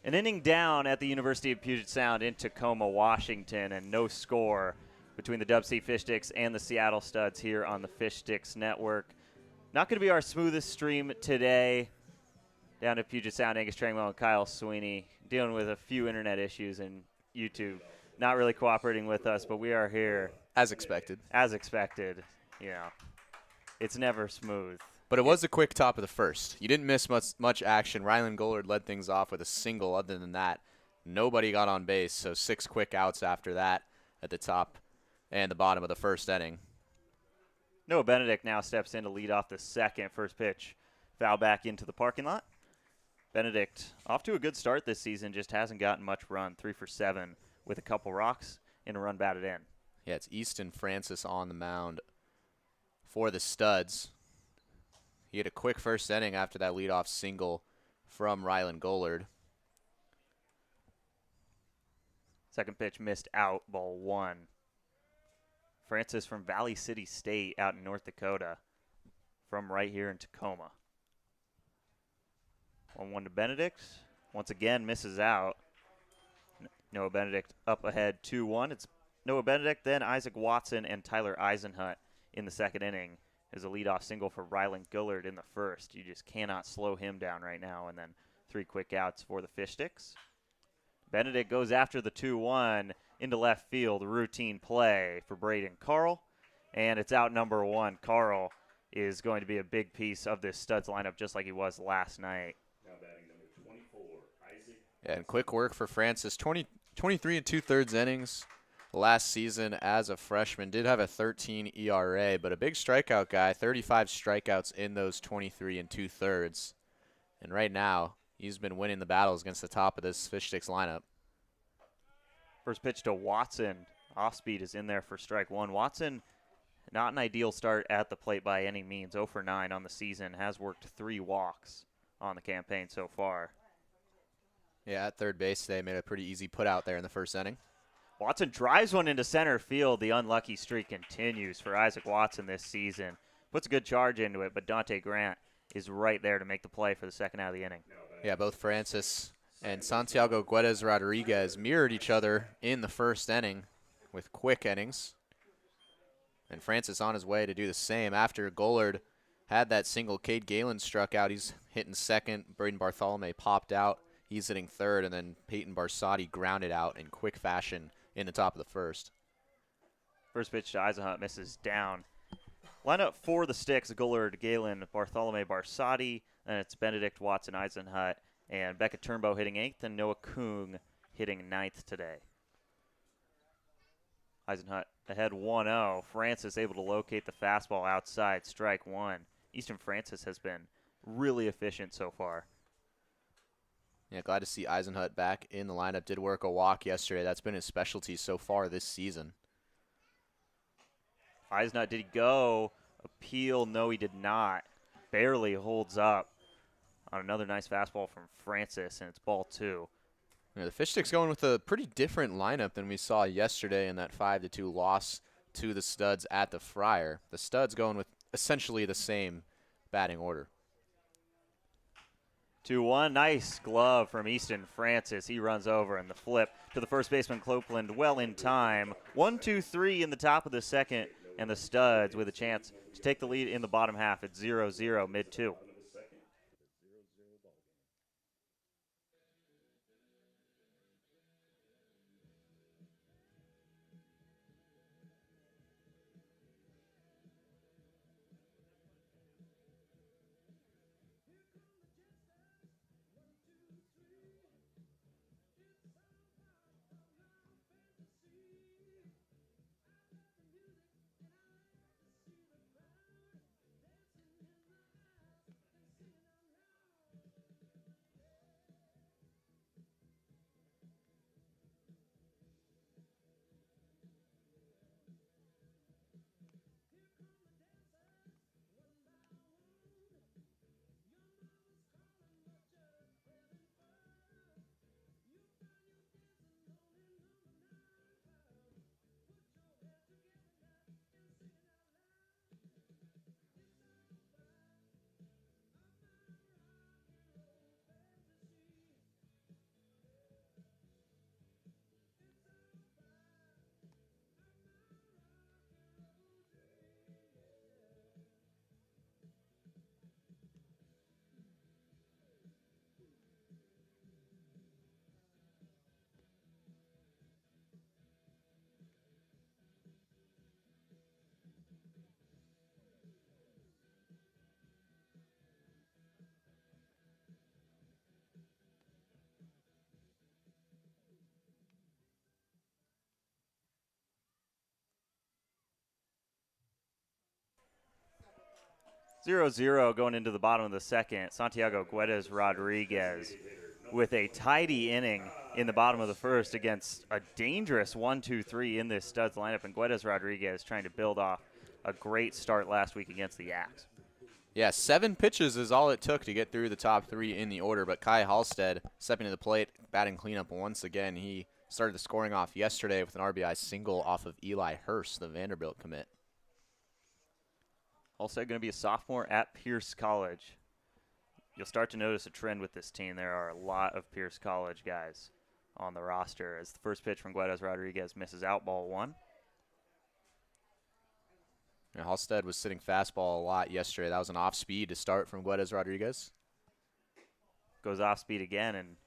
An inning down at the University of Puget Sound in Tacoma, Washington, and no score between the DubSea Fish Sticks and the Seattle Studs here on the Fish Sticks Network. Not going to be our smoothest stream today. Down at Puget Sound, Angus Trangwell and Kyle Sweeney dealing with a few internet issues and YouTube not really cooperating with us, but we are here. As expected. As expected. You know, it's never smooth. But it was a quick top of the first. You didn't miss much action. Rylan Gollard led things off with a single. Other than that, nobody got on base, so 6 quick outs after that at the top and the bottom of the first inning. Noah Benedict now steps in to lead off the second. First pitch, foul back into the parking lot. Benedict off to a good start this season, just hasn't gotten much run. 3 for 7 with a couple rocks and a run batted in. Yeah, it's Easton Francis on the mound for the Studs. He had a quick first inning after that leadoff single from Rylan Gollard. Second pitch missed out, ball 1. Francis from Valley City State out in North Dakota, from right here in Tacoma. 1-1 to Benedict. Once again, misses out. Noah Benedict up ahead 2-1. It's Noah Benedict, then Isaac Watson and Tyler Eisenhut in the second inning. Is a leadoff single for Rylan Gollard in the first. You just cannot slow him down right now. And then 3 quick outs for the Fish Sticks. Benedict goes after the 2-1 into left field. Routine play for Braden Carl. And it's out number 1. Carl is going to be a big piece of this Studs lineup just like he was last night. Now batting number 24, Isaac. Yeah, and quick work for Francis. 23 2/3 innings. Last season as a freshman, did have a 13 ERA, but a big strikeout guy, 35 strikeouts in those 23 2/3. And right now, he's been winning the battles against the top of this Fish Sticks lineup. First pitch to Watson. Off speed is in there for strike 1. Watson, not an ideal start at the plate by any means. 0 for 9 on the season, has worked 3 walks on the campaign so far. Yeah, at third base today, made a pretty easy put out there in the first inning. Watson drives one into center field. The unlucky streak continues for Isaac Watson this season. Puts a good charge into it, but Dante Grant is right there to make the play for the second out of the inning. Yeah, both Francis and Santiago Guedes Rodriguez mirrored each other in the first inning with quick innings. And Francis on his way to do the same. After Gollard had that single, Cade Galen struck out. He's hitting second. Braden Bartholomew popped out. He's hitting third, and then Peyton Barsati grounded out in quick fashion in the top of the first. First pitch to Eisenhut misses down. Lineup for the Sticks: Gollard, Galen, Bartholomew, Barsati, and it's Benedict, Watson, Eisenhut, and Becca Turnbow hitting 8th, and Noah Kung hitting 9th today. Eisenhut ahead 1-0. Francis able to locate the fastball outside, strike 1. Easton Francis has been really efficient so far. Yeah, glad to see Eisenhut back in the lineup. Did work a walk yesterday. That's been his specialty so far this season. Eisenhut, did he go? Appeal, no, he did not. Barely holds up on another nice fastball from Francis, and it's ball 2. Yeah, the Fish Sticks going with a pretty different lineup than we saw yesterday in that 5-2 loss to the Studs at the Friar. The Studs going with essentially the same batting order. 2-1, nice glove from Easton Francis. He runs over, and the flip to the first baseman Copeland well in time. 1-2-3 in the top of the second, and the Studs with a chance to take the lead in the bottom half at 0-0 mid-2. 0-0 going into the bottom of the second. Santiago Guedes Rodriguez with a tidy inning in the bottom of the first against a dangerous 1-2-3 in this Studs lineup. And Guedes Rodriguez trying to build off a great start last week against the Yaks. Yeah, 7 pitches is all it took to get through the top 3 in the order, but Kai Halstead stepping to the plate, batting cleanup once again. He started the scoring off yesterday with an RBI single off of Eli Hurst, the Vanderbilt commit. Also going to be a sophomore at Pierce College. You'll start to notice a trend with this team. There are a lot of Pierce College guys on the roster as the first pitch from Guedes Rodriguez misses out, ball 1. Yeah, Halstead was sitting fastball a lot yesterday. That was an off speed to start from Guedes Rodriguez. Goes off speed again and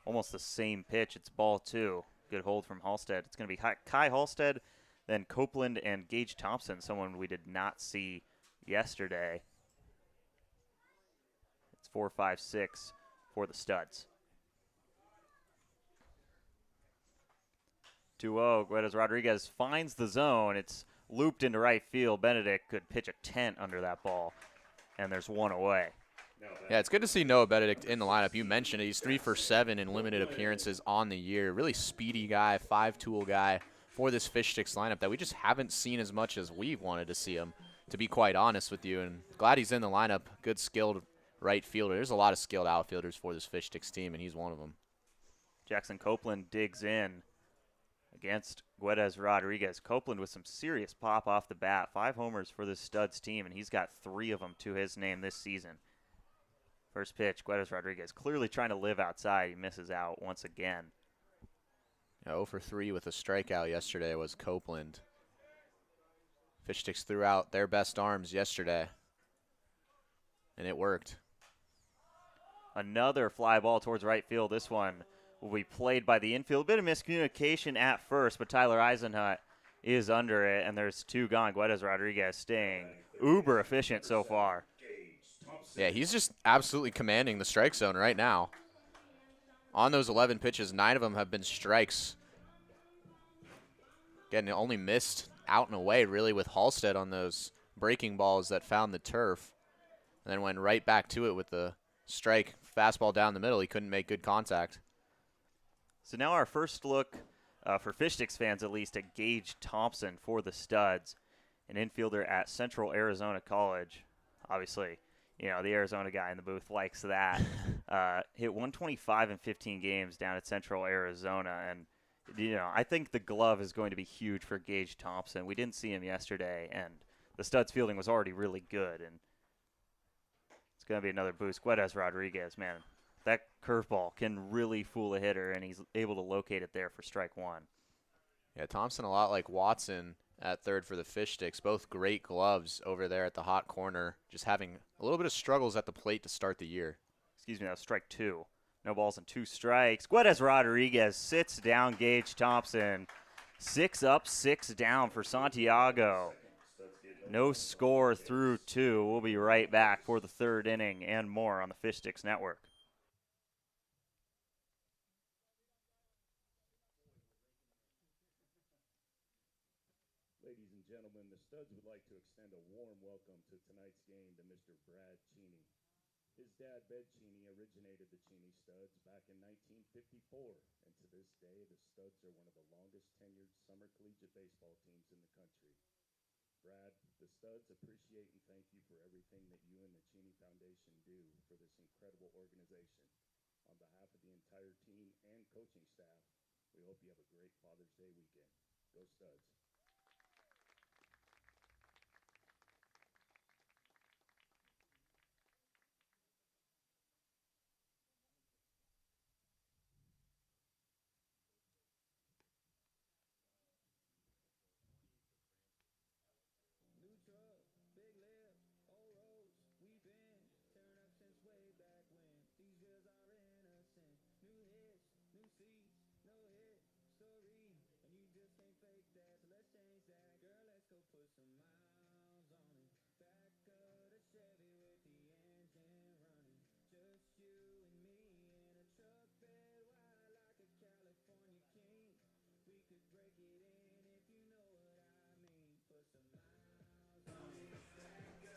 almost the same pitch. It's ball 2. Good hold from Halstead. It's going to be Kai Halstead, then Copeland and Gage Thompson, someone we did not see yesterday. It's 4-5-6 for the Studs. 2-0. Guedes Rodriguez finds the zone. It's looped into right field. Benedict could pitch a tent under that ball, and there's 1 away. Yeah, it's good to see Noah Benedict in the lineup. You mentioned it. He's 3 for 7 in limited appearances on the year. Really speedy guy, 5-tool guy for this Fish Sticks lineup that we just haven't seen as much as we've wanted to see him, to be quite honest with you. And glad he's in the lineup. Good skilled right fielder. There's a lot of skilled outfielders for this Fish Sticks team, and he's one of them. Jackson Copeland digs in against Guedes Rodriguez. Copeland with some serious pop off the bat. 5 homers for this Studs team, and he's got 3 of them to his name this season. First pitch, Guedes Rodriguez clearly trying to live outside. He misses out once again. 0 for 3 with a strikeout yesterday was Copeland. Fish Sticks threw out their best arms yesterday, and it worked. Another fly ball towards right field. This one will be played by the infield. Bit of miscommunication at first, but Tyler Eisenhut is under it, and there's 2 gone. Guedes Rodriguez staying uber efficient so far. Yeah, he's just absolutely commanding the strike zone right now. On those 11 pitches, 9 of them have been strikes. Again, only missed out and away, really, with Halstead on those breaking balls that found the turf. And then went right back to it with the strike fastball down the middle. He couldn't make good contact. So now our first look, for Fish Sticks fans at least, at Gage Thompson for the Studs, an infielder at Central Arizona College. Obviously, you know, the Arizona guy in the booth likes that. Hit 125 in 15 games down at Central Arizona. And, you know, I think the glove is going to be huge for Gage Thompson. We didn't see him yesterday, and the Studs fielding was already really good. And it's going to be another boost. Guedes Rodriguez, man, that curveball can really fool a hitter, and he's able to locate it there for strike 1. Yeah, Thompson a lot like Watson at third for the Fish Sticks. Both great gloves over there at the hot corner. Just having a little bit of struggles at the plate to start the year. Excuse me, that was strike 2. No balls and 2 strikes. Guedes Rodriguez sits down Gage Thompson. 6 up, 6 down for Santiago. No score through 2. We'll be right back for the 3rd inning and more on the Fish Sticks Network. Ladies and gentlemen, the Studs would like to extend a warm welcome to tonight's game to Mr. Brad Cheney. His dad, Bed Cheney, originated the Cheney Studs back in 1954, and to this day, the Studs are one of the longest tenured summer collegiate baseball teams in the country. Brad, the Studs appreciate and thank you for everything that you and the Cheney Foundation do for this incredible organization. On behalf of the entire team and coaching staff, we hope you have a great Father's Day weekend. Go Studs.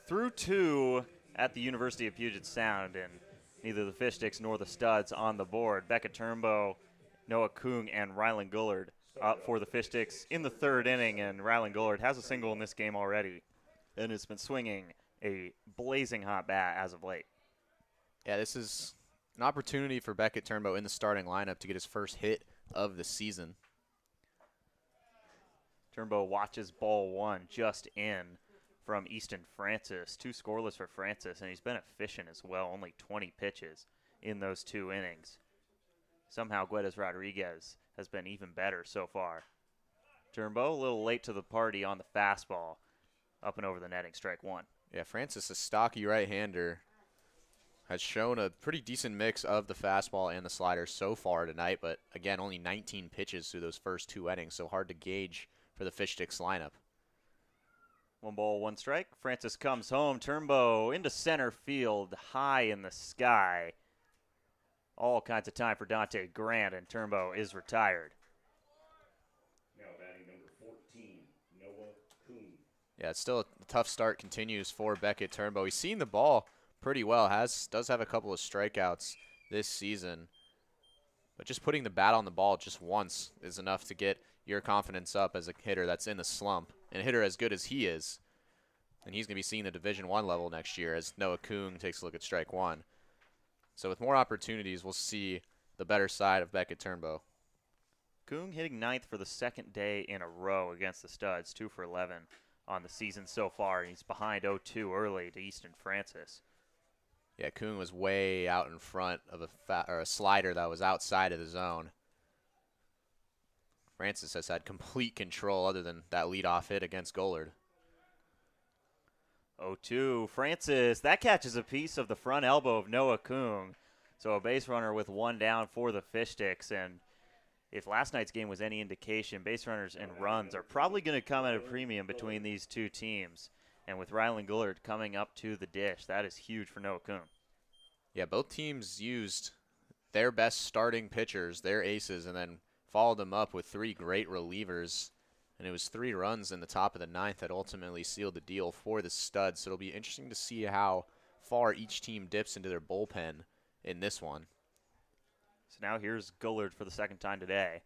Through 2 at the University of Puget Sound, and neither the Fish Sticks nor the Studs on the board. Becca Turnbow, Noah Kung, and Rylan Gullard up for the Fish Sticks in the third inning, and Rylan Gullard has a single in this game already and has been swinging a blazing hot bat as of late. Yeah, this is an opportunity for Beckett Turnbow in the starting lineup to get his first hit of the season. Turnbow watches ball one just in from Easton Francis. 2 scoreless for Francis, and he's been efficient as well, only 20 pitches in those 2 innings. Somehow Guedes Rodriguez has been even better so far. Turnbow a little late to the party on the fastball. Up and over the netting, strike 1. Yeah, Francis, a stocky right-hander, has shown a pretty decent mix of the fastball and the slider so far tonight, but again, only 19 pitches through those first 2 innings, so hard to gauge for the Fish Sticks lineup. 1 ball, 1 strike. Francis comes home. Turnbow into center field, high in the sky. All kinds of time for Dante Grant, and Turnbow is retired. Now batting number 14, Noah Kuhn. Yeah, it's still a tough start continues for Beckett Turnbow. He's seen the ball pretty well, does have a couple of strikeouts this season, but just putting the bat on the ball just once is enough to get your confidence up as a hitter that's in the slump, and a hitter as good as he is. And he's going to be seeing the Division I level next year as Noah Kung takes a look at strike 1. So with more opportunities, we'll see the better side of Beckett Turnbow. Kung hitting 9th for the 2nd day in a row against the Studs, 2 for 11 on the season so far. He's behind 0-2 early to Easton Francis. Yeah, Kung was way out in front of a slider that was outside of the zone. Francis has had complete control other than that leadoff hit against Gullard. 0-2, Francis, that catches a piece of the front elbow of Noah Kung. So a base runner with 1 down for the Fish Sticks, and if last night's game was any indication, base runners and runs are probably going to come at a premium between these 2 teams. And with Rylan Gullard coming up to the dish, that is huge for Noah Kung. Yeah, both teams used their best starting pitchers, their aces, and then followed them up with 3 great relievers. And it was 3 runs in the top of the 9th that ultimately sealed the deal for the Studs. So it'll be interesting to see how far each team dips into their bullpen in this one. So now here's Gullard for the 2nd time today.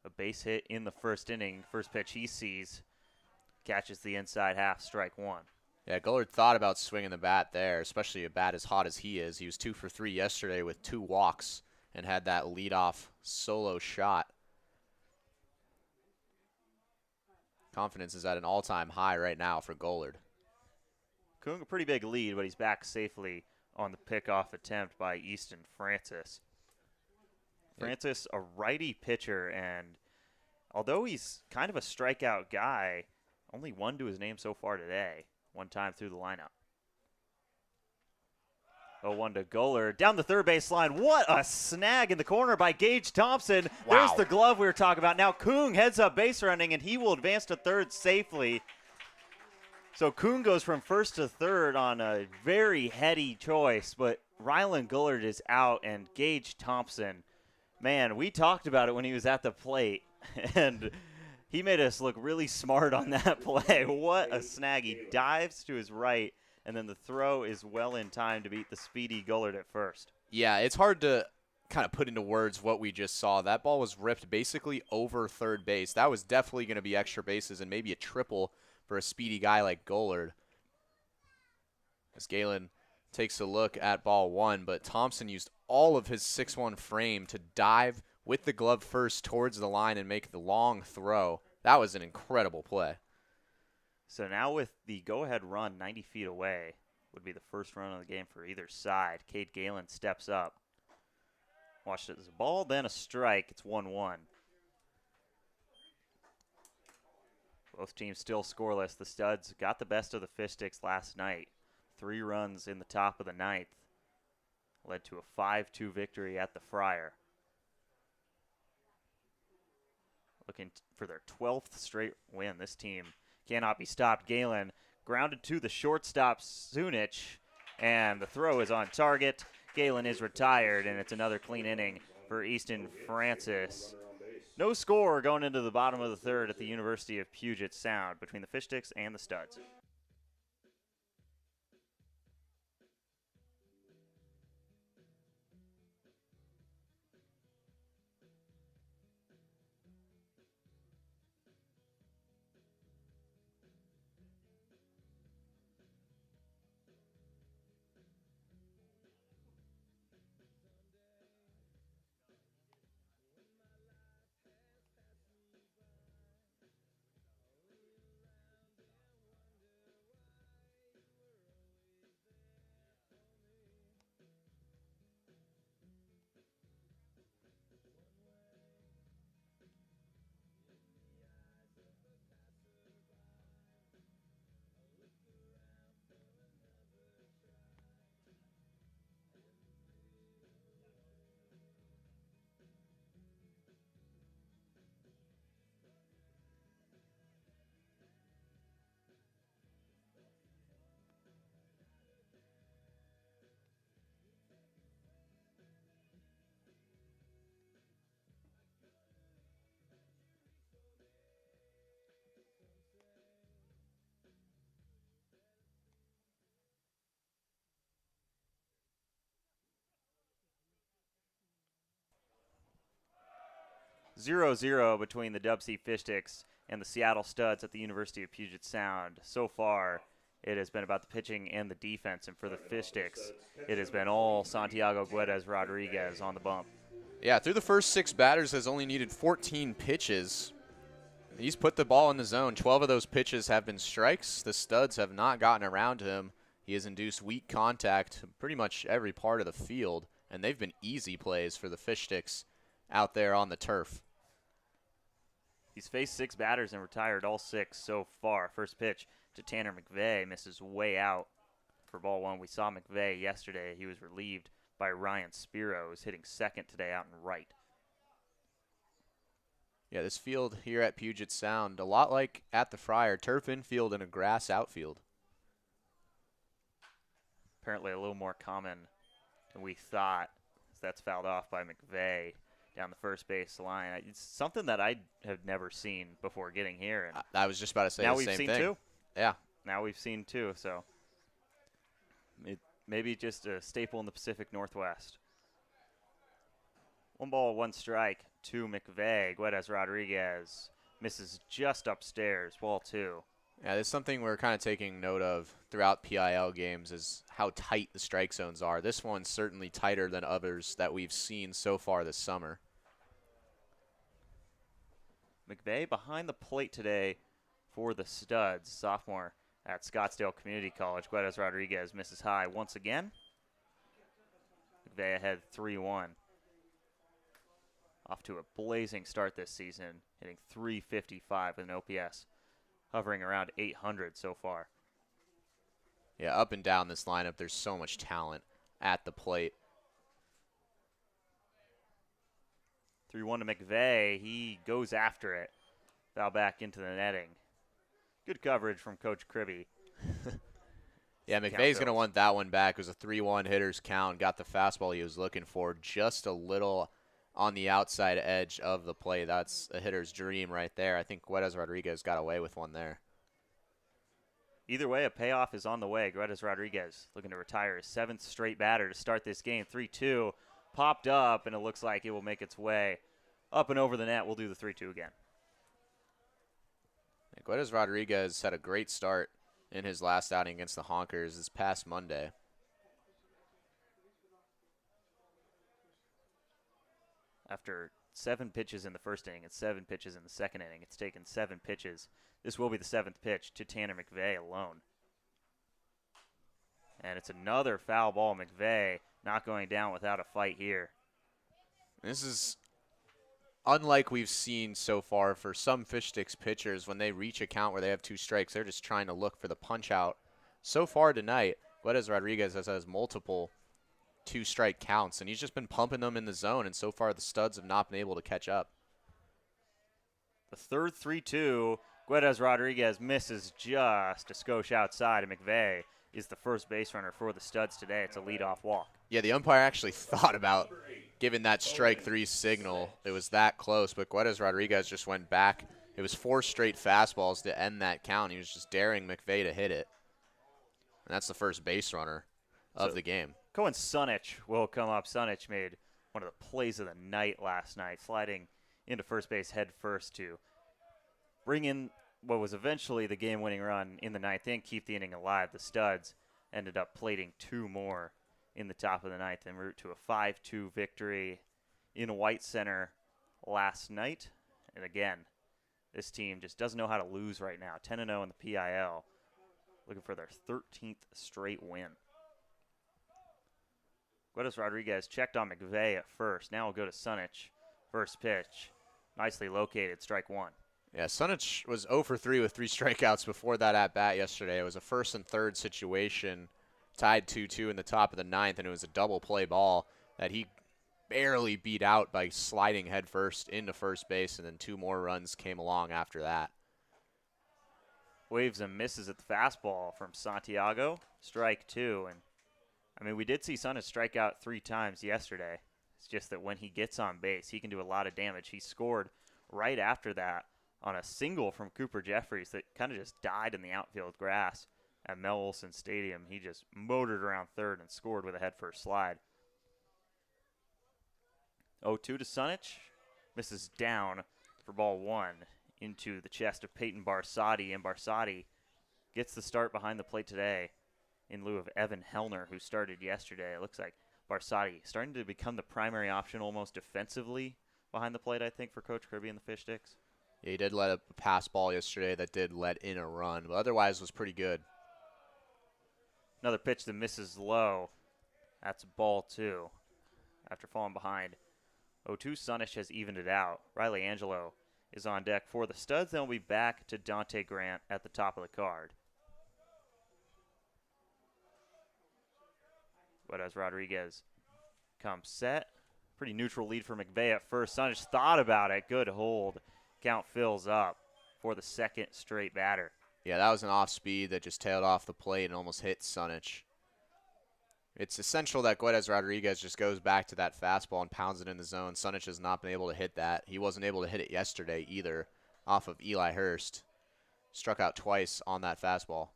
A base hit in the 1st inning. First pitch he sees, catches the inside half, strike 1. Yeah, Gullard thought about swinging the bat there, especially a bat as hot as he is. He was 2 for 3 yesterday with 2 walks and had that leadoff solo shot. Confidence is at an all-time high right now for Gullard. Kung a pretty big lead, but he's back safely on the pickoff attempt by Easton Francis. Francis, a righty pitcher, and although he's kind of a strikeout guy, only 1 to his name so far today, 1 time through the lineup. 0-1 to Gullard. Down the third base line. What a snag in the corner by Gage Thompson. Wow. There's the glove we were talking about. Now Kung heads up base running, and he will advance to third safely. So Kung goes from 1st to 3rd on a very heady choice, but Rylan Gullard is out, and Gage Thompson, man, we talked about it when he was at the plate, and he made us look really smart on that play. What a snag. He dives to his right, and then the throw is well in time to beat the speedy Gullard at first. Yeah, it's hard to kind of put into words what we just saw. That ball was ripped basically over third base. That was definitely going to be extra bases and maybe a triple for a speedy guy like Gullard. As Galen takes a look at ball 1, but Thompson used all of his 6'1" frame to dive with the glove first towards the line and make the long throw. That was an incredible play. So now with the go-ahead run 90 feet away, would be the first run of the game for either side. Cade Galen steps up. Watched it as a ball, then a strike. It's 1-1. Both teams still scoreless. The Studs got the best of the Fish Sticks last night. 3 runs in the top of the 9th. Led to a 5-2 victory at the Friar. Looking for their 12th straight win. This team cannot be stopped. Galen grounded to the shortstop, Sunich, and the throw is on target. Galen is retired, and it's another clean inning for Easton Francis. No score going into the bottom of the 3rd at the University of Puget Sound between the Fish Sticks and the Studs. 0-0 between the DubSea Fish Sticks and the Seattle Studs at the University of Puget Sound. So far, it has been about the pitching and the defense, and for the Fish Sticks, it has been all Santiago Guedes Rodriguez on the bump. Yeah, through the first 6 batters, has only needed 14 pitches. He's put the ball in the zone. 12 of those pitches have been strikes. The Studs have not gotten around him. He has induced weak contact pretty much every part of the field, and they've been easy plays for the Fish Sticks out there on the turf. He's faced 6 batters and retired all 6 so far. First pitch to Tanner McVeigh misses way out for ball 1. We saw McVeigh yesterday. He was relieved by Ryan Spiro, who's hitting second today out in right. Yeah, this field here at Puget Sound, a lot like at the Friar, turf infield and a grass outfield. Apparently a little more common than we thought. That's fouled off by McVeigh down the first base line. It's something that I have never seen before getting here. And I was just about to say now the same thing. Now we've seen 2. Yeah. Now we've seen 2, so it maybe just a staple in the Pacific Northwest. 1 ball, 1 strike to McVeigh. Guedes Rodriguez misses just upstairs, ball 2. Yeah, there's something we're kind of taking note of throughout PIL games is how tight the strike zones are. This one's certainly tighter than others that we've seen so far this summer. McVeigh behind the plate today for the Studs, sophomore at Scottsdale Community College. Guedes Rodriguez misses high once again. McVeigh ahead 3-1. Off to a blazing start this season, hitting .355 with an OPS, hovering around 800 so far. Yeah, up and down this lineup, there's so much talent at the plate. 3-1 to McVeigh. He goes after it. Foul back into the netting. Good coverage from Coach Kribbe. Yeah, McVeigh's going to want that one back. It was a 3-1 hitter's count. Got the fastball he was looking for, just a little on the outside edge of the play. That's a hitter's dream right there. I think Guedes Rodriguez got away with one there. Either way, a payoff is on the way. Guedes Rodriguez looking to retire his 7th straight batter to start this game. 3-2, popped up, and it looks like it will make its way up and over the net. We'll do the 3-2 again. Yeah, Guedes Rodriguez had a great start in his last outing against the Honkers this past Monday. After 7 pitches in the first inning and 7 pitches in the second inning, it's taken 7 pitches. This will be the 7th pitch to Tanner McVeigh alone. And it's another foul ball. McVeigh not going down without a fight here. This is unlike we've seen so far for some Fish Sticks pitchers. When they reach a count where they have 2 strikes, they're just trying to look for the punch out. So far tonight, Guedes Rodriguez has multiple 2-strike counts, and he's just been pumping them in the zone, and so far the Studs have not been able to catch up. The third 3-2, Guedes Rodriguez misses just a skosh outside, and McVeigh is the first base runner for the Studs today. It's a leadoff walk. Yeah, the umpire actually thought about giving that strike 3 signal. It was that close, but Guedes Rodriguez just went back. It was 4 straight fastballs to end that count. He was just daring McVeigh to hit it. And that's the first base runner of the game. Cohen Sunich will come up. Sunich made one of the plays of the night last night, sliding into first base head first to bring in what was eventually the game-winning run in the 9th and keep the inning alive. The Studs ended up plating 2 more in the top of the 9th en route to a 5-2 victory in White Center last night. And again, this team just doesn't know how to lose right now. 10-0 in the PIL, looking for their 13th straight win. Guedes Rodriguez checked on McVeigh at first. Now we'll go to Sunich. First pitch, nicely located, strike 1. Yeah, Sunich was 0 for 3 with 3 strikeouts before that at-bat yesterday. It was a 1st and 3rd situation, tied 2-2 in the top of the 9th, and it was a double play ball that he barely beat out by sliding headfirst into first base, and then 2 more runs came along after that. Waves and misses at the fastball from Santiago, strike 2. And I mean, we did see Sunich strike out 3 times yesterday. It's just that when he gets on base, he can do a lot of damage. He scored right after that on a single from Cooper Jeffries that kind of just died in the outfield grass at Mel Olson Stadium. He just motored around third and scored with a head-first slide. 0-2 to Sunich. misses down for ball one into the chest of Peyton Barsotti, and Barsotti gets the start behind the plate today in lieu of Evan Hellner, who started yesterday. It looks like Barsotti starting to become the primary option almost defensively behind the plate, I think, for Coach Kirby and the Fish Sticks. Yeah, he did let a pass ball yesterday that did let in a run, but otherwise was pretty good. Another pitch that misses low. That's ball two after falling behind. 0-2 Sunish has evened it out. Riley Angelo is on deck for the Studs. Then we'll be back to Dante Grant at the top of the card. But as Rodriguez comes set, pretty neutral lead for McVeigh at first. Sunish thought about it. Good hold. Count fills up for the second straight batter. Yeah, that was an off speed that just tailed off the plate and almost hit Sunic. It's essential that Guedes Rodriguez just goes back to that fastball and pounds it in the zone. Sunic has not been able to hit that. He wasn't able to hit it yesterday either off of Eli Hurst. Struck out twice on that fastball.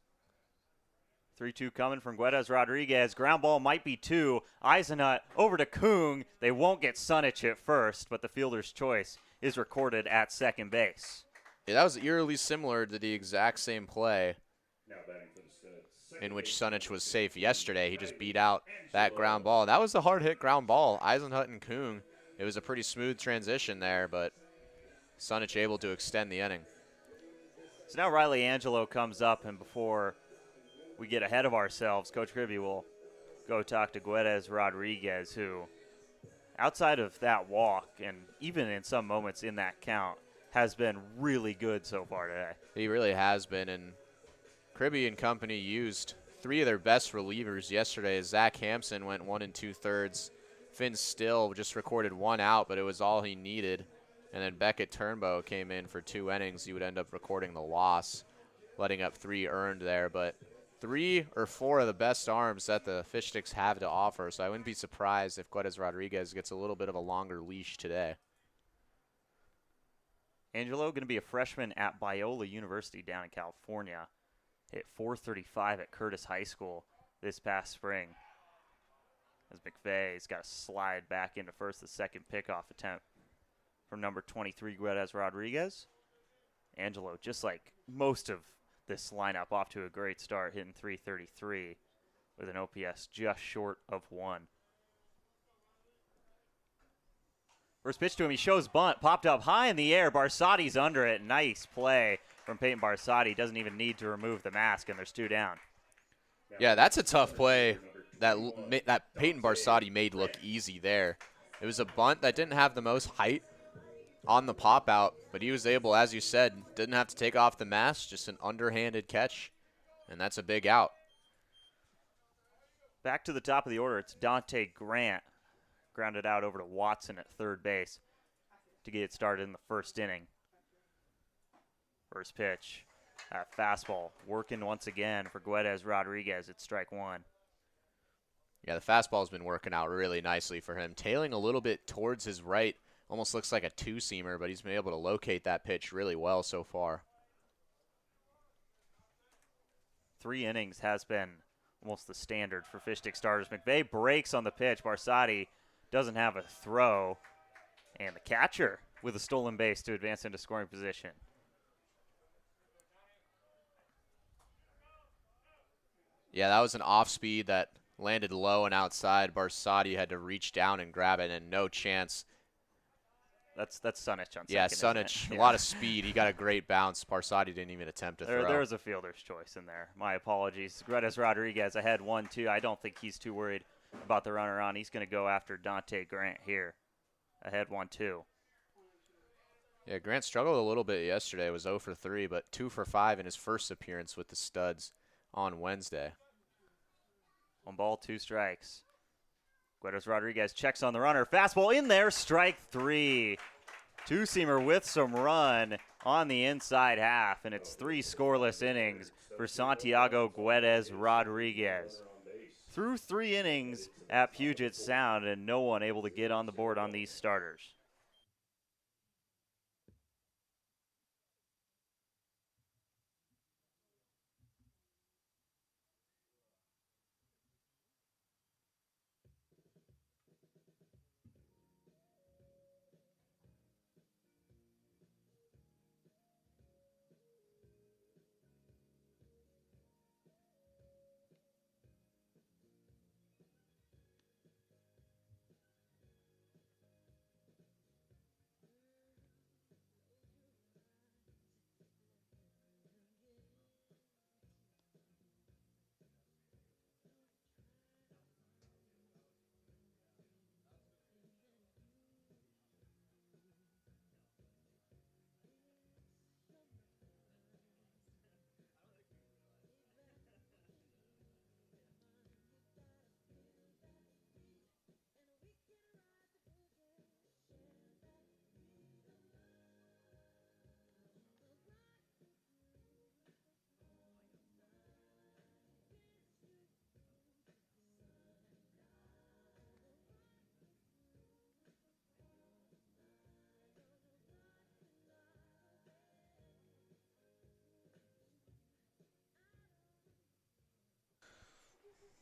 3-2 coming from Guedes Rodriguez. Ground ball might be two. Eisenhut over to Kung. They won't get Sunic at first, but the fielder's choice is recorded at second base. Yeah, that was eerily similar to the exact same play Now batting for the Studs, in which Sunic was safe yesterday. He just beat out that ground ball. That was a hard-hit ground ball. Eisenhut and Kung, it was a pretty smooth transition there, but Sunic able to extend the inning. So now Riley Angelo comes up, and before we get ahead of ourselves, Coach Kirby will go talk to Guedes Rodriguez, who, outside of that walk and even in some moments in that count, has been really good so far today. He really has been, and Kirby and company used three of their best relievers yesterday. Zach Hampson went 1 2/3. Finn Still just recorded one out, but it was all he needed. And then Beckett Turnbow came in for 2 innings. He would end up recording the loss, letting up 3 earned there. But 3 or 4 of the best arms that the Fish Sticks have to offer, so I wouldn't be surprised if Guedes Rodriguez gets a little bit of a longer leash today. Angelo going to be a freshman at Biola University down in California. Hit .435 at Curtis High School this past spring. As McVeigh's got to slide back into first, the second pickoff attempt from number 23, Guedes Rodriguez. Angelo, just like most of this lineup, off to a great start, hitting .333 with an OPS just short of 1. First pitch to him, he shows bunt, popped up high in the air. Barsotti's under it. Nice play from Peyton Barsotti. Doesn't even need to remove the mask, and there's 2 down. Yeah, that's a tough play that Peyton Barsotti made look easy there. It was a bunt that didn't have the most height on the pop out, but he was able, as you said, didn't have to take off the mask, just an underhanded catch, and that's a big out. Back to the top of the order, it's Dante Grant. Grounded out over to Watson at third base to get it started in the first inning. First pitch, fastball working once again for Guedes Rodriguez. It's strike 1. Yeah, the fastball's been working out really nicely for him. Tailing a little bit towards his right, almost looks like a 2-seamer, but he's been able to locate that pitch really well so far. 3 innings has been almost the standard for Fish Stick starters. McVeigh breaks on the pitch. Barsotti doesn't have a throw, and the catcher with a stolen base to advance into scoring position. Yeah, that was an off speed that landed low and outside. Barsotti had to reach down and grab it, and no chance. That's Sunic on second. Yeah, Sunic, Yeah. a lot of speed. He got a great bounce. Barsotti didn't even attempt to throw. There was a fielder's choice in there. My apologies. Guedes Rodriguez ahead 1-2. I don't think he's too worried about the runner on. He's going to go after Dante Grant here. Ahead 1-2. Yeah, Grant struggled a little bit yesterday. It was 0 for 3, but 2 for 5 in his first appearance with the Studs on Wednesday. 1 ball, 2 strikes. Guedes Rodriguez checks on the runner. Fastball in there, strike 3. 2-seamer with some run on the inside half, and it's 3 scoreless innings for Santiago Guedes Rodriguez. Through 3 innings at Puget Sound, and no one able to get on the board on these starters.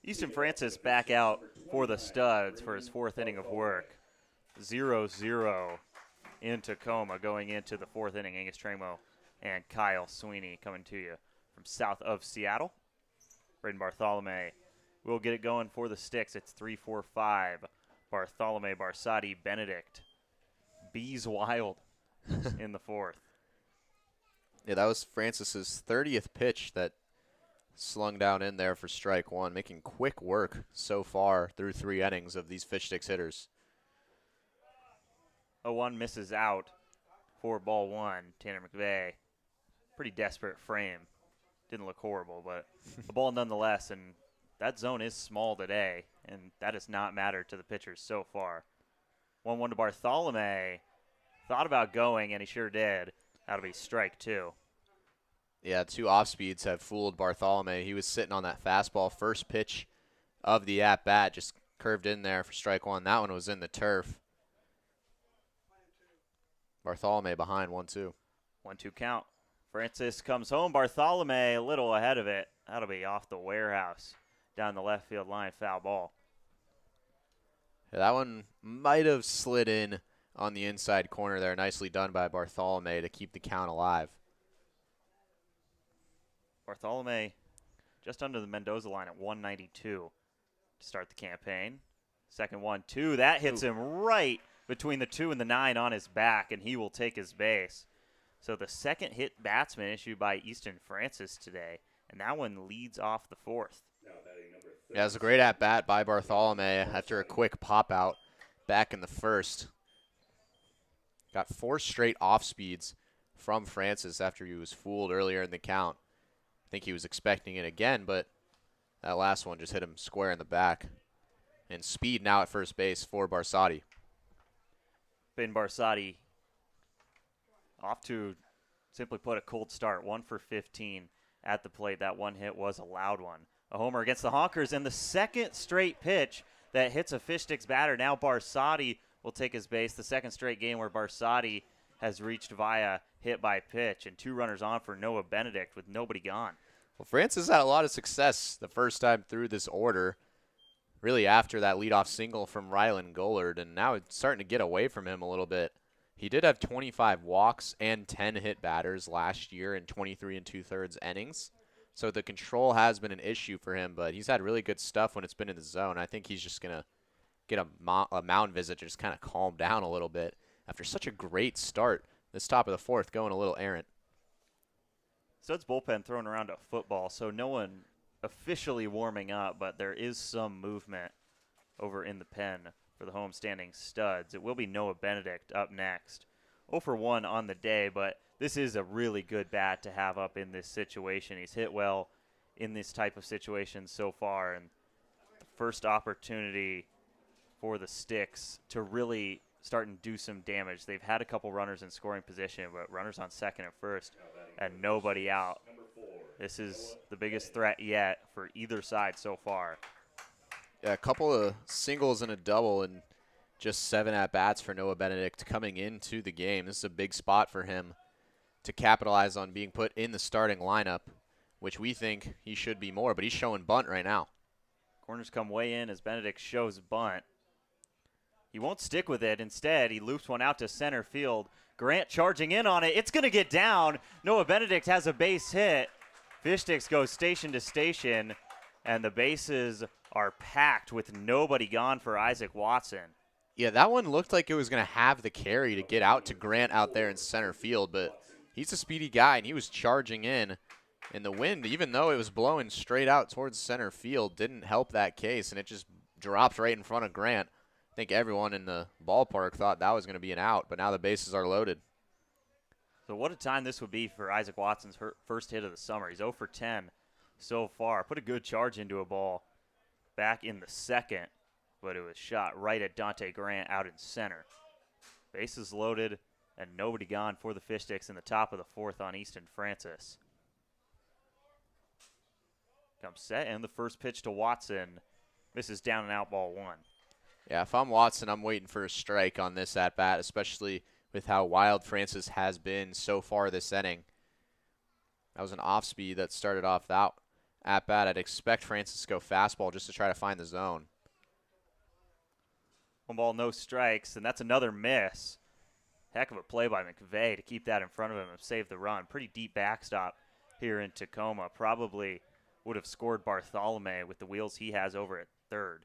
Easton Francis back out for the Studs for his 4th inning of work. 0-0 in Tacoma going into the 4th inning. Angus Tramo and Kyle Sweeney coming to you from south of Seattle. Braden Bartholomew will get it going for the Sticks. It's 3-4-5. Bartholomew, Barsati, Benedict. Bees wild in the 4th. Yeah, that was Francis's 30th pitch that slung down in there for strike one, making quick work so far through 3 innings of these Fish Sticks hitters. 0-1 misses out for ball 1. Tanner McVeigh, pretty desperate frame. Didn't look horrible, but the ball nonetheless, and that zone is small today, and that has not mattered to the pitchers so far. 1-1 to Bartholomew. Thought about going, and he sure did. That'll be strike 2. Yeah, 2 off speeds have fooled Bartholomew. He was sitting on that fastball. First pitch of the at-bat just curved in there for strike 1. That one was in the turf. Bartholomew behind 1-2. 1-2 count. Francis comes home. Bartholomew a little ahead of it. That'll be off the warehouse down the left field line. Foul ball. Yeah, that one might have slid in on the inside corner there. Nicely done by Bartholomew to keep the count alive. Bartholomew just under the Mendoza line at 192 to start the campaign. Second 1-2. That hits him right between the 2 and the 9 on his back, and he will take his base. So the second hit batsman issued by Easton Francis today, and that one leads off the 4th. Yeah, it was a great at-bat by Bartholomew after a quick pop-out back in the 1st. Got 4 straight off-speeds from Francis after he was fooled earlier in the count. I think he was expecting it again, but that last one just hit him square in the back. And speed now at first base for Barsati. Ben Barsati off to, simply put, a cold start. 1 for 15 at the plate. That one hit was a loud one. A homer against the Honkers, and the second straight pitch that hits a Fish Sticks batter. Now Barsati will take his base. The second straight game where Barsati has reached via hit by pitch, and 2 runners on for Noah Benedict with nobody gone. Well, Francis had a lot of success the first time through this order, really after that leadoff single from Rylan Gollard, and now it's starting to get away from him a little bit. He did have 25 walks and 10 hit batters last year in 23 2/3 innings. So the control has been an issue for him, but he's had really good stuff when it's been in the zone. I think he's just going to get a mound visit to just kind of calm down a little bit after such a great start this top of the 4th, going a little errant. Studs bullpen throwing around a football, so no one officially warming up, but there is some movement over in the pen for the home-standing Studs. It will be Noah Benedict up next. 0 for 1 on the day, but this is a really good bat to have up in this situation. He's hit well in this type of situation so far, and the first opportunity for the Sticks to really start and do some damage. They've had a couple runners in scoring position, but runners on second and first and nobody out. This is the biggest threat yet for either side so far. Yeah, a couple of singles and a double and just 7 at-bats for Noah Benedict coming into the game. This is a big spot for him to capitalize on being put in the starting lineup, which we think he should be more, but he's showing bunt right now. Corners come way in as Benedict shows bunt. He won't stick with it. Instead, he loops one out to center field. Grant charging in on it. It's going to get down. Noah Benedict has a base hit. Fish Sticks go station to station, and the bases are packed with nobody gone for Isaac Watson. Yeah, that one looked like it was going to have the carry to get out to Grant out there in center field, but he's a speedy guy, and he was charging in. And the wind, even though it was blowing straight out towards center field, didn't help that case, and it just dropped right in front of Grant. I think everyone in the ballpark thought that was going to be an out, but now the bases are loaded. So what a time this would be for Isaac Watson's first hit of the summer. He's 0 for 10 so far. Put a good charge into a ball back in the second, but it was shot right at Dante Grant out in center. Bases loaded and nobody gone for the Fish Sticks in the top of the 4th on Easton Francis. Comes set, and the first pitch to Watson misses down and out, ball 1. Yeah, if I'm Watson, I'm waiting for a strike on this at-bat, especially with how wild Francis has been so far this inning. That was an off-speed that started off at bat, I'd expect Francis to go fastball just to try to find the zone. 1 ball, no strikes, and that's another miss. Heck of a play by McVeigh to keep that in front of him and save the run. Pretty deep backstop here in Tacoma. Probably would have scored Bartholomew with the wheels he has over at third.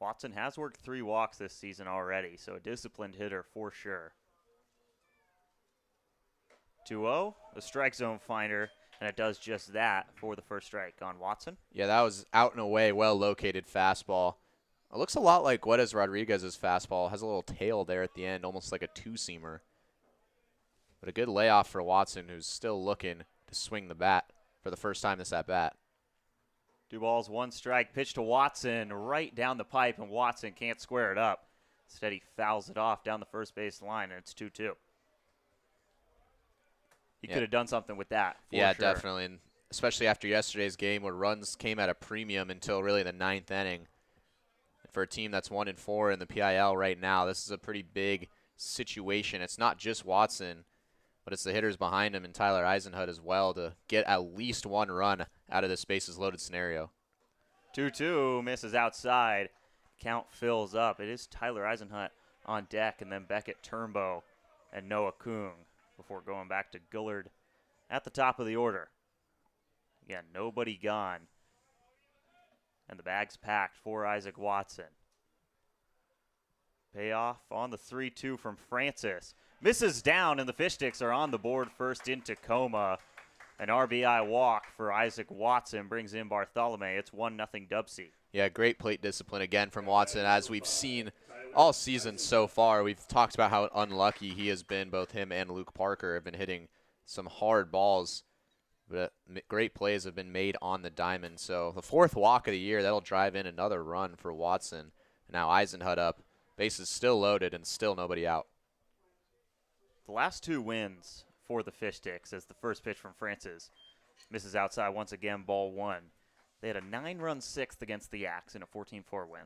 Watson has worked 3 walks this season already, so a disciplined hitter for sure. 2-0, the strike zone finder, and it does just that for the first strike on Watson. Yeah, that was out and away, well-located fastball. It looks a lot like Guedes Rodriguez's fastball. Has a little tail there at the end, almost like a two-seamer. But a good layoff for Watson, who's still looking to swing the bat for the first time this at-bat. 2 balls, 1 strike, pitch to Watson right down the pipe, and Watson can't square it up. Instead, he fouls it off down the first base line, and it's 2-2. He could have done something with that. Yeah, sure. definitely, and especially after yesterday's game where runs came at a premium until really the 9th inning. For a team that's 1-4 in the PIL right now, this is a pretty big situation. It's not just Watson, but it's the hitters behind him and Tyler Eisenhut as well to get at least 1 run out of this bases loaded scenario. 2-2, misses outside. Count fills up. It is Tyler Eisenhut on deck, and then Beckett, Turnbow, and Noah Kung before going back to Gullard at the top of the order. Again, nobody gone. And the bag's packed for Isaac Watson. Payoff on the 3-2 from Francis. Misses down, and the Fish Sticks are on the board first in Tacoma. An RBI walk for Isaac Watson brings in Bartholomew. It's 1-0 DubSea. Yeah, great plate discipline again from Watson. As we've seen all season so far, we've talked about how unlucky he has been. Both him and Luke Parker have been hitting some hard balls. But great plays have been made on the diamond. So the 4th walk of the year, that'll drive in another run for Watson. Now Eisenhut up. Bases still loaded and still nobody out. The last 2 wins for the Fish Sticks as the first pitch from Francis misses outside once again, ball 1. They had a 9-run 6th against the Yaks in a 14-4 win.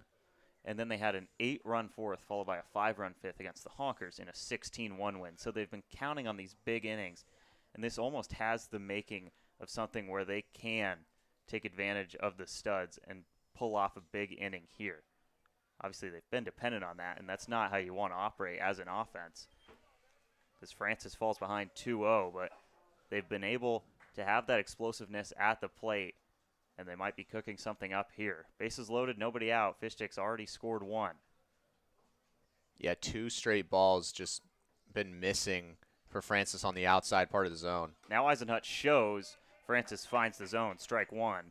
And then they had an 8-run 4th followed by a 5-run 5th against the Honkers in a 16-1 win. So they've been counting on these big innings. And this almost has the making of something where they can take advantage of the Studs and pull off a big inning here. Obviously, they've been dependent on that, and that's not how you want to operate as an offense. Because Francis falls behind 2-0, but they've been able to have that explosiveness at the plate, and they might be cooking something up here. Bases loaded, nobody out. Fish Sticks already scored 1. Yeah, 2 straight balls just been missing for Francis on the outside part of the zone. Now Eisenhut shows. Francis finds the zone, strike 1.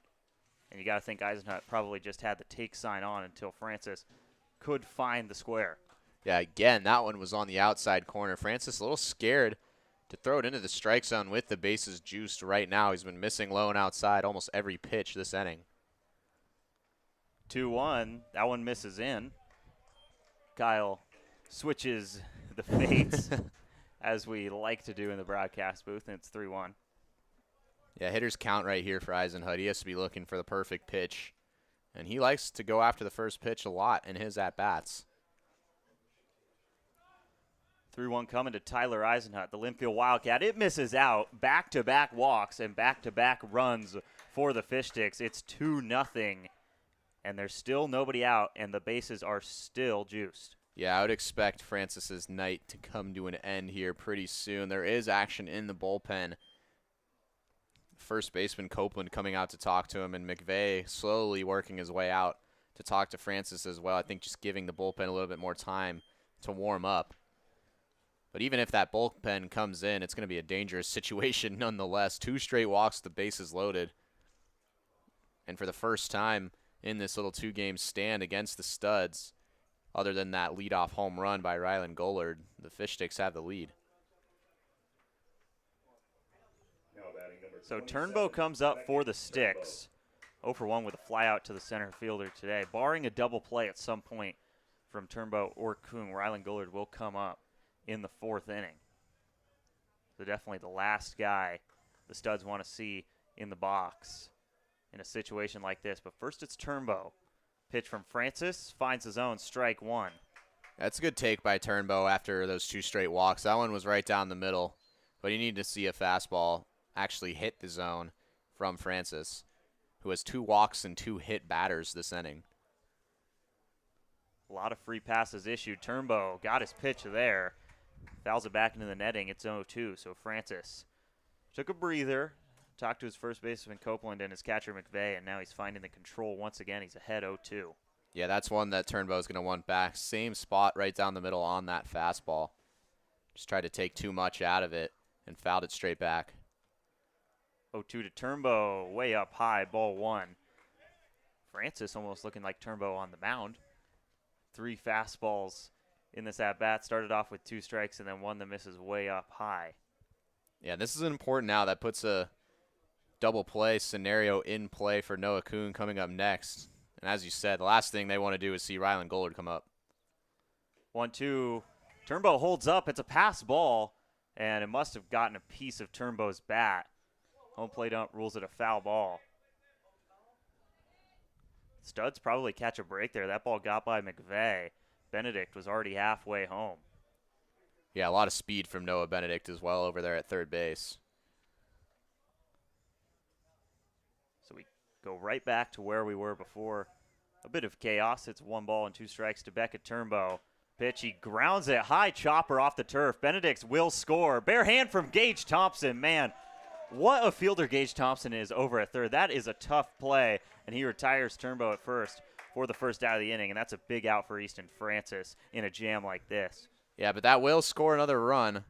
And you got to think Eisenhut probably just had the take sign on until Francis could find the square. Yeah, again, that one was on the outside corner. Francis a little scared to throw it into the strike zone with the bases juiced right now. He's been missing low and outside almost every pitch this inning. 2-1. That one misses in. Kyle switches the fates as we like to do in the broadcast booth, and it's 3-1. Yeah, hitters count right here for Eisenhut. He has to be looking for the perfect pitch. And he likes to go after the first pitch a lot in his at-bats. 3-1 coming to Tyler Eisenhut, the Linfield Wildcat. It misses out. Back-to-back walks and back-to-back runs for the Fish Sticks. It's 2-0, and there's still nobody out, and the bases are still juiced. Yeah, I would expect Francis's night to come to an end here pretty soon. There is action in the bullpen. First baseman Copeland coming out to talk to him, and McVeigh slowly working his way out to talk to Francis as well. I think just giving the bullpen a little bit more time to warm up. But even if that bullpen comes in, it's going to be a dangerous situation nonetheless. 2 straight walks, the bases loaded. And for the first time in this little 2-game stand against the Studs, other than that leadoff home run by Rylan Gullard, the Fish Sticks have the lead. So Turnbow comes up for the Sticks. 0-for-1 with a flyout to the center fielder today. Barring a double play at some point from Turnbow or Kung, Rylan Gullard will come up in the 4th inning. So definitely the last guy the Studs want to see in the box in a situation like this. But first it's Turnbow. Pitch from Francis, finds his own, strike 1. That's a good take by Turnbow after those 2 straight walks. That one was right down the middle, but you need to see a fastball actually hit the zone from Francis, who has 2 walks and 2 hit batters this inning. A lot of free passes issued. Turnbow got his pitch there. Fouls it back into the netting. It's 0-2, so Francis took a breather, talked to his first baseman Copeland and his catcher McVeigh, and now he's finding the control once again. He's ahead 0-2. Yeah, that's one that Turnbow is going to want back. Same spot right down the middle on that fastball. Just tried to take too much out of it and fouled it straight back. 0-2 to Turnbow, way up high, ball 1. Francis almost looking like Turnbow on the mound. 3 fastballs in this at-bat. Started off with 2 strikes and then one that misses way up high. Yeah, this is important now. That puts a double play scenario in play for Noah Kuhn coming up next. And as you said, the last thing they want to do is see Rylan Gollard come up. 1-2. Turnbow holds up. It's a pass ball, and it must have gotten a piece of Turnbow's bat. Home plate ump rules it a foul ball. Studs probably catch a break there. That ball got by McVeigh. Benedict was already halfway home. Yeah, a lot of speed from Noah Benedict as well over there at third base. So we go right back to where we were before. A bit of chaos. It's 1 ball and 2 strikes to Beckett Turnbow. Pitch, he grounds it. High chopper off the turf. Benedict will score. Bare hand from Gage Thompson. Man, what a fielder Gage Thompson is over at third. That is a tough play, and he retires Turnbow at first for the first out of the inning, and that's a big out for Easton Francis in a jam like this. Yeah, but that will score another run.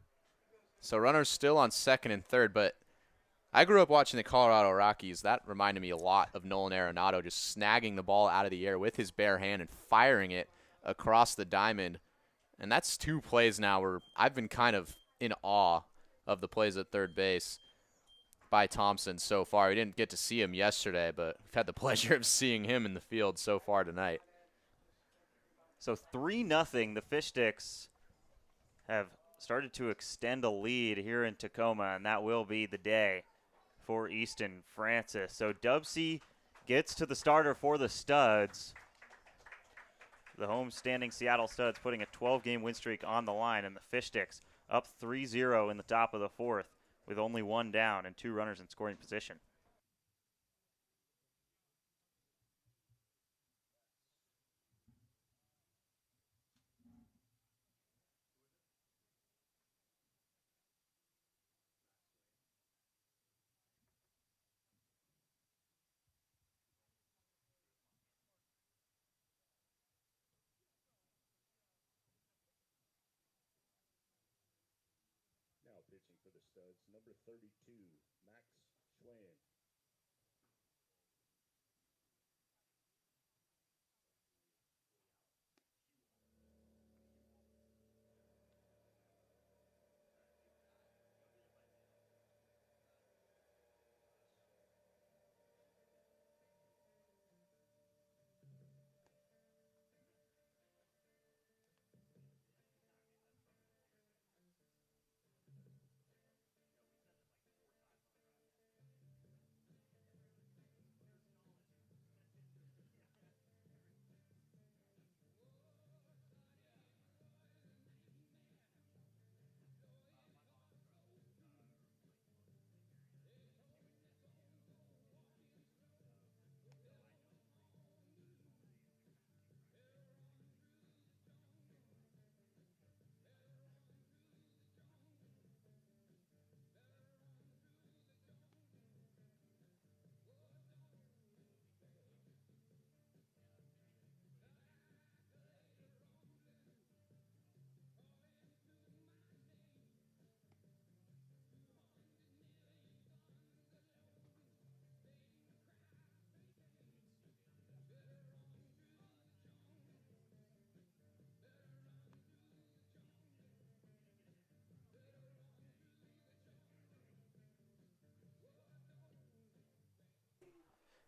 So runners still on second and third, but I grew up watching the Colorado Rockies. That reminded me a lot of Nolan Arenado, just snagging the ball out of the air with his bare hand and firing it across the diamond. And that's 2 plays now where I've been kind of in awe of the plays at third base by Thompson so far. We didn't get to see him yesterday, but we've had the pleasure of seeing him in the field so far tonight. So 3-0, the Fish Sticks have started to extend a lead here in Tacoma, and that will be the day for Easton Francis. So DubSea gets to the starter for the Studs. The home-standing Seattle Studs putting a 12-game win streak on the line, and the Fish Sticks up 3-0 in the top of the 4th with only 1 down and 2 runners in scoring position. Now pitching for the Studs, number 32, Max Schwan.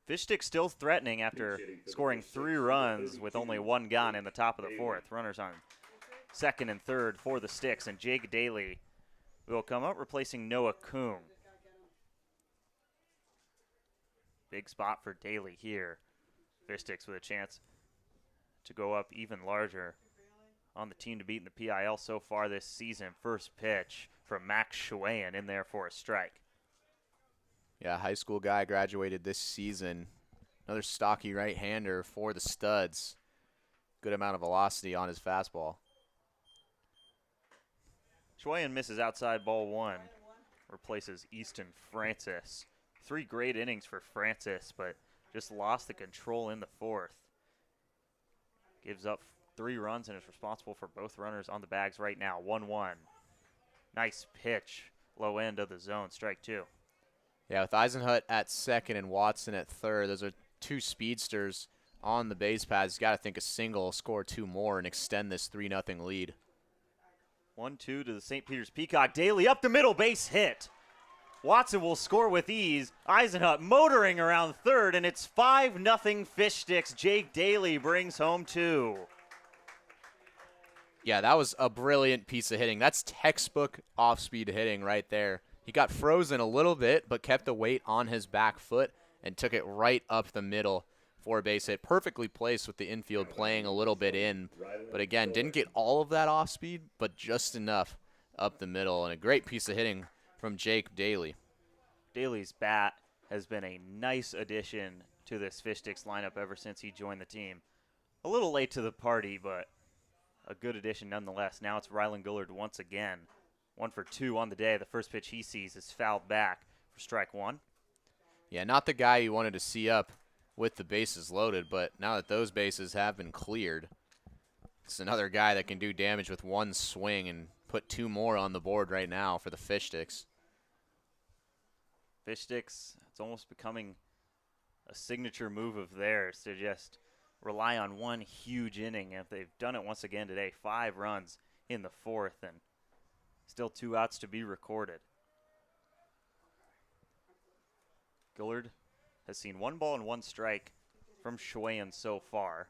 Fish Sticks still threatening after scoring 3 runs with only 1 gone in the top of the 4th. Runners on second and third for the Sticks, and Jake Daly will come up replacing Noah Kuhn. Big spot for Daly here. Fish Sticks with a chance to go up even larger on the team to beat in the PIL so far this season. First pitch from Max Schwayen in there for a strike. Yeah, high school guy, graduated this season. Another stocky right-hander for the Studs. Good amount of velocity on his fastball. Schwayen misses outside, ball one. Replaces Easton Francis. 3 great innings for Francis, but just lost the control in the 4th. Gives up 3 runs and is responsible for both runners on the bags right now. 1-1. Nice pitch. Low end of the zone. Strike 2. Yeah, with Eisenhut at second and Watson at third, those are 2 speedsters on the base paths. You got to think a single, score 2 more, and extend this 3-0 lead. 1-2 to the St. Peter's Peacock. Daly up the middle, base hit. Watson will score with ease. Eisenhut motoring around third, and it's 5-0 Fish Sticks. Jake Daly brings home 2. Yeah, that was a brilliant piece of hitting. That's textbook off-speed hitting right there. He got frozen a little bit, but kept the weight on his back foot and took it right up the middle for a base hit. Perfectly placed with the infield playing a little bit in. But again, didn't get all of that off-speed, but just enough up the middle. And a great piece of hitting from Jake Daly. Daly's bat has been a nice addition to this Fish Sticks lineup ever since he joined the team. A little late to the party, but a good addition nonetheless. Now it's Rylan Gullard once again. 1 for 2 on the day. The first pitch he sees is fouled back for strike 1. Yeah, not the guy you wanted to see up with the bases loaded, but now that those bases have been cleared, it's another guy that can do damage with 1 swing and put 2 more on the board right now for the Fish Sticks. Fish Sticks, it's almost becoming a signature move of theirs to just rely on 1 huge inning. And they've done it once again today, 5 runs in the 4th, and still 2 outs to be recorded. Gullard has seen 1 ball and 1 strike from Schwayen so far.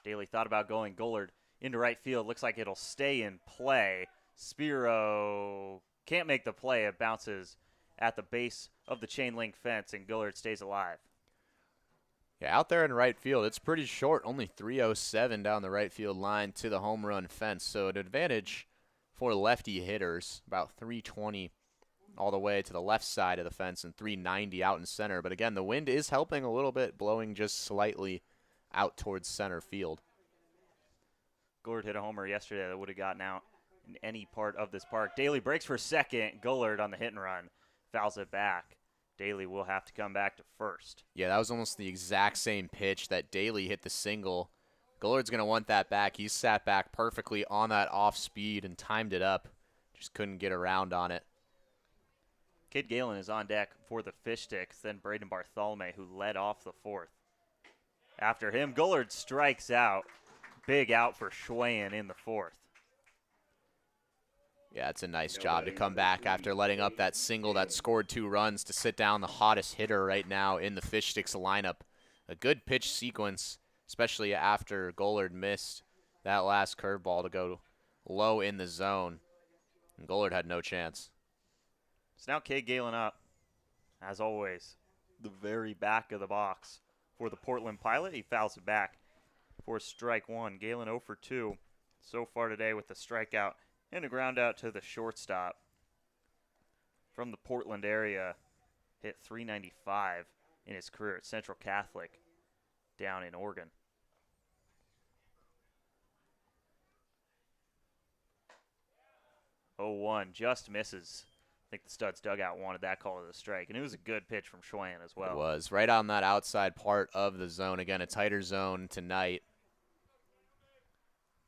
Daly thought about going Gullard into right field. Looks like it'll stay in play. Spiro can't make the play. It bounces at the base of the chain link fence, and Gullard stays alive. Yeah, out there in right field, it's pretty short, only 307 down the right field line to the home run fence. So an advantage for lefty hitters, about 320 all the way to the left side of the fence and 390 out in center. But again, the wind is helping a little bit, blowing just slightly out towards center field. Gullard hit a homer yesterday that would have gotten out in any part of this park. Daly breaks for second. Gullard on the hit and run fouls it back. Daly will have to come back to first. Yeah, that was almost the exact same pitch that Daly hit the single. Gullard's going to want that back. He sat back perfectly on that off speed and timed it up. Just couldn't get around on it. Kid Galen is on deck for the Fish Sticks, then Braden Bartholomew, who led off the 4th. After him, Gullard strikes out. Big out for Schwayen in the 4th. Yeah, it's a nice job to come back after letting up that single that scored 2 runs to sit down the hottest hitter right now in the Fish Sticks lineup. A good pitch sequence, especially after Gullard missed that last curveball to go low in the zone. And Gullard had no chance. So now Kid Galen up, as always, the very back of the box for the Portland Pilot. He fouls it back for strike 1. Galen 0 for 2 so far today with a strikeout and a ground out to the shortstop. From the Portland area, hit .395 in his career at Central Catholic down in Oregon. Oh, 1 just misses. I think the Studs dugout wanted that call as a strike, and it was a good pitch from Schwayen as well. It was right on that outside part of the zone. Again, a tighter zone tonight.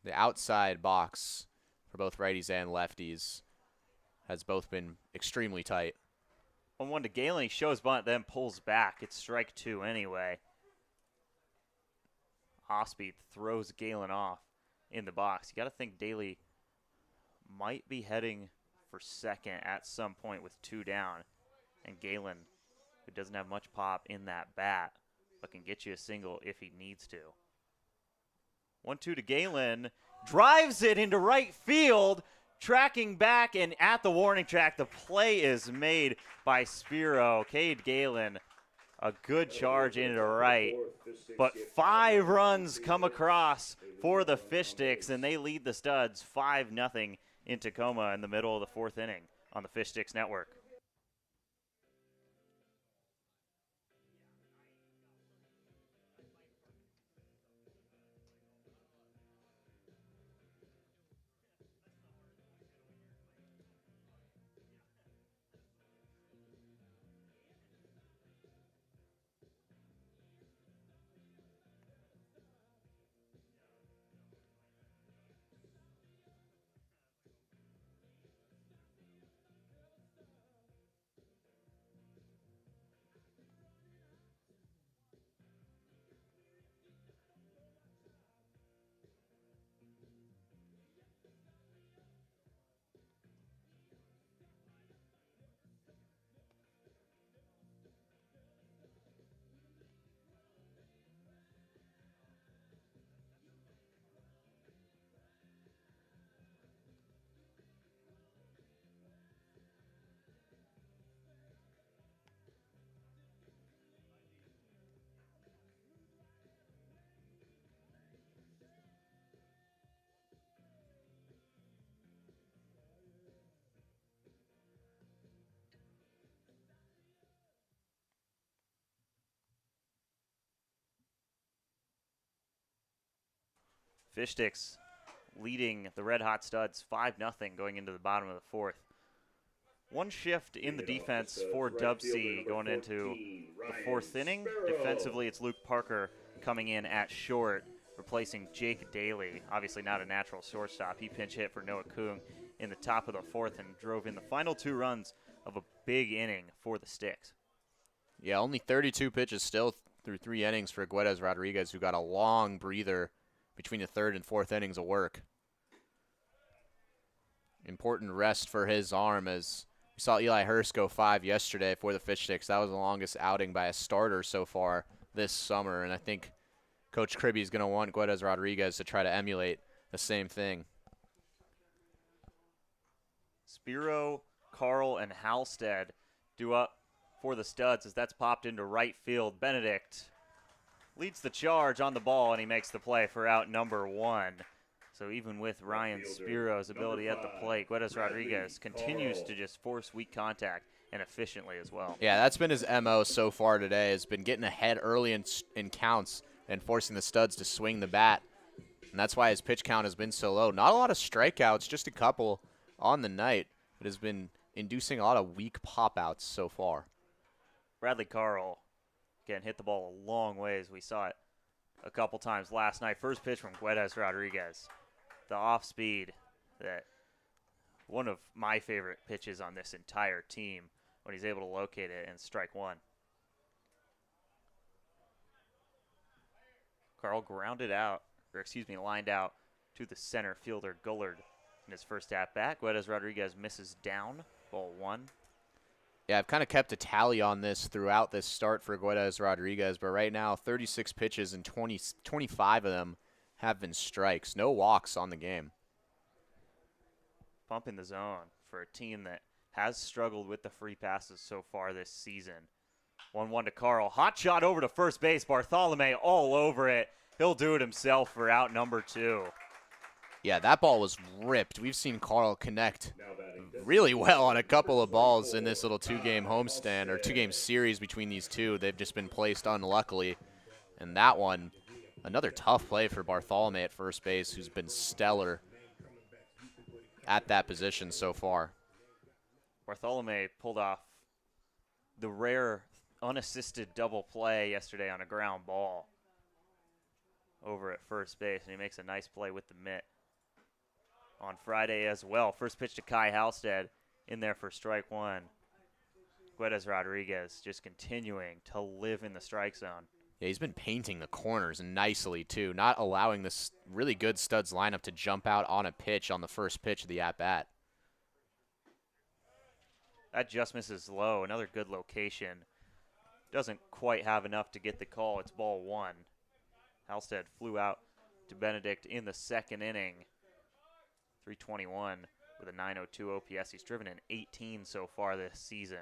The outside box for both righties and lefties has both been extremely tight. 1-1 to Galen. He shows bunt, then pulls back. It's strike 2 anyway. Off-speed throws Galen off in the box. You got to think Daly might be heading for second at some point with 2 down. And Galen, who doesn't have much pop in that bat, but can get you a single if he needs to. 1-2 to Galen. Drives it into right field. Tracking back and at the warning track, the play is made by Spiro. Cade Galen, a good charge into right. But 5 runs come across for the Fish Sticks, and they lead the Studs 5-0 in Tacoma in the middle of the 4th inning on the Fish Sticks Network. Fish Sticks leading the Red Hot Studs 5-0 going into the bottom of the 4th. One shift in the defense for DubSea going into the 4th inning. Defensively, it's Luke Parker coming in at short, replacing Jake Daly. Obviously not a natural shortstop. He pinch hit for Noah Kung in the top of the 4th and drove in the final 2 runs of a big inning for the Sticks. Yeah, only 32 pitches still through 3 innings for Guedes Rodriguez, who got a long breather between the 3rd and 4th innings of work. Important rest for his arm, as we saw Eli Hurst go 5 yesterday for the Fish Sticks. That was the longest outing by a starter so far this summer, and I think Coach Kribbe is going to want Guedes Rodriguez to try to emulate the same thing. Spiro, Carl, and Halstead due up for the Studs as that's popped into right field. Benedict leads the charge on the ball, and he makes the play for out number 1. So even with Ryan Spiro's ability at the plate, Guedes Rodriguez continues to just force weak contact and efficiently as well. Yeah, that's been his MO so far today, has been getting ahead early in counts and forcing the Studs to swing the bat. And that's why his pitch count has been so low. Not a lot of strikeouts, just a couple on the night. It has been inducing a lot of weak pop-outs so far. Bradley Carl, again, hit the ball a long ways. We saw it a couple times last night. First pitch from Guedes Rodriguez. The off-speed, that one of my favorite pitches on this entire team when he's able to locate it and strike 1. Carl grounded out, lined out to the center fielder Gullard in his first at-bat. Guedes Rodriguez misses down, ball 1. Yeah, I've kind of kept a tally on this throughout this start for Guedes Rodriguez, but right now 36 pitches and 25 of them have been strikes. No walks on the game. Pumping the zone for a team that has struggled with the free passes so far this season. 1-1 to Carl. Hot shot over to first base. Bartholomew all over it. He'll do it himself for out number 2. Yeah, that ball was ripped. We've seen Carl connect really well on a couple of balls in this little 2-game homestand or 2-game series between these two. They've just been placed unluckily. And that one, another tough play for Bartholomew at first base, who's been stellar at that position so far. Bartholomew pulled off the rare unassisted double play yesterday on a ground ball over at first base, and he makes a nice play with the mitt on Friday as well. First pitch to Kai Halstead in there for strike 1. Guedes Rodriguez just continuing to live in the strike zone. Yeah, he's been painting the corners nicely, too, not allowing this really good Studs lineup to jump out on a pitch on the first pitch of the at-bat. That just misses low. Another good location. Doesn't quite have enough to get the call. It's ball 1. Halstead flew out to Benedict in the 2nd inning. 321 with a 902 OPS. He's driven in 18 so far this season.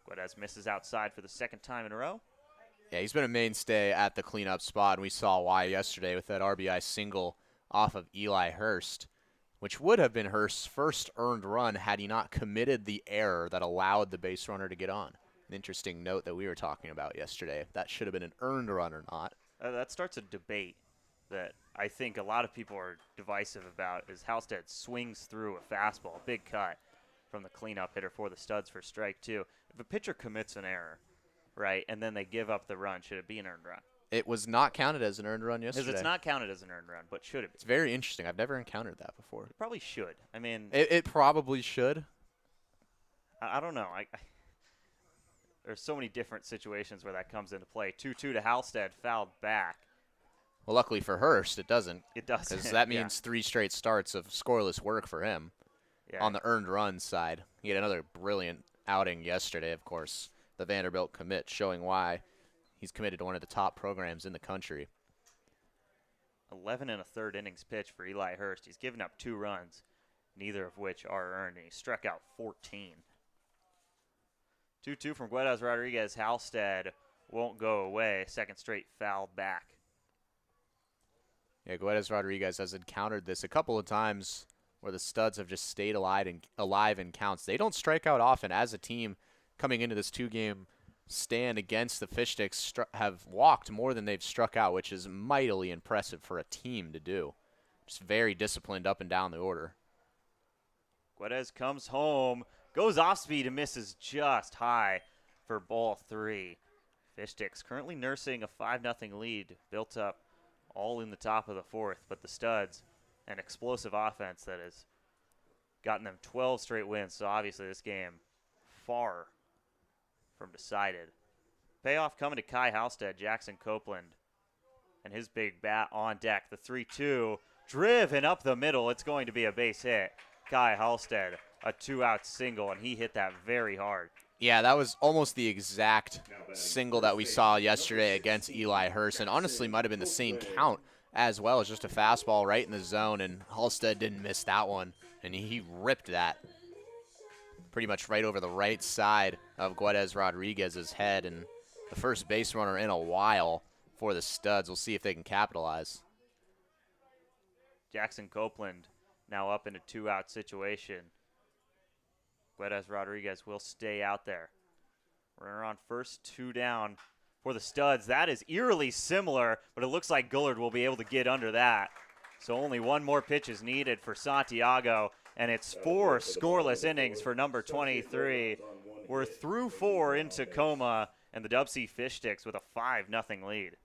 Guedes misses outside for the 2nd time in a row. Yeah, he's been a mainstay at the cleanup spot, and we saw why yesterday with that RBI single off of Eli Hurst, which would have been Hurst's first earned run had he not committed the error that allowed the base runner to get on. An interesting note that we were talking about yesterday, if that should have been an earned run or not. That starts a debate that I think a lot of people are divisive about is Halstead swings through a fastball, big cut from the cleanup hitter for the Studs for strike 2. If a pitcher commits an error, right, and then they give up the run, should it be an earned run? It was not counted as an earned run yesterday. Because it's not counted as an earned run, but should it be? It's very interesting. I've never encountered that before. It probably should. I mean, It probably should. I don't know. There's so many different situations where that comes into play. 2-2 to Halstead, fouled back. Well, luckily for Hurst, it doesn't. It does. Because that means 3 straight starts of scoreless work for him on the earned run side. He had another brilliant outing yesterday, of course. The Vanderbilt commit, showing why he's committed to one of the top programs in the country. 11 1/3 innings pitched for Eli Hurst. He's given up 2 runs, neither of which are earned, and he struck out 14. 2-2 from Guedes Rodriguez. Halstead won't go away. Second straight foul back. Yeah, Guedes Rodriguez has encountered this a couple of times where the Studs have just stayed alive in counts. They don't strike out often as a team coming into this 2-game stand against the Fish Sticks. Have walked more than they've struck out, which is mightily impressive for a team to do. Just very disciplined up and down the order. Guedes comes home, goes off speed and misses just high for ball 3. Fish Sticks currently nursing a 5-0 lead, built up all in the top of the 4th, but the Studs, an explosive offense that has gotten them 12 straight wins, so obviously this game far from decided. Payoff coming to Kai Halstead, Jackson Copeland, and his big bat on deck. The 3-2, driven up the middle. It's going to be a base hit. Kai Halstead, a 2-out single, and he hit that very hard. Yeah, that was almost the exact single that we saw yesterday against Eli Hurst, and honestly might have been the same count as well. As just a fastball right in the zone, and Halstead didn't miss that one, and he ripped that pretty much right over the right side of Guedes Rodriguez's head, and the first base runner in a while for the Studs. We'll see if they can capitalize. Jackson Copeland now up in a 2-out situation. Guedes Rodriguez will stay out there. Runner on first, 2 down for the Studs. That is eerily similar, but it looks like Gullard will be able to get under that. So only 1 more pitch is needed for Santiago, and it's 4 scoreless innings for number 23. We're through 4 in Tacoma, and the DubSea Fish Sticks with a 5-0 lead.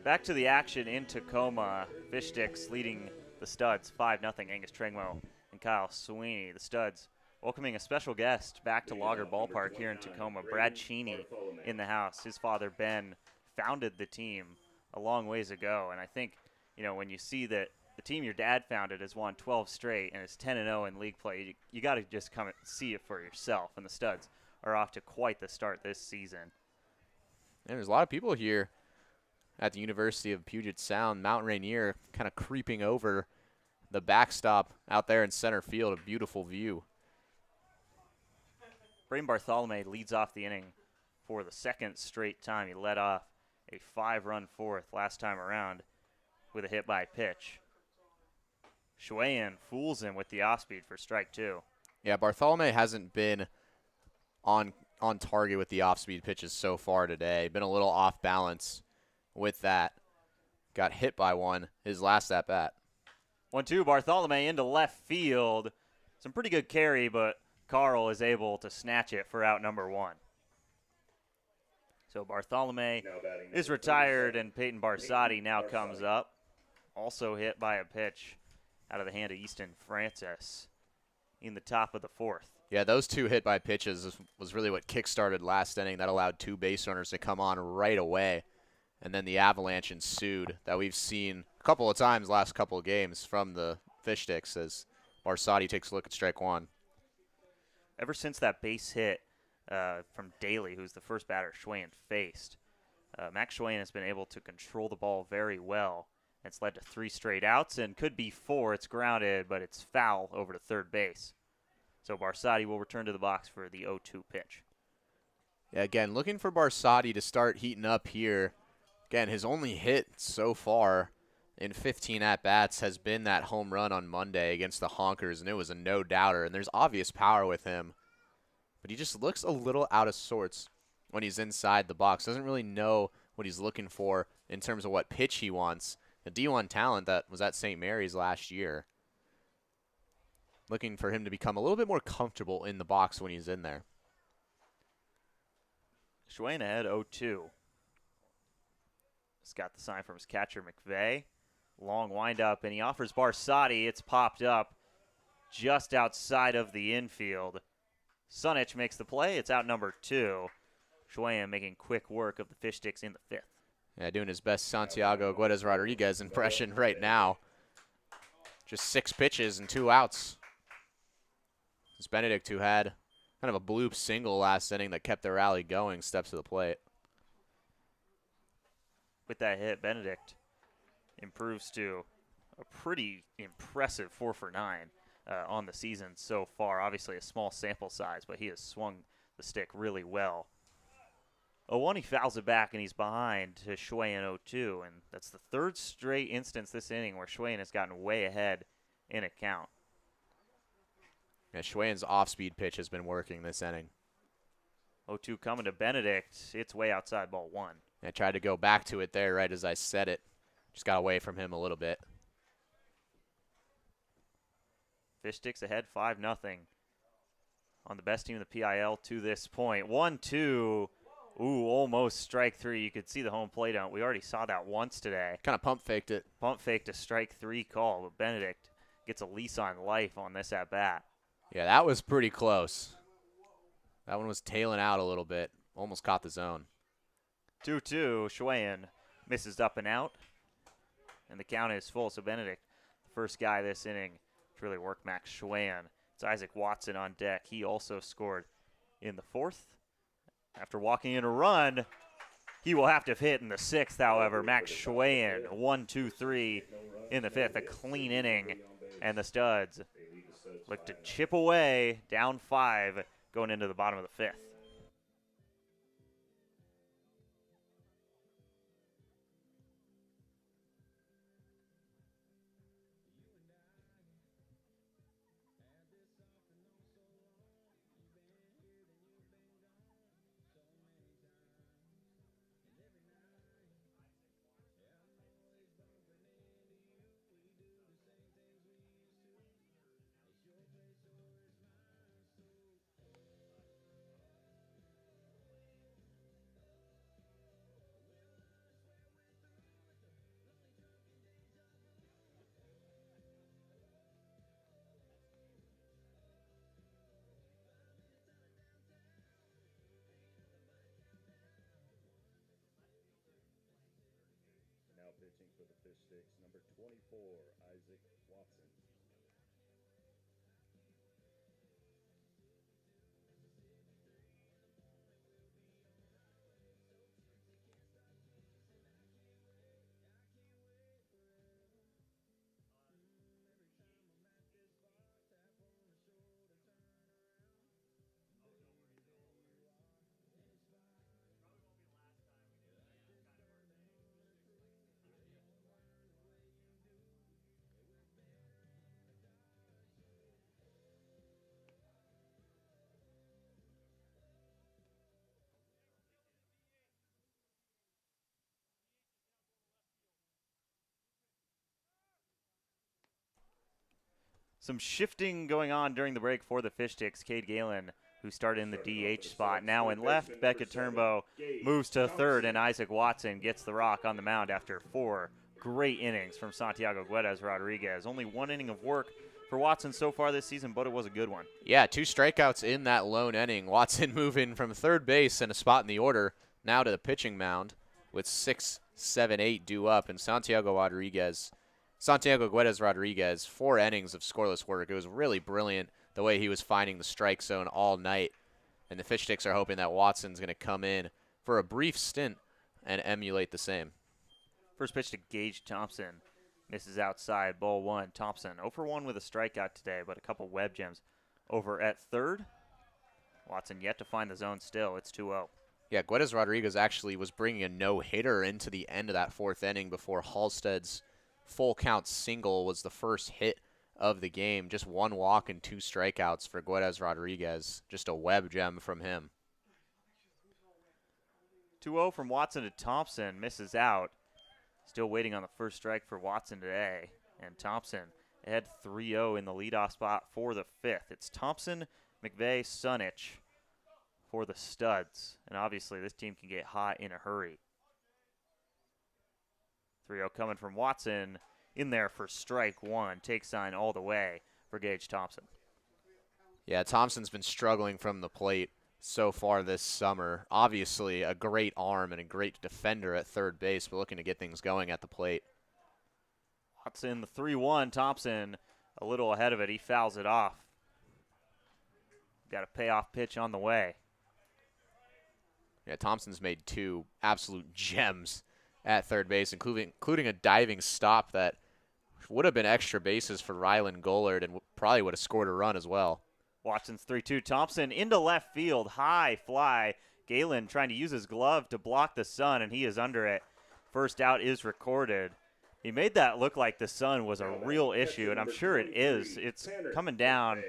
Back to the action in Tacoma. Fish Sticks leading the Studs 5-0. Angus Trengmo and Kyle Sweeney. The Studs welcoming a special guest back to Logger Ballpark here in Tacoma. Brad Cheney in the house. His father, Ben, founded the team a long ways ago. And I think, you know, when you see that the team your dad founded has won 12 straight and is 10-0 in league play, you got to just come and see it for yourself. And the Studs are off to quite the start this season. And there's a lot of people here at the University of Puget Sound. Mount Rainier kind of creeping over the backstop out there in center field. A beautiful view. Braden Bartholomew leads off the inning for the second straight time. He led off a 5-run fourth last time around with a hit by pitch. Schwayen fools him with the off-speed for strike 2. Yeah, Bartholomew hasn't been on target with the off-speed pitches so far today. Been a little off balance with that. Got hit by one his last at-bat. 1-2, Bartholomew into left field. Some pretty good carry, but Carl is able to snatch it for out number 1. So Bartholomew is retired, and Peyton Barsotti now comes up. Also hit by a pitch out of the hand of Easton Francis in the top of the 4th. Yeah, those 2 hit by pitches was really what kick-started last inning. That allowed 2 base runners to come on right away. And then the avalanche ensued that we've seen a couple of times last couple of games from the Fish Sticks as Barsotti takes a look at strike 1. Ever since that base hit from Daly, who's the first batter Schwayen faced, Max Schwayen has been able to control the ball very well. It's led to 3 straight outs and could be 4. It's grounded, but it's foul over to third base. So Barsotti will return to the box for the 0-2 pitch. Yeah, again, looking for Barsotti to start heating up here. Again, his only hit so far in 15 at-bats has been that home run on Monday against the Honkers, and it was a no-doubter. And there's obvious power with him, but he just looks a little out of sorts when he's inside the box. Doesn't really know what he's looking for in terms of what pitch he wants. A D1 talent that was at St. Mary's last year. Looking for him to become a little bit more comfortable in the box when he's in there. Schwayen ahead 0-2. He's got the sign from his catcher, McVeigh. Long windup, and he offers Barsotti. It's popped up just outside of the infield. Sunich makes the play. It's out number 2. Schwayen making quick work of the Fish Sticks in the 5th. Yeah, doing his best Santiago Guedes Rodriguez impression right now. Just 6 pitches and 2 outs. It's Benedict, who had kind of a bloop single last inning that kept the rally going, steps to the plate. With that hit, Benedict improves to a pretty impressive 4 for 9 on the season so far. Obviously a small sample size, but he has swung the stick really well. 0-1, he fouls it back, and he's behind to Schwayen 0-2, and that's the 3rd straight instance this inning where Schwayen has gotten way ahead in a count. Yeah, Schwayen's off-speed pitch has been working this inning. 0-2 coming to Benedict. It's way outside ball 1. I tried to go back to it there right as I said it. Just got away from him a little bit. Fish Sticks ahead 5-0 on the best team in the PIL to this point. 1-2. Ooh, almost strike 3. You could see the home plate out. We already saw that once today. Kind of pump faked it. Pump faked a strike 3 call, but Benedict gets a lease on life on this at bat. Yeah, that was pretty close. That one was tailing out a little bit. Almost caught the zone. 2-2. Schwayen misses up and out, and the count is full. So Benedict, the first guy this inning to really work Max Schwayen. It's Isaac Watson on deck. He also scored in the 4th. After walking in a run, he will have to hit in the 6th, however. Max Schwayen, 1-2-3 in the 5th. A clean inning, and the Studs look to chip away, down 5, going into the bottom of the 5th. Now pitching for the Fish Sticks, number 24, Isaac Watson. Some shifting going on during the break for the Fish Sticks. Cade Galen, who started in the DH spot, now in left. Beckett Turnbow moves to third, and Isaac Watson gets the rock on the mound after 4 great innings from Santiago Guedes Rodriguez. Only 1 inning of work for Watson so far this season, but it was a good one. Yeah, 2 strikeouts in that lone inning. Watson moving from third base and a spot in the order now to the pitching mound with 6, 7, 8 due up, and Santiago Guedes Rodriguez, 4 innings of scoreless work. It was really brilliant the way he was finding the strike zone all night, and the Fish Sticks are hoping that Watson's going to come in for a brief stint and emulate the same. First pitch to Gage Thompson. Misses outside, ball 1. Thompson 0 for 1 with a strikeout today, but a couple web gems. Over at third, Watson yet to find the zone still. It's 2-0. Yeah, Guedes Rodriguez actually was bringing a no-hitter into the end of that 4th inning before Halstead's full count single was the first hit of the game. Just 1 walk and 2 strikeouts for Guedes Rodriguez. Just a web gem from him. 2-0 from Watson to Thompson. Misses out. Still waiting on the first strike for Watson today. And Thompson ahead 3-0 in the leadoff spot for the 5th. It's Thompson, McVeigh, Sunich for the Studs. And obviously this team can get hot in a hurry. 3-0 coming from Watson in there for strike 1. Take sign all the way for Gage Thompson. Yeah, Thompson's been struggling from the plate so far this summer. Obviously a great arm and a great defender at third base, but looking to get things going at the plate. Watson, the 3-1. Thompson a little ahead of it. He fouls it off. Got a payoff pitch on the way. Yeah, Thompson's made 2 absolute gems at third base, including a diving stop that would have been extra bases for Rylan Gollard and probably would have scored a run as well. Watson's 3-2. Thompson into left field. High fly. Galen trying to use his glove to block the sun, and he is under it. First out is recorded. He made that look like the sun was a real issue, and I'm sure it is. It's coming down,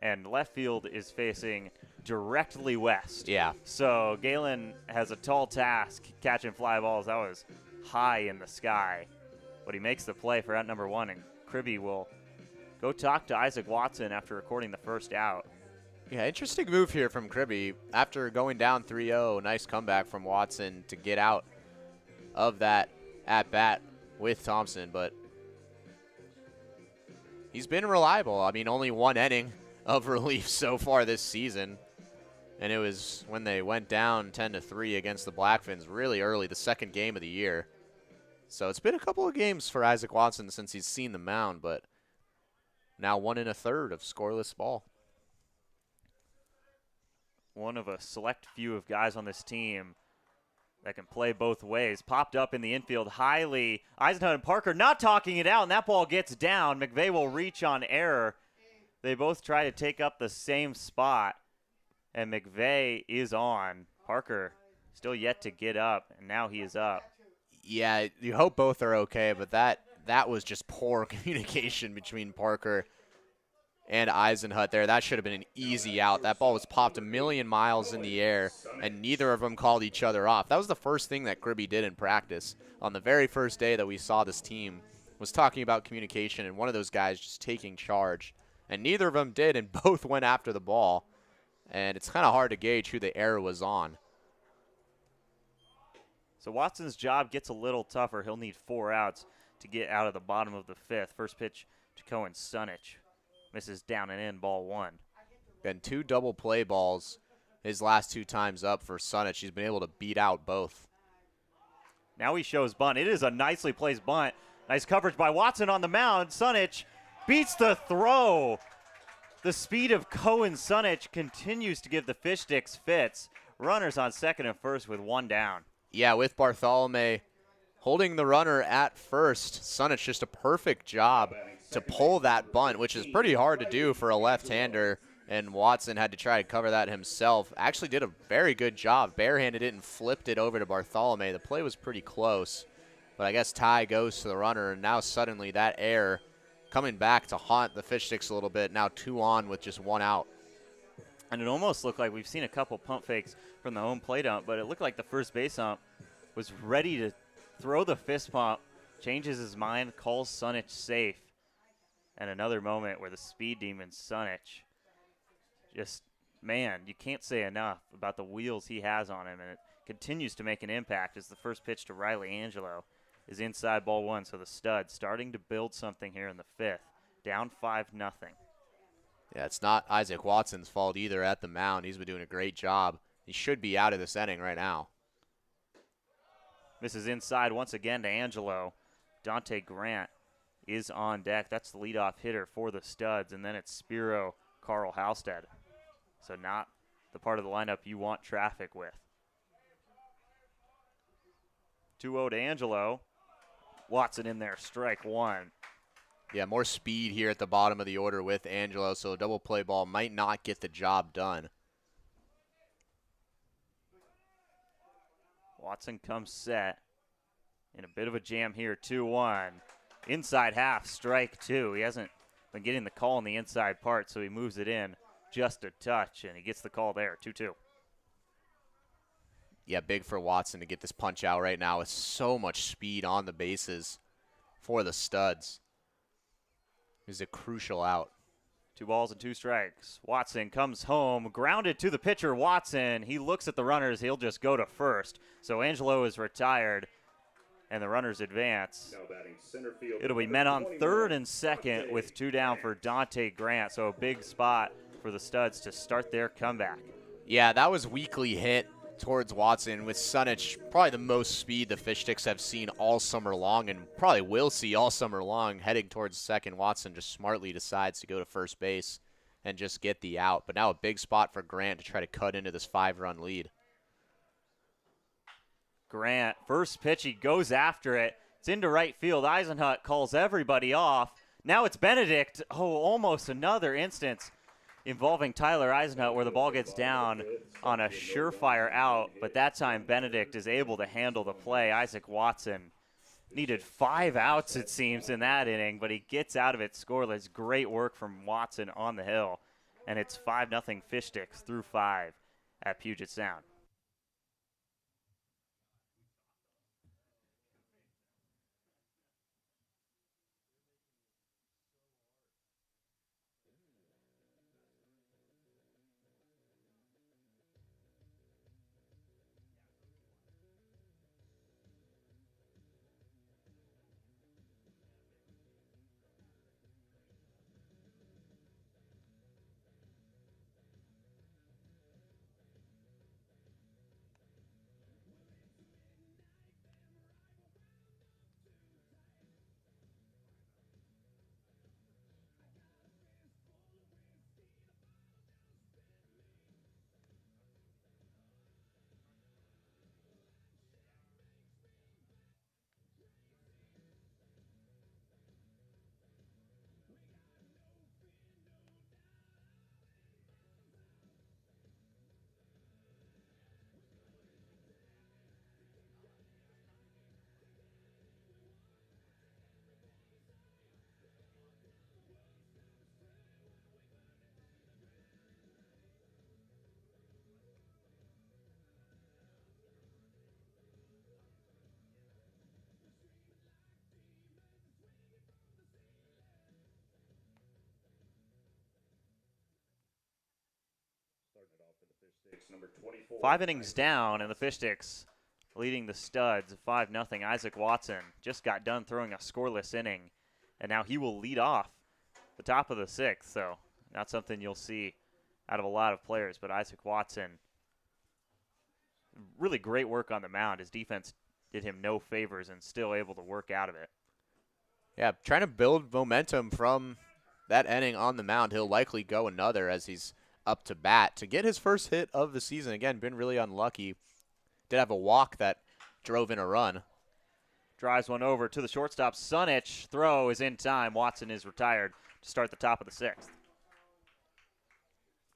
and left field is facing directly west. Yeah. So Galen has a tall task catching fly balls. That was high in the sky. But he makes the play for out number 1, and Kribbe will go talk to Isaac Watson after recording the first out. Yeah, interesting move here from Kribbe. After going down 3-0, nice comeback from Watson to get out of that at-bat with Thompson, but he's been reliable. I mean, only 1 inning of relief so far this season, and it was when they went down 10-3 against the Blackfins really early, the 2nd game of the year. So it's been a couple of games for Isaac Watson since he's seen the mound, but now 1 1/3 of scoreless ball. One of a select few of guys on this team that can play both ways. Popped up in the infield highly. Eisenhut and Parker not talking it out, and that ball gets down. McVeigh will reach on error. They both try to take up the same spot, and McVeigh is on. Parker still yet to get up, and now he is up. Yeah, you hope both are okay, but that was just poor communication between Parker and Eisenhut there. That should have been an easy out. That ball was popped a million miles in the air, and neither of them called each other off. That was the first thing that Kribbe did in practice on the very first day that we saw this team, was talking about communication and one of those guys just taking charge. And neither of them did, and both went after the ball. And it's kind of hard to gauge who the error was on. So Watson's job gets a little tougher. He'll need 4 outs to get out of the bottom of the 5th. First pitch to Cohen Sunich. Misses down and in, ball 1. And 2 double play balls his last 2 times up for Sunich. He's been able to beat out both. Now he shows bunt. It is a nicely placed bunt. Nice coverage by Watson on the mound. Sunich beats the throw. The speed of Cohen Sunich continues to give the Fish Sticks fits. Runners on second and first with 1 down. Yeah, with Bartholomew holding the runner at first, Sunich just a perfect job to pull that bunt, which is pretty hard to do for a left-hander, and Watson had to try to cover that himself. Actually did a very good job. Barehanded it and flipped it over to Bartholomew. The play was pretty close, but I guess Ty goes to the runner, and now suddenly that error coming back to haunt the Fish Sticks a little bit. Now 2 on with just 1 out. And it almost looked like we've seen a couple pump fakes from the home plate ump, but it looked like the first base ump was ready to throw the fist pump, changes his mind, calls Sunich safe. And another moment where the speed demon Sunich just, man, you can't say enough about the wheels he has on him, and it continues to make an impact as the first pitch to Riley Angelo is inside ball one. So the Studs starting to build something here in the fifth, down 5-0. Yeah, it's not Isaac Watson's fault either at the mound. He's been doing a great job. He should be out of this inning right now. Misses inside once again to Angelo. Dante Grant is on deck. That's the leadoff hitter for the Studs, and then it's Spiro Carl Halstead. So not the part of the lineup you want traffic with. 2-0 to Angelo. Watson in there, strike one. Yeah, more speed here at the bottom of the order with Angelo, so a double play ball might not get the job done. Watson comes set in a bit of a jam here, 2-1. Inside half, strike two. He hasn't been getting the call in the inside part, so he moves it in just a touch, and he gets the call there, 2-2. Yeah, big for Watson to get this punch out right now with so much speed on the bases for the Studs. Is a crucial out. 2 balls and 2 strikes. Watson comes home, grounded to the pitcher, Watson. He looks at the runners. He'll just go to first. So Angelo is retired, and the runners advance. Now batting center field. It'll be men on third and second with 2 down for Dante Grant. So a big spot for the Studs to start their comeback. Yeah, that was weakly hit towards Watson with Sunich, probably the most speed the Fish Sticks have seen all summer long and probably will see all summer long. Heading towards second, Watson just smartly decides to go to first base and just get the out. But now a big spot for Grant to try to cut into this 5-run lead. Grant, first pitch, he goes after it. It's into right field. Eisenhut calls everybody off. Now it's Benedict. Oh, almost another instance involving Tyler Eisenhut where the ball gets down on a surefire out, but that time Benedict is able to handle the play. Isaac Watson needed 5 outs, it seems, in that inning, but he gets out of it scoreless. Great work from Watson on the hill, and it's 5-0 Fish Sticks through 5 at Puget Sound. Starting it off for the Fish Sticks, number 24. 5 innings down, and the Fish Sticks leading the Studs 5-0. Isaac Watson just got done throwing a scoreless inning, and now he will lead off the top of the 6th. So not something you'll see out of a lot of players, but Isaac Watson, really great work on the mound. His defense did him no favors and still able to work out of it. Yeah, trying to build momentum from that inning on the mound. He'll likely go another as he's up to bat to get his first hit of the season. Again, been really unlucky. Did have a walk that drove in a run. Drives one over to the shortstop. Sunich, throw is in time. Watson is retired to start the top of the 6th.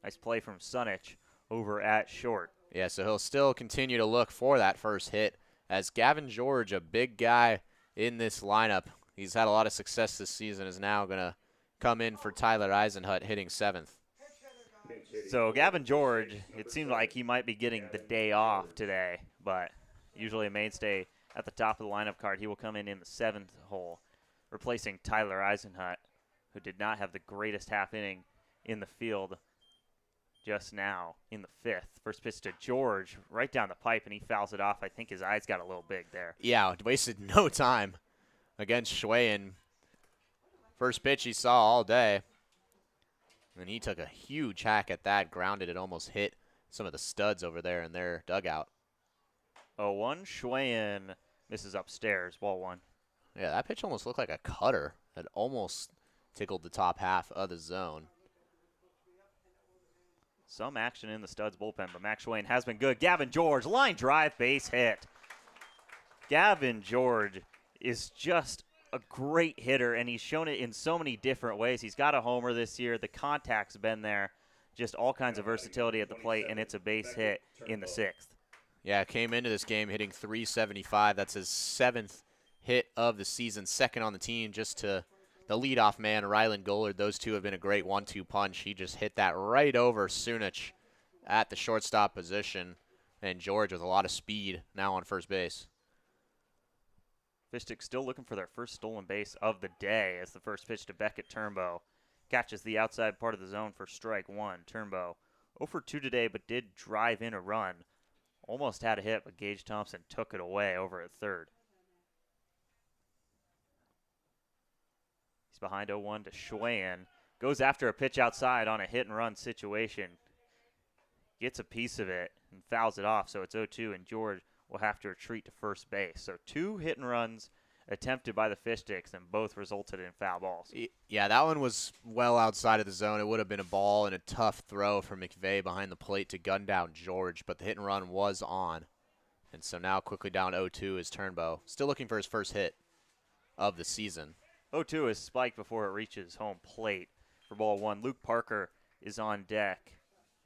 Nice play from Sunich over at short. Yeah, so he'll still continue to look for that first hit as Gavin George, a big guy in this lineup. He's had a lot of success this season, is now going to come in for Tyler Eisenhut hitting 7th. So Gavin George, it seemed like he might be getting the day off today, but usually a mainstay at the top of the lineup card. He will come in the 7th hole, replacing Tyler Eisenhut. who did not have the greatest half inning in the field just now in the 5th. First pitch to George, right down the pipe, and he fouls it off. I think his eyes got a little big there. Yeah, wasted no time against Schwayen. First pitch he saw all day. And he took a huge hack at that, grounded it, almost hit some of the studs over there in their dugout. 0-1, Schwayen misses upstairs, ball 1. Yeah, that pitch almost looked like a cutter that almost tickled the top half of the zone. Some action in the Studs bullpen, but Max Schwayen has been good. Gavin George, line drive, base hit. Gavin George is just a great hitter, and he's shown it in so many different ways. He's got a homer this year. The contact's been there. Just all kinds of versatility at the plate, and it's a base hit in the 6th. Yeah, came into this game hitting .375. That's his 7th hit of the season, 2nd on the team, just to the leadoff man, Rylan Gollard. Those two have been a great 1-2 punch. He just hit that right over Sunich at the shortstop position, and George with a lot of speed now on first base. Fish Sticks still looking for their first stolen base of the day as the first pitch to Beckett Turnbow catches the outside part of the zone for strike 1. Turnbow 0 for 2 today, but did drive in a run. Almost had a hit, but Gage Thompson took it away over at third. He's behind 0-1 to Schwayen. Goes after a pitch outside on a hit-and-run situation. Gets a piece of it and fouls it off, so it's 0-2, and George will have to retreat to first base. So 2 hit-and-runs attempted by the Fish Sticks, and both resulted in foul balls. Yeah, that one was well outside of the zone. It would have been a ball and a tough throw from McVeigh behind the plate to gun down George, but the hit-and-run was on. And so now quickly down 0-2 is Turnbow. Still looking for his first hit of the season. 0-2 is spiked before it reaches home plate for ball 1. Luke Parker is on deck.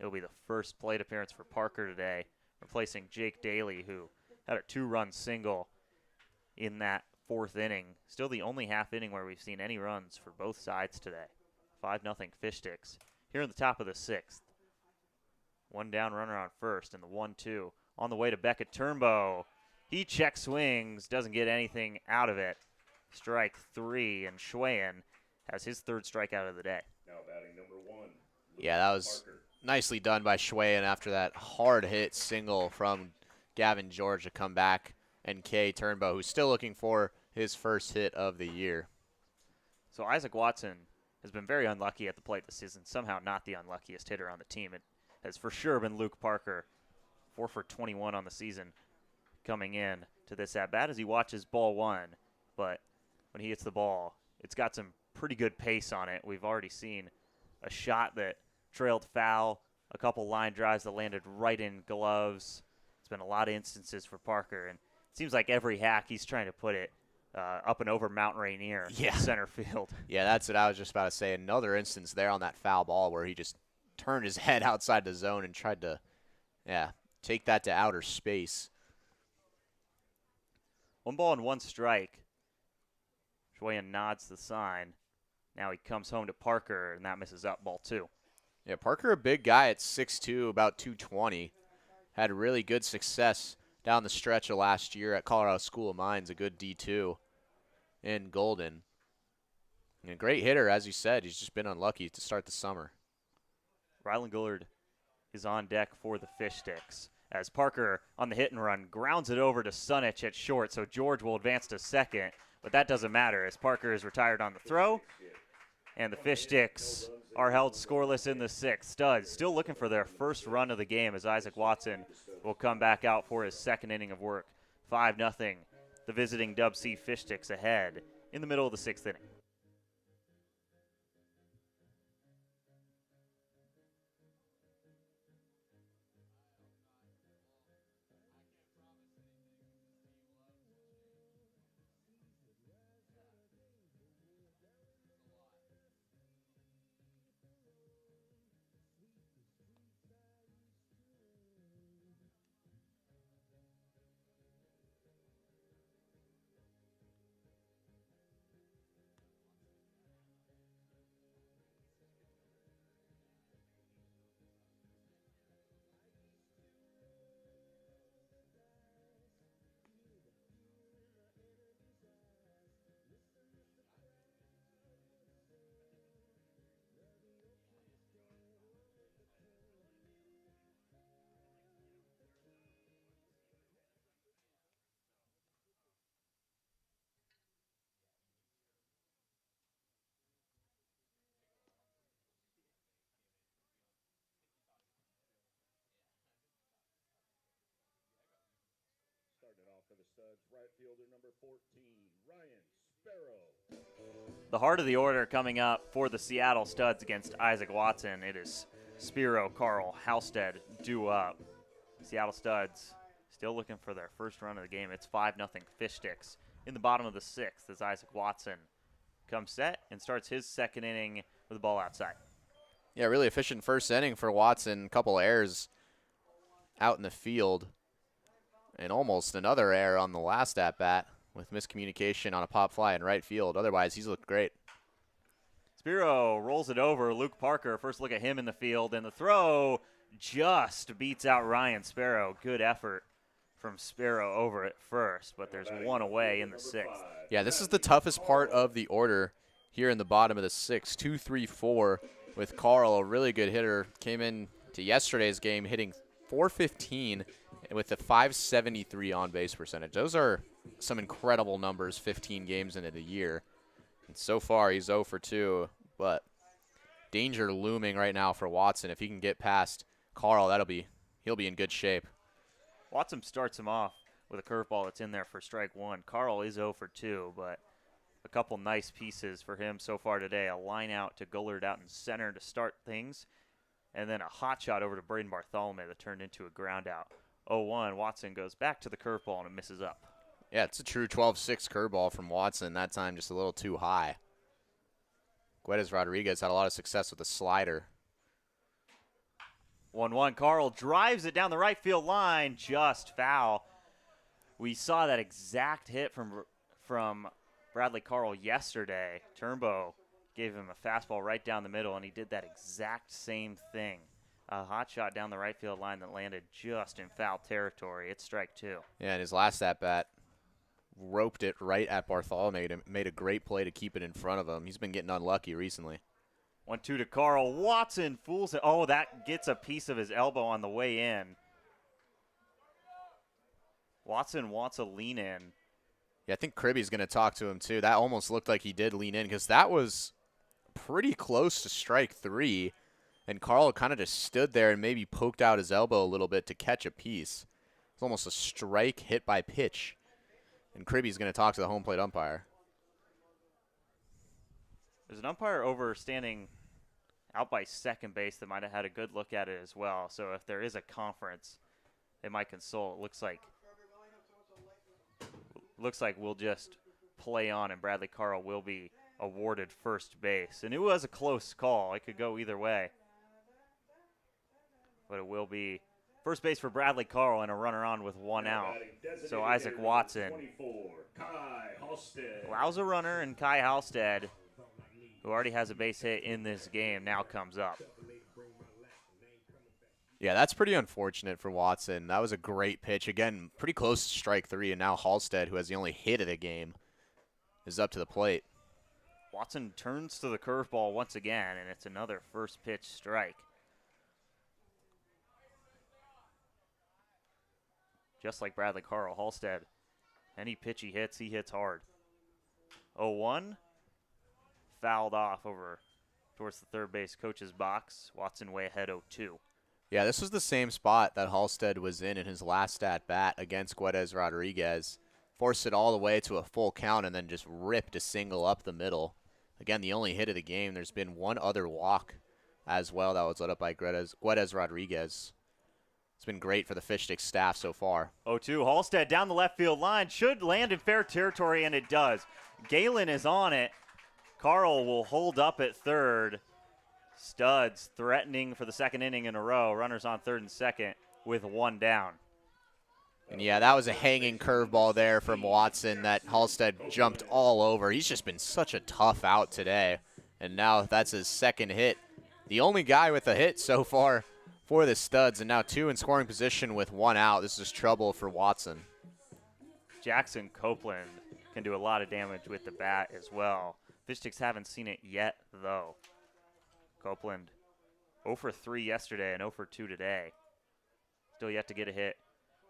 It'll be the first plate appearance for Parker today, replacing Jake Daly, who had a 2-run single in that 4th inning. Still the only half inning where we've seen any runs for both sides today. 5-0 Fish Sticks. Here in the top of the 6th. 1 down runner on first, and the 1-2 on the way to Beckett Turnbow. He check swings, doesn't get anything out of it. Strike 3, and Schwayen has his 3rd strikeout of the day. Now batting number 1. Yeah, that was Parker. Nicely done by Schwayen after that hard hit single from Gavin George to come back and K. Turnbow, who's still looking for his first hit of the year. So Isaac Watson has been very unlucky at the plate this season, somehow not the unluckiest hitter on the team. It has for sure been Luke Parker, 4 for 21 on the season, coming in to this at-bat as he watches ball 1. But when he hits the ball, it's got some pretty good pace on it. We've already seen a shot that trailed foul, a couple line drives that landed right in gloves. It's been a lot of instances for Parker, and it seems like every hack he's trying to put it up and over Mount Rainier in center field. Yeah, that's what I was just about to say. Another instance there on that foul ball where he just turned his head outside the zone and tried to, take that to outer space. 1 ball and 1 strike. Schwayen nods the sign. Now he comes home to Parker, and that misses up, ball 2. Yeah, Parker, a big guy at 6'2", about 220. Had really good success down the stretch of last year at Colorado School of Mines, a good D2 in Golden. And a great hitter, as you said. He's just been unlucky to start the summer. Rylan Gollard is on deck for the Fish Sticks as Parker on the hit and run grounds it over to Sunich at short, so George will advance to second, but that doesn't matter as Parker is retired on the throw, and the Fish Sticks are held scoreless in the 6th. Studs still looking for their first run of the game as Isaac Watson will come back out for his 2nd inning of work. 5-0, the visiting DubSea Fish Sticks ahead in the middle of the 6th inning. Studs, right fielder number 14, Ryan Sparrow. The heart of the order coming up for the Seattle Studs against Isaac Watson. It is Spiro, Carl, Halstead due up. Seattle Studs still looking for their first run of the game. It's 5-0 Fish Sticks in the bottom of the sixth as Isaac Watson comes set and starts his second inning with the ball outside. Yeah, really efficient first inning for Watson. A couple errors out in the field and almost another error on the last at-bat with miscommunication on a pop fly in right field. Otherwise, he's looked great. Spiro rolls it over. Luke Parker, first look at him in the field, and the throw just beats out Ryan Sparrow. Good effort from Sparrow over at first, but there's one away in the sixth. Yeah, this is the toughest part of the order here in the bottom of the sixth. 2, 3, 4 with Carl, a really good hitter. Came in to yesterday's game hitting .415 with a .573 on-base percentage. Those are some incredible numbers 15 games into the year. And so far, he's 0 for 2, but danger looming right now for Watson. If he can get past Carl, he'll be in good shape. Watson starts him off with a curveball that's in there for strike one. Carl is 0 for 2, but a couple nice pieces for him so far today. A line out to Gullard out in center to start things, and then a hot shot over to Braden Bartholomew that turned into a ground out. 0-1, Watson goes back to the curveball and it misses up. Yeah, it's a true 12-6 curveball from Watson. That time just a little too high. Guedes Rodriguez had a lot of success with the slider. 1-1, Carl drives it down the right field line, just foul. We saw that exact hit from Bradley Carl yesterday. Turnbow gave him a fastball right down the middle, and he did that exact same thing. A hot shot down the right field line that landed just in foul territory. It's strike two. Yeah, and his last at-bat roped it right at Bartholomew. Made a great play to keep it in front of him. He's been getting unlucky recently. 1-2 to Carl. Watson fools it. Oh, that gets a piece of his elbow on the way in. Watson wants a lean in. Yeah, I think Kribbe's going to talk to him, too. That almost looked like he did lean in because that was pretty close to strike three. And Carl kind of just stood there and maybe poked out his elbow a little bit to catch a piece. It's almost a strike hit by pitch. And Kribbe's going to talk to the home plate umpire. There's an umpire standing out by second base that might have had a good look at it as well. So if there is a conference, they might consult. Looks like we'll just play on, and Bradley Carl will be awarded first base. And it was a close call. It could go either way. But it will be first base for Bradley Carl and a runner on with one out. So Isaac Watson allows a runner, and Kai Halstead, who already has a base hit in this game, now comes up. Yeah, that's pretty unfortunate for Watson. That was a great pitch. Again, pretty close to strike three, and now Halstead, who has the only hit of the game, is up to the plate. Watson turns to the curveball once again, and it's another first pitch strike. Just like Bradley Carl, Halstead, any pitch he hits hard. 0-1, fouled off over towards the third base coach's box. Watson way ahead 0-2. Yeah, this was the same spot that Halstead was in his last at-bat against Guedes Rodriguez. Forced it all the way to a full count and then just ripped a single up the middle. Again, the only hit of the game. There's been one other walk as well that was let up by Guedes Rodriguez. It's been great for the Fish Sticks staff so far. 0-2, Halstead down the left field line. Should land in fair territory, and it does. Galen is on it. Carl will hold up at third. Studs threatening for the second inning in a row. Runners on third and second with one down. And yeah, that was a hanging curveball there from Watson that Halstead jumped all over. He's just been such a tough out today. And now that's his second hit. The only guy with a hit so far for the Studs, and now two in scoring position with one out. This is trouble for Watson. Jackson Copeland can do a lot of damage with the bat as well. Fish Sticks haven't seen it yet, though. Copeland 0 for 3 yesterday and 0 for 2 today. Still yet to get a hit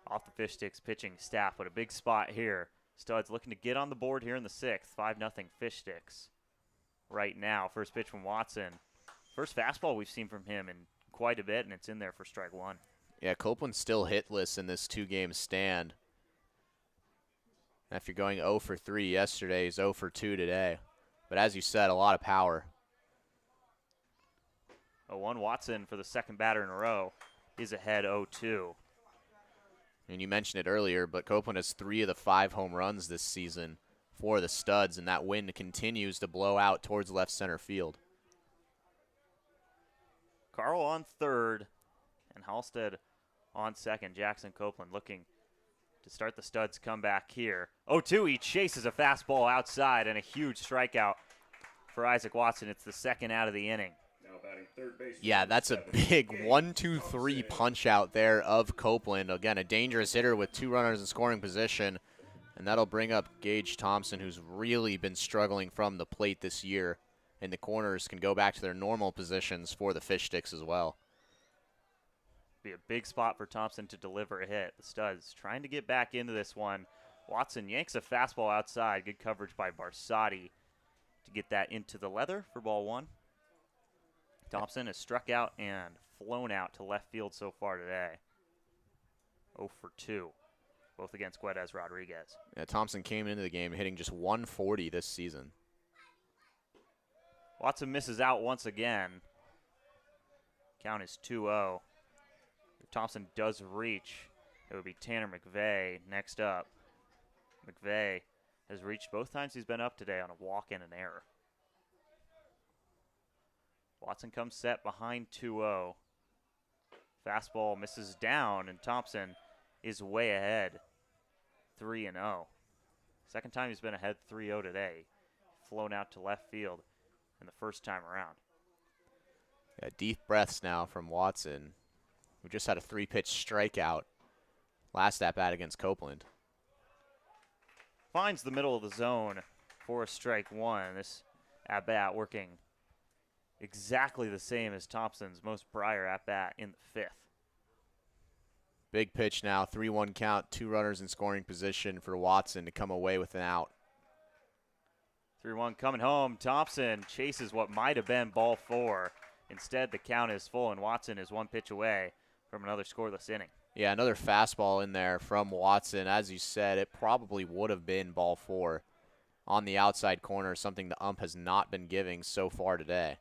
off the Fish Sticks pitching staff, but a big spot here. Studs looking to get on the board here in the sixth. 5-0 Fish Sticks right now. First pitch from Watson. First fastball we've seen from him in quite a bit, and it's in there for strike one. Yeah, Copeland's still hitless in this two-game stand. After going 0 for 3 yesterday, he's 0 for 2 today. But as you said, a lot of power. 0-1 Watson for the second batter in a row is ahead 0-2. And you mentioned it earlier, but Copeland has 3 of the 5 home runs this season for the Studs, and that wind continues to blow out towards left center field. Carl on third, and Halstead on second. Jackson Copeland looking to start the Studs comeback here. 0-2, he chases a fastball outside and a huge strikeout for Isaac Watson. It's the second out of the inning. Now batting third base. Yeah, that's a big 1-2-3 punch out there of Copeland. Again, a dangerous hitter with 2 runners in scoring position. And that'll bring up Gage Thompson, who's really been struggling from the plate this year. And the corners can go back to their normal positions for the Fish Sticks as well. Be a big spot for Thompson to deliver a hit. The Studs trying to get back into this one. Watson yanks a fastball outside. Good coverage by Barsotti to get that into the leather for ball 1. Thompson has struck out and flown out to left field so far today. 0 for 2, both against Guedes Rodriguez. Yeah, Thompson came into the game hitting just 140 this season. Watson misses out once again. Count is 2-0. If Thompson does reach, it would be Tanner McVeigh next up. McVeigh has reached both times he's been up today on a walk and an error. Watson comes set behind 2-0. Fastball misses down, and Thompson is way ahead, 3-0. Second time he's been ahead 3-0 today. Flown out to left field in the first time around. Yeah, deep breaths now from Watson, who just had a 3-pitch strikeout last at-bat against Copeland. Finds the middle of the zone for a strike 1. This at-bat working exactly the same as Thompson's most prior at-bat in the 5th. Big pitch now, 3-1 count, 2 runners in scoring position for Watson to come away with an out. 3-1 coming home. Thompson chases what might have been ball 4. Instead, the count is full, and Watson is 1 pitch away from another scoreless inning. Yeah, another fastball in there from Watson. As you said, it probably would have been ball 4 on the outside corner, something the ump has not been giving so far today.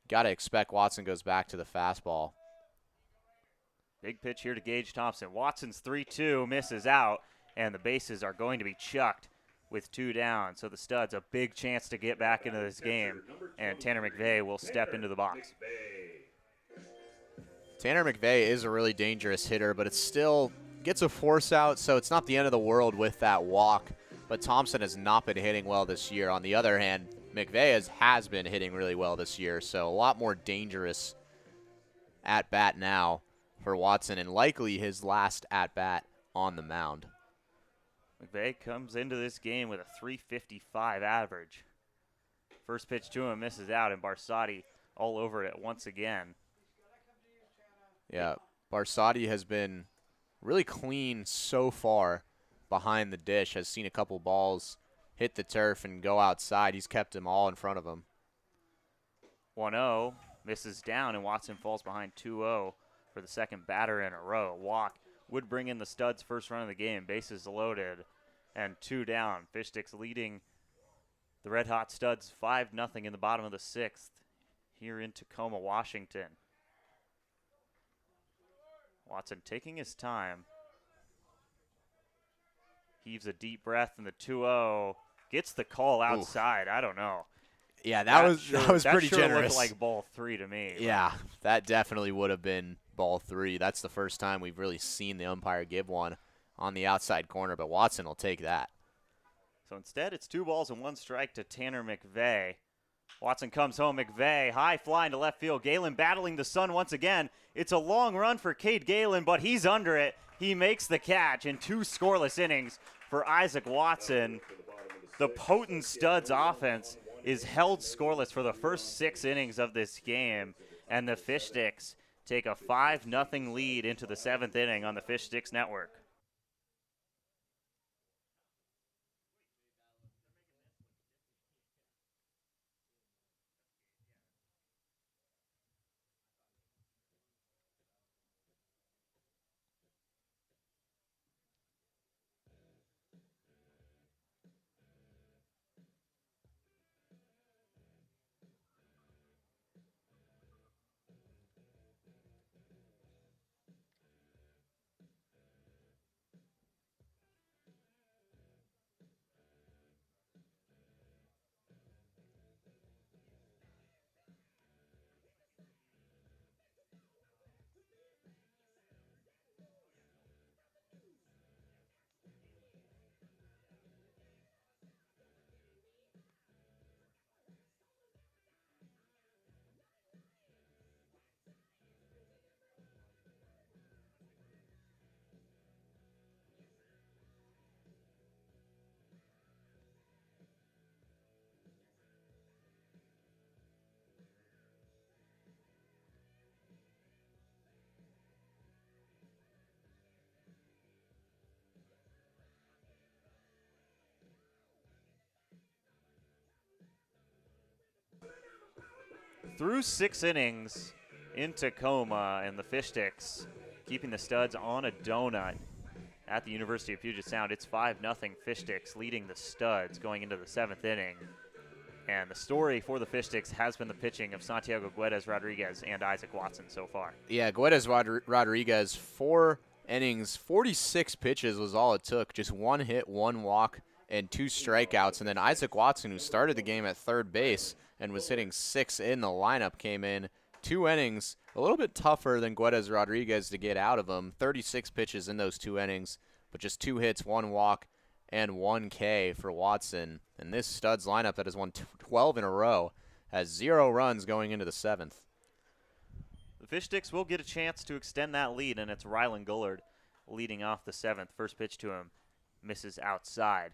Got to expect Watson goes back to the fastball. Big pitch here to Gage Thompson. Watson's 3-2, misses out, and the bases are going to be chucked with 2 down. So the Studs, a big chance to get back into this game, and Tanner McVeigh will step into the box. Tanner McVeigh is a really dangerous hitter, but it still gets a force out, so it's not the end of the world with that walk. But Thompson has not been hitting well this year. On the other hand, McVeigh has been hitting really well this year, so a lot more dangerous at-bat now for Watson, and likely his last at-bat on the mound. McVeigh comes into this game with a .355 average. First pitch to him misses out, and Barsotti all over it once again. Yeah, Barsotti has been really clean so far behind the dish, has seen a couple balls hit the turf and go outside. He's kept them all in front of him. 1-0, misses down, and Watson falls behind 2-0 for the second batter in a row. Walk would bring in the Studs' first run of the game. Bases loaded and 2 down. Fish Sticks leading the Red Hot Studs 5-0 in the bottom of the 6th here in Tacoma, Washington. Watson taking his time. Heaves a deep breath in the 2-0. Gets the call outside. Oof. I don't know. Yeah, that was pretty sure generous. Looked like ball 3 to me. Yeah, that definitely would have been ball 3. That's the first time we've really seen the umpire give one on the outside corner, but Watson will take that. So instead, it's 2 balls and 1 strike to Tanner McVeigh. Watson comes home. McVeigh high flying to left field. Galen battling the sun once again. It's a long run for Cade Galen, but he's under it. He makes the catch in 2 scoreless innings for Isaac Watson. The potent Studs offense is held scoreless for the first 6 innings of this game, and the Fish Sticks take a 5-0 lead into the 7th inning on the Fish Sticks Network. through 6 innings in Tacoma, and the Fish Sticks keeping the Studs on a donut at the University of Puget Sound. It's 5-0 Fish Sticks leading the Studs going into the 7th inning. And the story for the Fish Sticks has been the pitching of Santiago Guedes Rodriguez and Isaac Watson so far. Yeah, Guedes Rodriguez, 4 innings, 46 pitches was all it took. Just 1 hit, 1 walk, and 2 strikeouts. And then Isaac Watson, who started the game at third base and was hitting 6 in the lineup, came in 2 innings. A little bit tougher than Guedes Rodriguez to get out of him. 36 pitches in those 2 innings, but just 2 hits, 1 walk, and 1 K for Watson. And this Studs lineup that has won 12 in a row has 0 runs going into the 7th. The Fish Sticks will get a chance to extend that lead, and it's Rylan Gullard leading off the 7th. First pitch to him misses outside.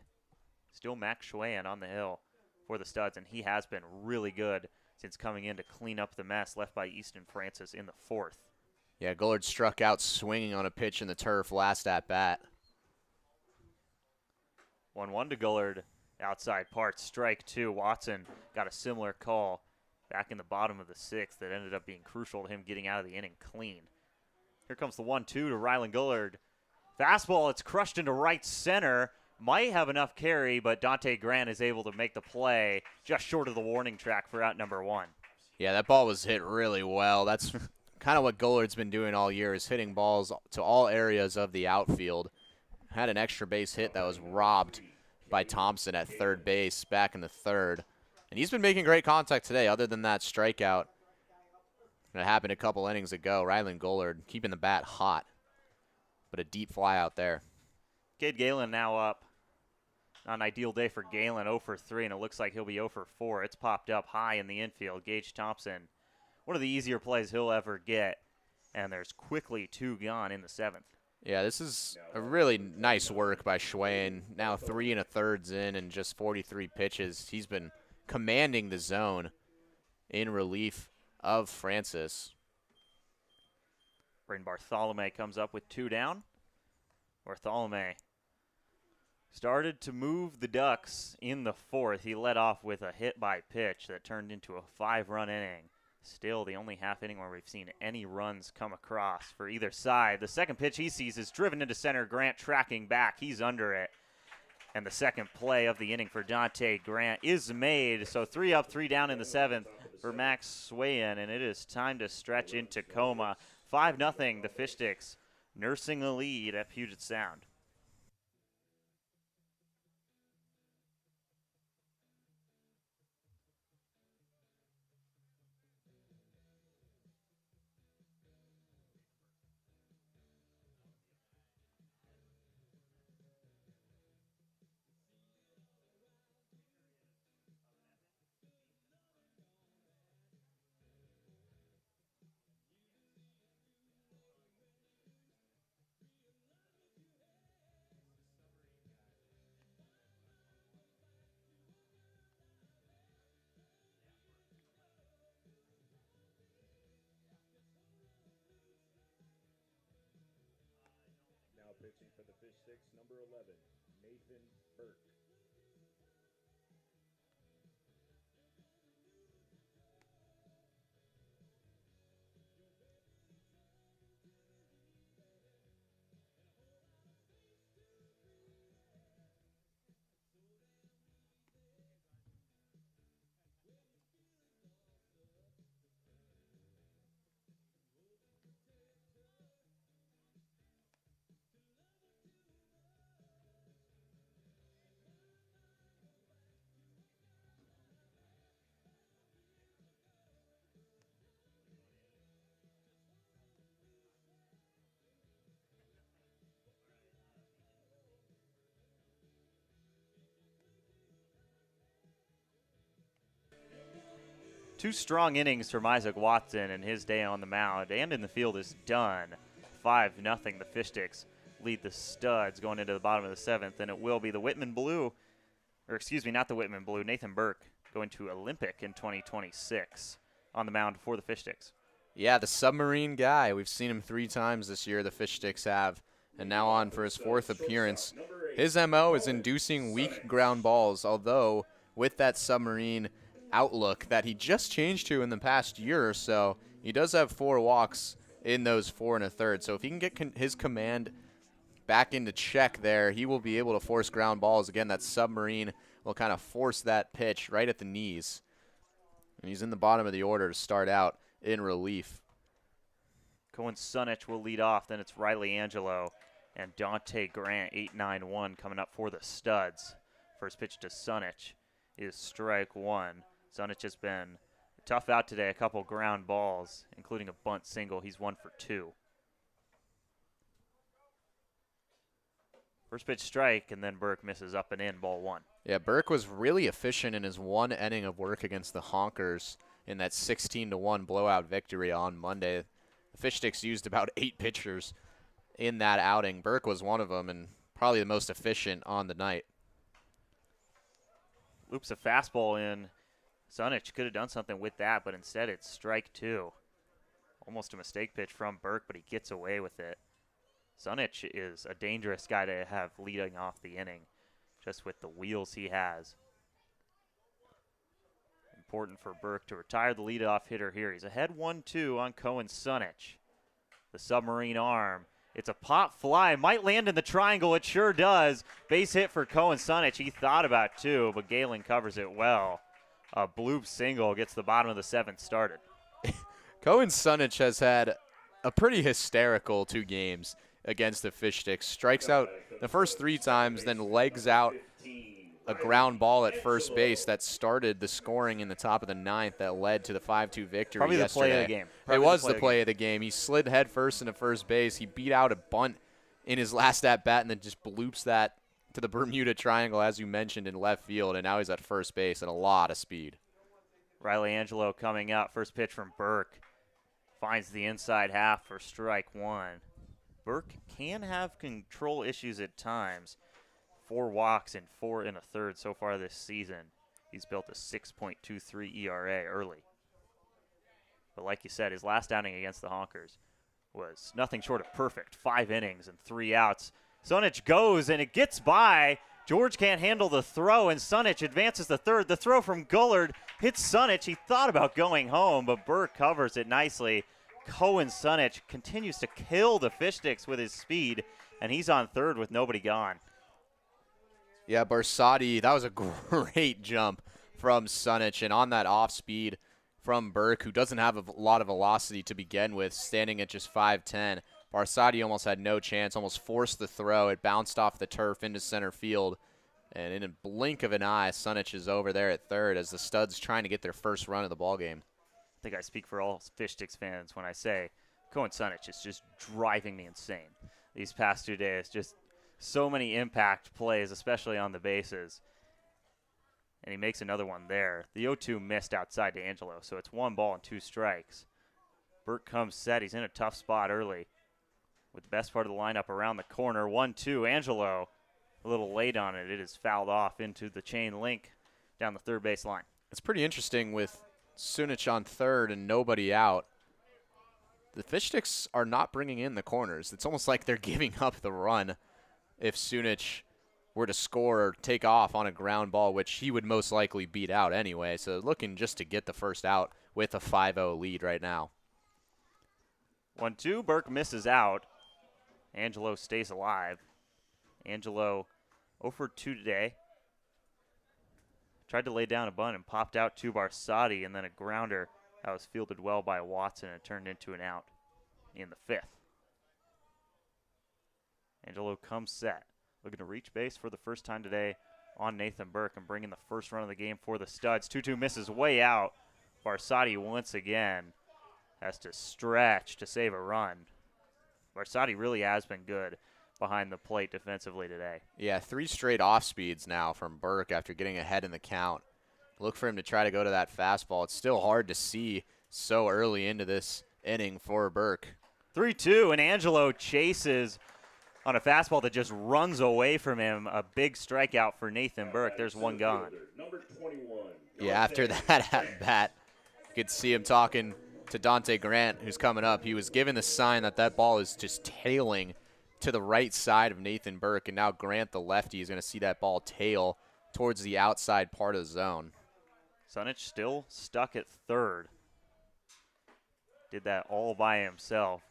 Still Max Schwayan on the hill for the Studs, and he has been really good since coming in to clean up the mess left by Easton Francis in the 4th. Yeah, Gullard struck out swinging on a pitch in the turf last at bat. 1-1 to Gullard. Outside parts, strike 2. Watson got a similar call back in the bottom of the 6th that ended up being crucial to him getting out of the inning clean. Here comes the 1-2 to Rylan Gullard. Fastball, it's crushed into right center. Might have enough carry, but Dante Grant is able to make the play just short of the warning track for out number 1. Yeah, that ball was hit really well. That's kind of what Gullard's been doing all year, is hitting balls to all areas of the outfield. Had an extra base hit that was robbed by Thompson at third base back in the 3rd. And he's been making great contact today, other than that strikeout that happened a couple innings ago. Rylan Gullard keeping the bat hot, but a deep fly out there. Cade Galen now up. Not an ideal day for Galen, 0 for 3, and it looks like he'll be 0 for 4. It's popped up high in the infield. Gage Thompson, one of the easier plays he'll ever get, and there's quickly 2 gone in the 7th. Yeah, this is a really nice work by Schwayan. Now 3 1/3 in and just 43 pitches. He's been commanding the zone in relief of Francis. Braden Bartholomew comes up with 2 down. Bartholomew started to move the Ducks in the 4th. He led off with a hit by pitch that turned into a 5-run inning. Still the only half inning where we've seen any runs come across for either side. The second pitch he sees is driven into center. Grant tracking back. He's under it. And the second play of the inning for Dante Grant is made. So 3 up, 3 down in the 7th for Max Schwayan. And it is time to stretch in Tacoma. 5-0, the Fish Sticks nursing the lead at Puget Sound. Now pitching for the Fish Sticks, number 11, Nathan Burke. Two strong innings from Isaac Watson, and his day on the mound and in the field is done. 5-0. The Fish Sticks lead the Studs going into the bottom of the 7th, and it will be the Whitman Blue, or excuse me, not the Whitman Blue, Nathan Burke going to Olympic in 2026 on the mound for the Fish Sticks. Yeah, the submarine guy. We've seen him 3 times this year, the Fish Sticks have, and now on for his 4th appearance. His MO is inducing weak ground balls, although with that submarine outlook that he just changed to in the past year or so. He does have 4 walks in those 4 1/3. So if he can get his command back into check there, he will be able to force ground balls. Again, that submarine will kind of force that pitch right at the knees. And he's in the bottom of the order to start out in relief. Cohen Sunich will lead off. Then it's Riley Angelo and Dante Grant, 8-9-1, coming up for the Studs. First pitch to Sunich is strike 1. Sunich has been tough out today, a couple ground balls, including a bunt single. He's 1 for 2. First pitch strike, and then Burke misses up and in, ball 1. Yeah, Burke was really efficient in his 1 inning of work against the Honkers in that 16-1 blowout victory on Monday. The Fish Sticks used about 8 pitchers in that outing. Burke was one of them and probably the most efficient on the night. Loops a fastball in. Sunich could have done something with that, but instead it's strike 2. Almost a mistake pitch from Burke, but he gets away with it. Sunich is a dangerous guy to have leading off the inning, just with the wheels he has. Important for Burke to retire the leadoff hitter here. He's ahead 1-2 on Cohen Sunich. The submarine arm. It's a pop fly. Might land in the triangle. It sure does. Base hit for Cohen Sunich. He thought about 2, but Galen covers it well. A bloop single gets the bottom of the 7th started. Cohen Sunich has had a pretty hysterical 2 games against the Fish Sticks. Strikes out the first 3 times, then legs out a ground ball at first base that started the scoring in the top of the 9th that led to the 5-2 victory Probably yesterday. The play of the game. It was the play of the game. He slid head first into first base. He beat out a bunt in his last at-bat and then just bloops that to the Bermuda Triangle, as you mentioned, in left field, and now he's at first base at a lot of speed. Riley Angelo coming out. First pitch from Burke. Finds the inside half for strike 1. Burke can have control issues at times. 4 walks and 4 1/3 so far this season. He's built a 6.23 ERA early. But like you said, his last outing against the Honkers was nothing short of perfect. 5 innings and 3 outs. Sunich goes, and it gets by. George can't handle the throw, and Sunich advances the third. The throw from Gullard hits Sunich. He thought about going home, but Burke covers it nicely. Cohen Sunich continues to kill the Fish Sticks with his speed, and he's on third with nobody gone. Yeah, Barsati, that was a great jump from Sunich, and on that off speed from Burke, who doesn't have a lot of velocity to begin with, standing at just 5'10". Barsati almost had no chance, almost forced the throw. It bounced off the turf into center field, and in a blink of an eye, Sunich is over there at third as the Studs trying to get their first run of the ballgame. I think I speak for all Fish Sticks fans when I say Cohen Sunich is just driving me insane these past 2 days. Just so many impact plays, especially on the bases. And he makes another one there. The 0-2 missed outside to Angelo, so it's 1 ball and 2 strikes. Burke comes set. He's in a tough spot early with the best part of the lineup around the corner. 1-2. Angelo a little late on it. It is fouled off into the chain link down the third base line. It's pretty interesting with Sunich on third and nobody out. The Fish Sticks are not bringing in the corners. It's almost like they're giving up the run if Sunich were to score or take off on a ground ball, which he would most likely beat out anyway. So looking just to get the first out with a 5-0 lead right now. 1-2. Burke misses out. Angelo stays alive. Angelo 0 for 2 today. Tried to lay down a bunt and popped out to Barsati, and then a grounder that was fielded well by Watson and turned into an out in the 5th. Angelo comes set, looking to reach base for the first time today on Nathan Burke and bringing the first run of the game for the Studs. 2-2 misses way out. Barsati once again has to stretch to save a run. Barsati really has been good behind the plate defensively today. Yeah, 3 straight off speeds now from Burke after getting ahead in the count. Look for him to try to go to that fastball. It's still hard to see so early into this inning for Burke. 3-2, and Angelo chases on a fastball that just runs away from him. A big strikeout for Nathan Burke. There's 1 gone. Yeah, after that at bat, you could see him talking to Dante Grant, who's coming up. He was given the sign that that ball is just tailing to the right side of Nathan Burke, and now Grant, the lefty, is going to see that ball tail towards the outside part of the zone. Sunich still stuck at third. Did that all by himself.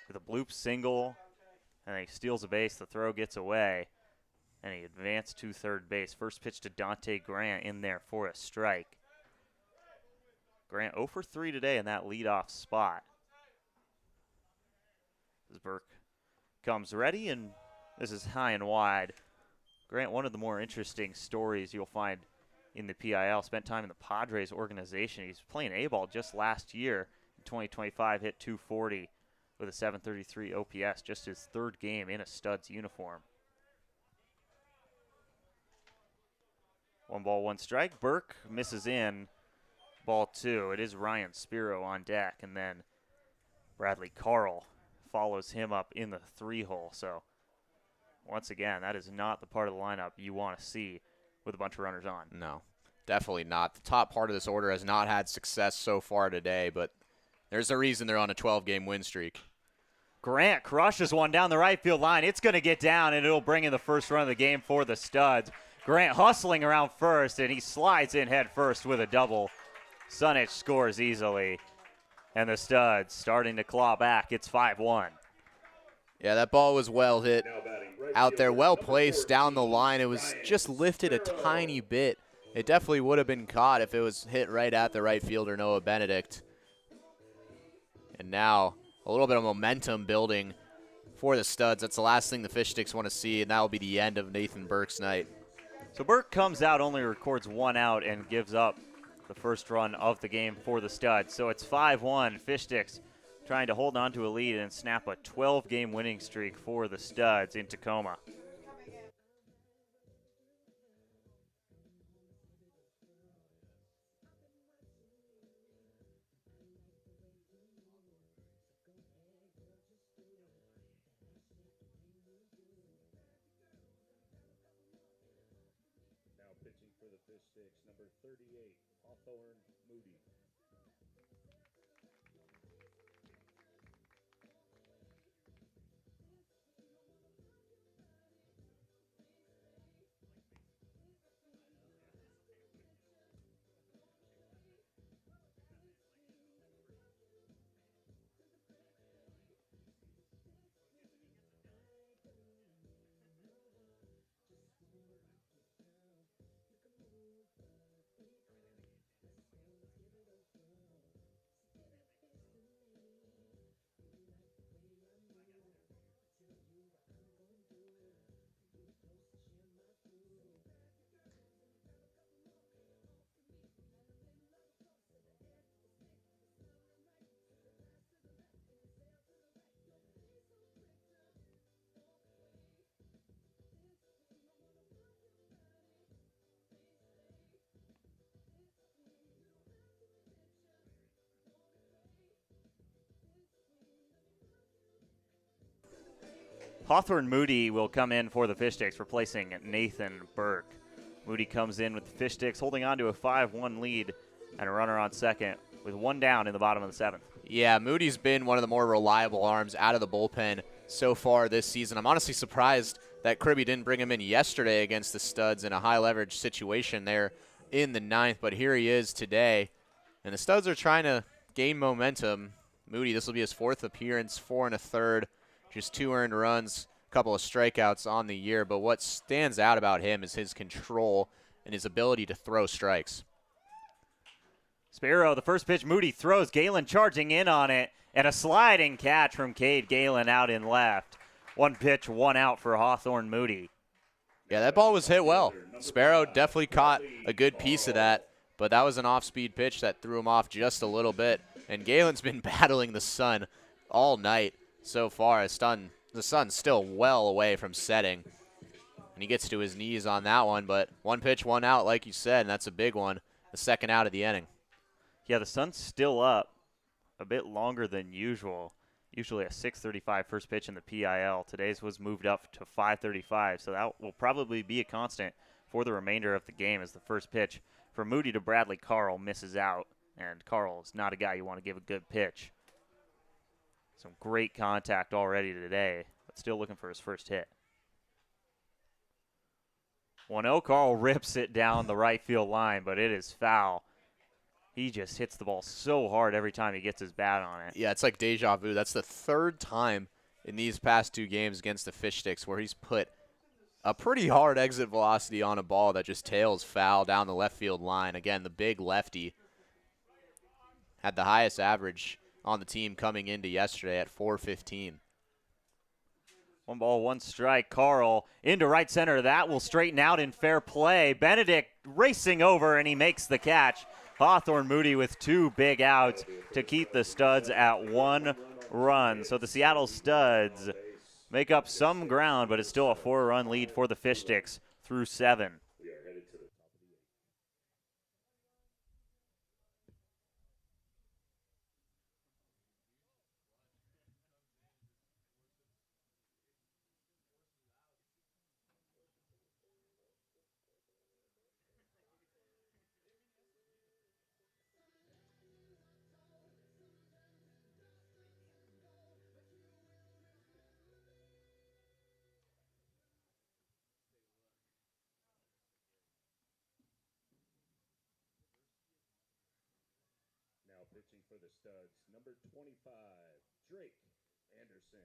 With a bloop single, and he steals a base. The throw gets away, and he advanced to third base. First pitch to Dante Grant in there for a strike. Grant 0 for 3 today in that leadoff spot. As Burke comes ready, and this is high and wide. Grant, one of the more interesting stories you'll find in the PIL. Spent time in the Padres organization. He's playing A-ball just last year. In 2025, hit 240 with a 733 OPS. Just his third game in a Studs uniform. 1 ball, 1 strike. Burke misses in. Ball 2. It is Ryan Spiro on deck, and then Bradley Carl follows him up in the 3-hole. So once again, that is not the part of the lineup you want to see with a bunch of runners on. No, definitely not. The top part of this order has not had success so far today, but there's a reason they're on a 12-game win streak. Grant crushes one down the right field line. It's going to get down, and it'll bring in the first run of the game for the Studs. Grant hustling around first, and he slides in head first with a double. Sunich scores easily, and the Studs starting to claw back. It's 5-1. Yeah, that ball was well hit out there, well placed down the line. It was just lifted a tiny bit. It definitely would have been caught if it was hit right at the right fielder, Noah Benedict. And now a little bit of momentum building for the Studs. That's the last thing the Fish Sticks want to see, and that will be the end of Nathan Burke's night. So Burke comes out, only records 1 out, and gives up the first run of the game for the Studs. So it's 5-1. Fish Sticks trying to hold on to a lead and snap a 12-game winning streak for the Studs in Tacoma. Now pitching for the Fish Sticks, number 38, Hawthorne Moody. Hawthorne Moody will come in for the Fish Sticks, replacing Nathan Burke. Moody comes in with the Fish Sticks, holding on to a 5-1 lead and a runner on second with 1 down in the bottom of the 7th. Yeah, Moody's been one of the more reliable arms out of the bullpen so far this season. I'm honestly surprised that Kirby didn't bring him in yesterday against the Studs in a high-leverage situation there in the 9th, but here he is today. And the Studs are trying to gain momentum. Moody, this will be his 4th appearance, 4 1/3, just 2 earned runs, a couple of strikeouts on the year. But what stands out about him is his control and his ability to throw strikes. Spiro, the first pitch, Moody throws. Galen charging in on it, and a sliding catch from Cade Galen out in left. 1 pitch, 1 out for Hawthorne Moody. Yeah, that ball was hit well. Sparrow definitely caught a good piece of that, but that was an off-speed pitch that threw him off just a little bit. And Galen's been battling the sun all night so far. The sun's still well away from setting. And he gets to his knees on that one, but 1 pitch, 1 out, like you said, and that's a big one, the 2nd out of the inning. Yeah, the sun's still up a bit longer than usual. Usually a 6:35 first pitch in the PIL. Today's was moved up to 5:35, so that will probably be a constant for the remainder of the game as the first pitch from Moody to Bradley Carl misses out, and Carl is not a guy you want to give a good pitch. Some great contact already today, but still looking for his first hit. 1-0. Carl rips it down the right field line, but it is foul. He just hits the ball so hard every time he gets his bat on it. Yeah, it's like deja vu. That's the third time in these past 2 games against the Fish Sticks where he's put a pretty hard exit velocity on a ball that just tails foul down the left field line. Again, the big lefty had the highest average on the team coming into yesterday at 415. 1 ball, 1 strike. Carl into right center. That will straighten out in fair play. Benedict racing over, and he makes the catch. Hawthorne Moody with 2 big outs to keep the Studs at 1 run. So the Seattle Studs make up some ground, but it's still a 4-run lead for the Fish Sticks through 7. Now pitching for the Studs, number 25, Drake Anderson.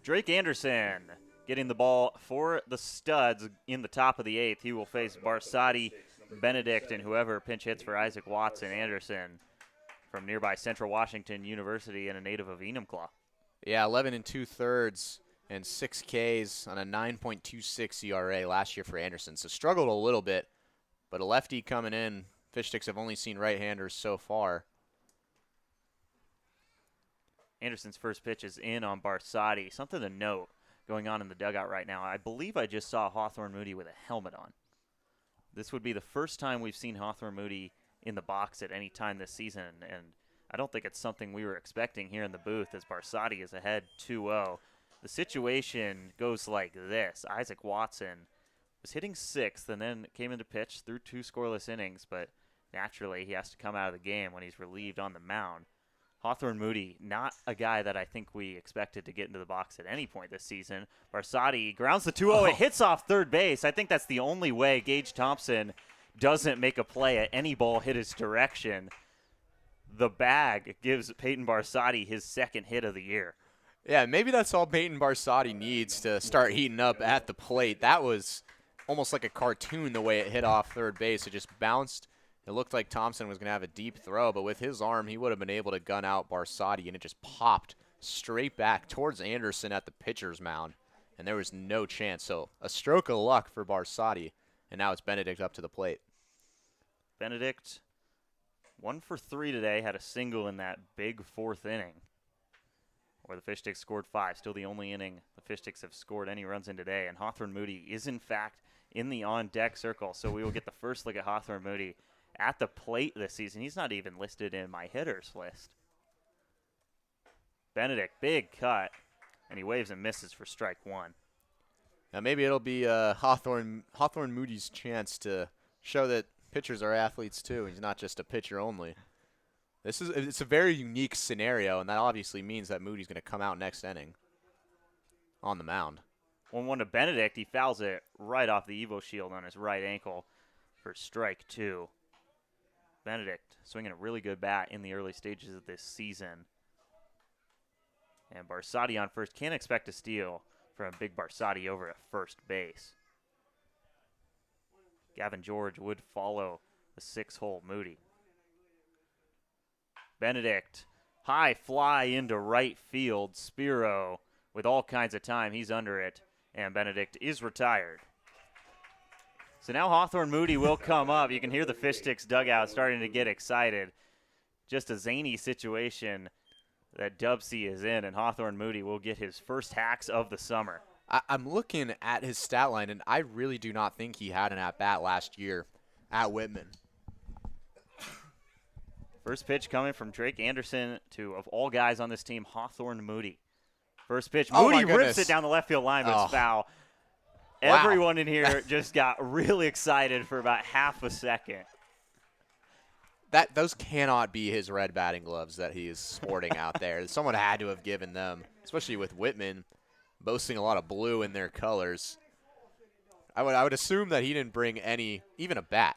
Drake Anderson getting the ball for the Studs in the top of the 8th. He will face Barsotti, Benedict, and whoever pinch hits for Isaac Watson. Anderson from nearby Central Washington University and a native of Enumclaw. Yeah, 11 2/3 and 6 Ks on a 9.26 ERA last year for Anderson. So struggled a little bit, but a lefty coming in. Fish Sticks have only seen right-handers so far. Anderson's first pitch is in on Barsotti. Something to note going on in the dugout right now. I believe I just saw Hawthorne Moody with a helmet on. This would be the first time we've seen Hawthorne Moody in the box at any time this season, and I don't think it's something we were expecting here in the booth as Barsotti is ahead 2-0. The situation goes like this. Isaac Watson was hitting 6th and then came into pitch through 2 scoreless innings, but naturally he has to come out of the game when he's relieved on the mound. Hawthorne Moody, not a guy that I think we expected to get into the box at any point this season. Barsotti grounds the 2-0. It hits off third base. I think that's the only way Gage Thompson doesn't make a play at any ball hit his direction. The bag gives Peyton Barsotti his 2nd hit of the year. Yeah, maybe that's all Peyton Barsotti needs to start heating up at the plate. That was almost like a cartoon the way it hit off third base. It just bounced. It looked like Thompson was going to have a deep throw, but with his arm, he would have been able to gun out Barsotti, and it just popped straight back towards Anderson at the pitcher's mound, and there was no chance. So a stroke of luck for Barsotti, and now it's Benedict up to the plate. Benedict, 1 for 3 today, had a single in that big 4th inning, where the Fish Sticks scored 5. Still the only inning the Fish Sticks have scored any runs in today, and Hawthorne Moody is, in fact, in the on-deck circle, so we will get the first look at Hawthorne Moody at the plate this season. He's not even listed in my hitters list. Benedict, big cut, and he waves and misses for strike 1. Now maybe it'll be Hawthorne Moody's chance to Show that pitchers are athletes too. He's not just a pitcher only. It's a very unique scenario, and that obviously means that Moody's going to come out next inning on the mound. 1-1 to Benedict. He fouls it right off the Evo shield on his right ankle for strike 2. Benedict swinging a really good bat in the early stages of this season. And Barsotti on first. Can't expect a steal from Big Barsotti over at first base. Gavin George would follow the 6-hole Moody. Benedict, high fly into right field. Spiro with all kinds of time. He's under it, and Benedict is retired. So now Hawthorne Moody will come up. You can hear the Fish Sticks dugout starting to get excited. Just a zany situation that DubSea is in, and Hawthorne Moody will get his first hacks of the summer. I'm looking at his stat line, and I really do not think he had an at-bat last year at Whitman. First pitch coming from Drake Anderson to, of all guys on this team, Hawthorne Moody. First pitch, Moody rips it down the left field line, but it's foul. Wow. Everyone in here just got really excited for about half a second. Those cannot be his red batting gloves that he is sporting out there. Someone had to have given them, especially with Whitman boasting a lot of blue in their colors. I would assume that he didn't bring even a bat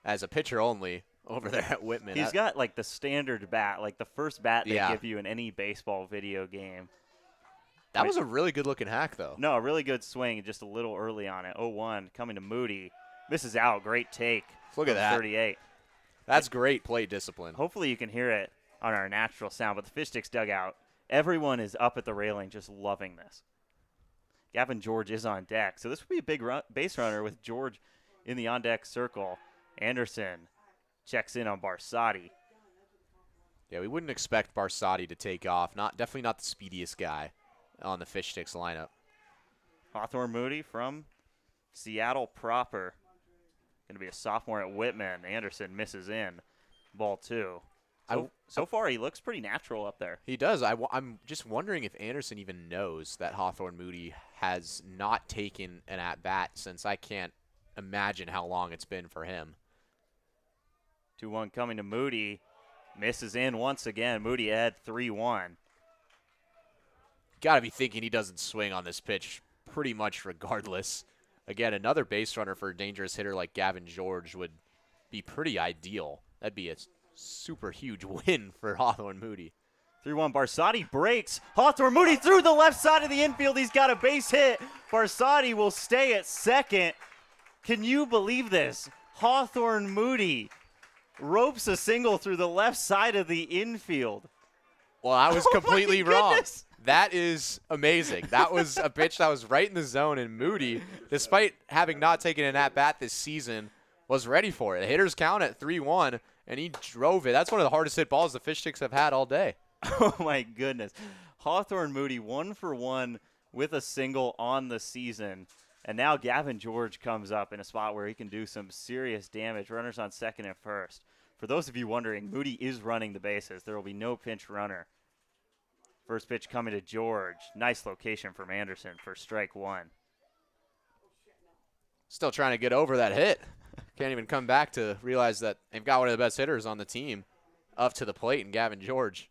as a pitcher only over there at Whitman. He's got like the standard bat, like the first bat they give you in any baseball video game. That was a really good-looking hack, though. No, a really good swing, just a little early on it. 0-1 coming to Moody. Misses out. Great take. Look at that. 38. That's great plate discipline. Hopefully you can hear it on our natural sound, but the Fish Sticks dugout, everyone is up at the railing just loving this. Gavin George is on deck. So this would be a big base runner with George in the on-deck circle. Anderson checks in on Barsotti. Yeah, we wouldn't expect Barsotti to take off. Definitely not the speediest guy on the Fish Sticks lineup. Hawthorne Moody from Seattle proper. Going to be a sophomore at Whitman. Anderson misses in. Ball 2. So far, he looks pretty natural up there. He does. I'm just wondering if Anderson even knows that Hawthorne Moody has not taken an at-bat, since I can't imagine how long it's been for him. 2-1 coming to Moody. Misses in once again. Moody ahead 3-1. Got to be thinking he doesn't swing on this pitch pretty much regardless. Again, another base runner for a dangerous hitter like Gavin George would be pretty ideal. That'd be a super huge win for Hawthorne Moody. 3-1, Barsotti breaks. Hawthorne Moody through the left side of the infield. He's got a base hit. Barsotti will stay at second. Can you believe this? Hawthorne Moody ropes a single through the left side of the infield. Well, I was completely wrong. That is amazing. That was a pitch that was right in the zone, and Moody, despite having not taken an at-bat this season, was ready for it. The hitters count at 3-1, and he drove it. That's one of the hardest hit balls the Fish Sticks have had all day. Oh, my goodness. Hawthorne Moody 1 for 1 with a single on the season. And now Gavin George comes up in a spot where he can do some serious damage. Runners on second and first. For those of you wondering, Moody is running the bases. There will be no pinch runner. First pitch coming to George. Nice location from Anderson for strike 1. Still trying to get over that hit. Can't even come back to realize that they've got one of the best hitters on the team up to the plate in Gavin George.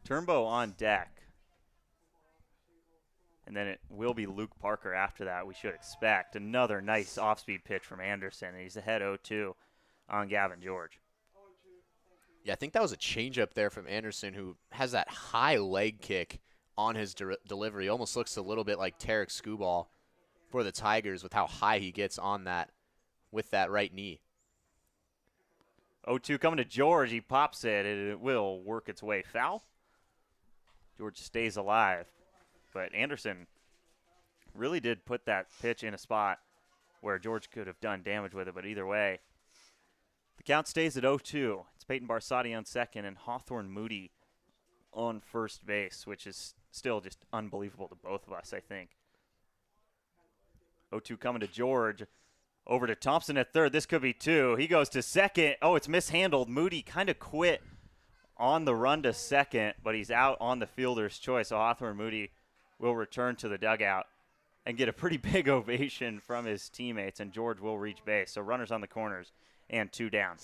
Turnbow on deck. And then it will be Luke Parker after that, we should expect. Another nice off-speed pitch from Anderson. And he's ahead 0-2 on Gavin George. Yeah, I think that was a changeup there from Anderson, who has that high leg kick on his delivery. Almost looks a little bit like Tarek Skubal for the Tigers with how high he gets on that with that right knee. 0-2 coming to George. He pops it, and it will work its way foul. George stays alive. But Anderson really did put that pitch in a spot where George could have done damage with it, but either way, the count stays at 0-2. It's Peyton Barsotti on second and Hawthorne Moody on first base, which is still just unbelievable to both of us, I think. 0-2 coming to George. Over to Thompson at third. This could be 2. He goes to second. Oh, it's mishandled. Moody kind of quit on the run to second, but he's out on the fielder's choice. So Hawthorne Moody will return to the dugout. and get a pretty big ovation from his teammates, and George will reach base. So runners on the corners and 2 down.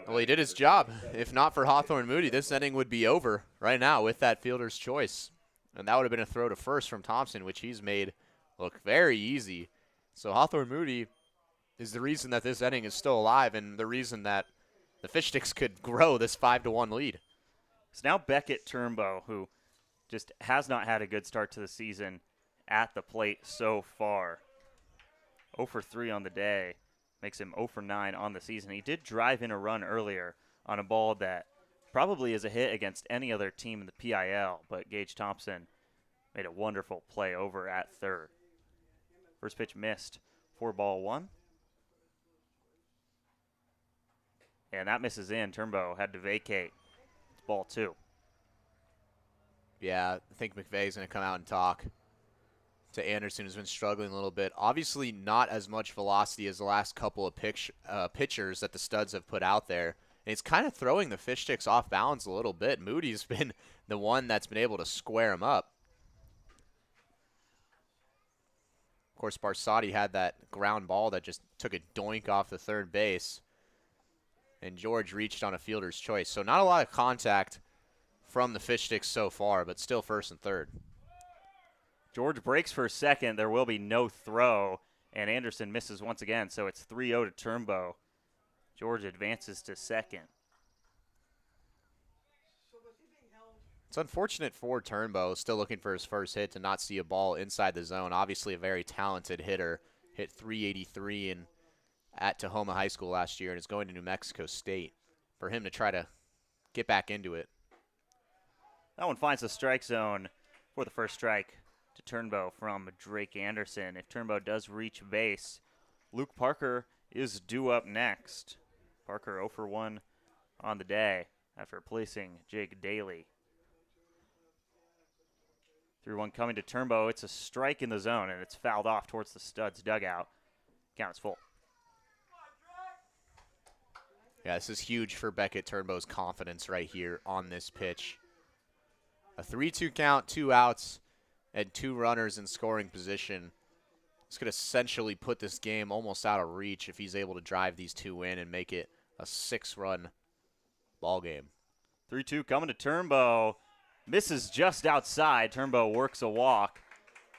Well, he did his job. If not for Hawthorne Moody, this inning would be over right now with that fielder's choice. And that would have been a throw to first from Thompson, which he's made look very easy. So Hawthorne Moody is the reason that this inning is still alive and the reason that the Fish Sticks could grow this 5-1 lead. It's now Beckett Turnbow, who just has not had a good start to the season at the plate so far. 0 for 3 on the day. Makes him 0 for 9 on the season. He did drive in a run earlier on a ball that probably is a hit against any other team in the PIL, but Gage Thompson made a wonderful play over at third. First pitch missed for ball 1. And that misses in. Turnbow had to vacate. It's ball 2. Yeah, I think McVeigh's going to come out and talk to Anderson, who's been struggling a little bit. Obviously not as much velocity as the last couple of pitchers that the Studs have put out there. And it's kind of throwing the Fish Sticks off balance a little bit. Moody's been the one that's been able to square him up. Of course, Barsotti had that ground ball that just took a doink off the third base. And George reached on a fielder's choice. So not a lot of contact from the Fish Sticks so far, but still first and third. George breaks for second. There will be no throw, and Anderson misses once again, so it's 3-0 to Turnbow. George advances to second. It's unfortunate for Turnbow, still looking for his first hit, to not see a ball inside the zone. Obviously a very talented hitter. Hit 383 at Tacoma High School last year and is going to New Mexico State. For him to try to get back into it. That one finds the strike zone for the first strike to Turnbow from Drake Anderson. If Turnbow does reach base, Luke Parker is due up next. Parker 0 for 1 on the day after replacing Jake Daly. 3-1 coming to Turnbow. It's a strike in the zone, and it's fouled off towards the Studs dugout. Count is full. Yeah, this is huge for Beckett Turnbow's confidence right here on this pitch. A 3-2 count, 2 outs, and 2 runners in scoring position. This could essentially put this game almost out of reach if he's able to drive these 2 in and make it a 6-run ball game. 3-2 coming to Turnbow. Misses just outside. Turnbow works a walk,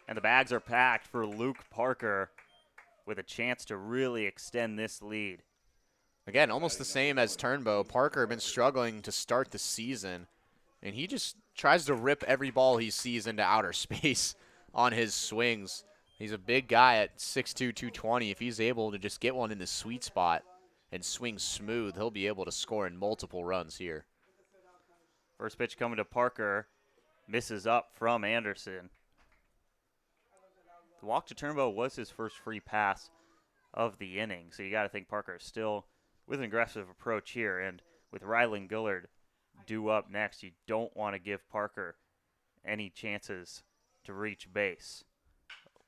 and the bags are packed for Luke Parker with a chance to really extend this lead. Again, almost the same as Turnbow. Parker been struggling to start the season, and he just tries to rip every ball he sees into outer space on his swings. He's a big guy at 6'2", 220. If he's able to just get one in the sweet spot and swing smooth, he'll be able to score in multiple runs here. First pitch coming to Parker. Misses up from Anderson. The walk to Turnbow was his first free pass of the inning, so you got to think Parker is still with an aggressive approach here. And with Rylan Gillard due up next, you don't want to give Parker any chances to reach base.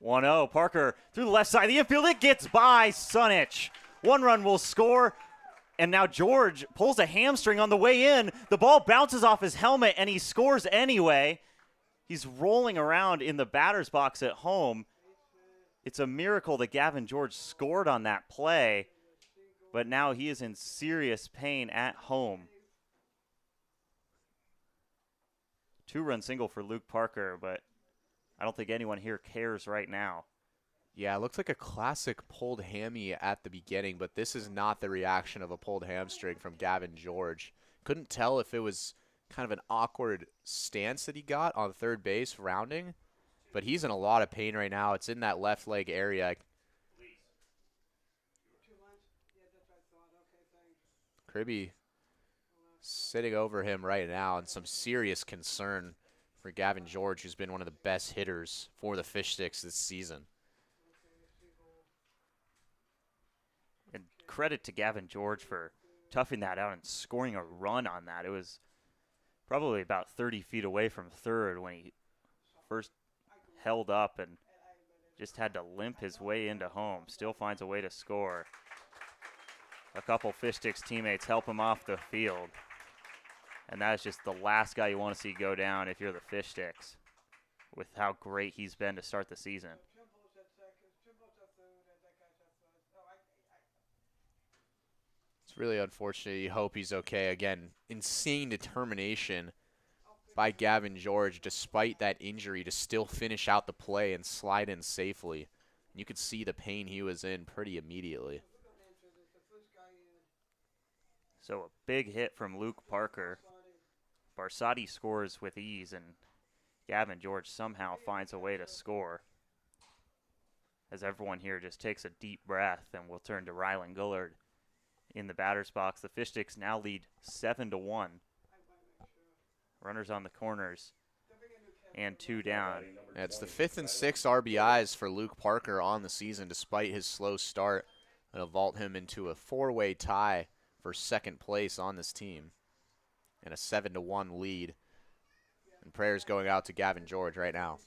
1-0, Parker through the left side of the infield. It gets by Sunich. 1 run will score. And now George pulls a hamstring on the way in. The ball bounces off his helmet, and he scores anyway. He's rolling around in the batter's box at home. It's a miracle that Gavin George scored on that play, but now he is in serious pain at home. 2-run single for Luke Parker, but I don't think anyone here cares right now. Yeah, it looks like a classic pulled hammy at the beginning, but this is not the reaction of a pulled hamstring from Gavin George. Couldn't tell if it was kind of an awkward stance that he got on third base rounding, but he's in a lot of pain right now. It's in that left leg area. Kribbe sitting over him right now, and some serious concern for Gavin George, who's been one of the best hitters for the Fish Sticks this season. And credit to Gavin George for toughing that out and scoring a run on that. It was probably about 30 feet away from third when he first held up and just had to limp his way into home. Still finds a way to score. A couple Fish Sticks teammates help him off the field. And that is just the last guy you want to see go down if you're the Fish Sticks, with how great he's been to start the season. It's really unfortunate. You hope he's okay. Again, insane determination by Gavin George, despite that injury, to still finish out the play and slide in safely. You could see the pain he was in pretty immediately. So a big hit from Luke Parker. Barsati scores with ease, and Gavin George somehow finds a way to score. As everyone here just takes a deep breath, and we'll turn to Rylan Gullard in the batter's box. The Fish Sticks now lead 7-1. Runners on the corners and 2 down. It's the 5th and 6th RBIs for Luke Parker on the season, despite his slow start. It'll vault him into a 4-way tie for second place on this team, and a 7-1 lead. And prayers going out to Gavin George right now.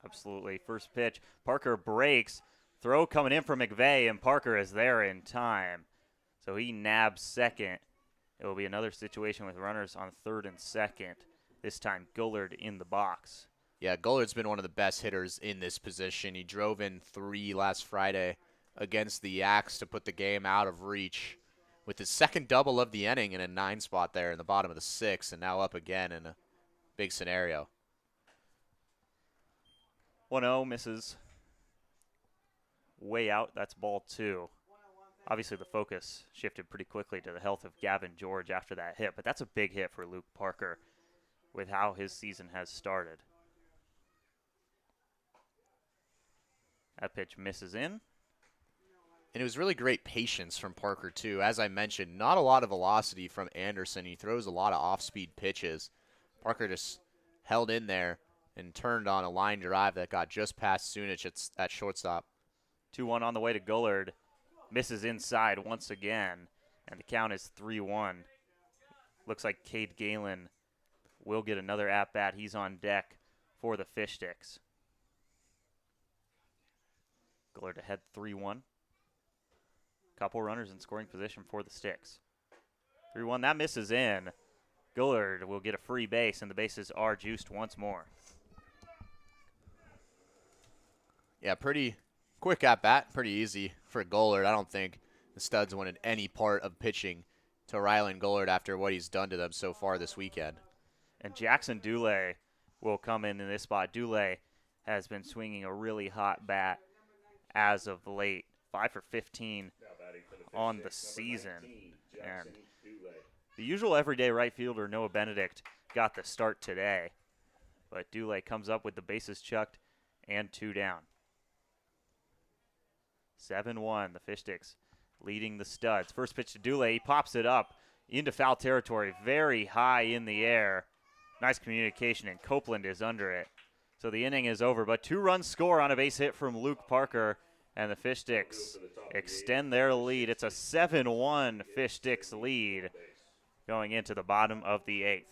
Absolutely. First pitch, Parker breaks. Throw coming in from McVeigh, and Parker is there in time. So he nabs second. It will be another situation with runners on third and second. This time Gullard in the box. Yeah, Gullard's been one of the best hitters in this position. He drove in 3 last Friday against the Yaks to put the game out of reach with his second double of the inning in a 9 spot there in the bottom of the 6th, and now up again in a big scenario. 1-0 misses. Way out, that's ball 2. Obviously the focus shifted pretty quickly to the health of Gavin George after that hit, but that's a big hit for Luke Parker with how his season has started. That pitch misses in. And it was really great patience from Parker, too. As I mentioned, not a lot of velocity from Anderson. He throws a lot of off-speed pitches. Parker just held in there and turned on a line drive that got just past Sunich at shortstop. 2-1 on the way to Gullard. Misses inside once again, and the count is 3-1. Looks like Cade Galen will get another at-bat. He's on deck for the Fish Sticks. Gullard ahead 3-1. Couple runners in scoring position for the Sticks. 3-1, that misses in. Gullard will get a free base, and the bases are juiced once more. Yeah, pretty quick at-bat, pretty easy for Gullard. I don't think the Studs wanted any part of pitching to Rylan Gullard after what he's done to them so far this weekend. And Jackson Dulé will come in this spot. Dulé has been swinging a really hot bat as of late. 5 for 15 on the season. And the usual everyday right fielder, Noah Benedict, got the start today. But Dulé comes up with the bases chucked and 2 down. 7-1, the Fish Sticks leading the Studs. First pitch to Dulé, he pops it up into foul territory, very high in the air. Nice communication, and Copeland is under it. So the inning is over, but 2 runs score on a base hit from Luke Parker, and the Fish Sticks extend their lead. It's a 7-1 Fish Sticks lead going into the bottom of the 8th.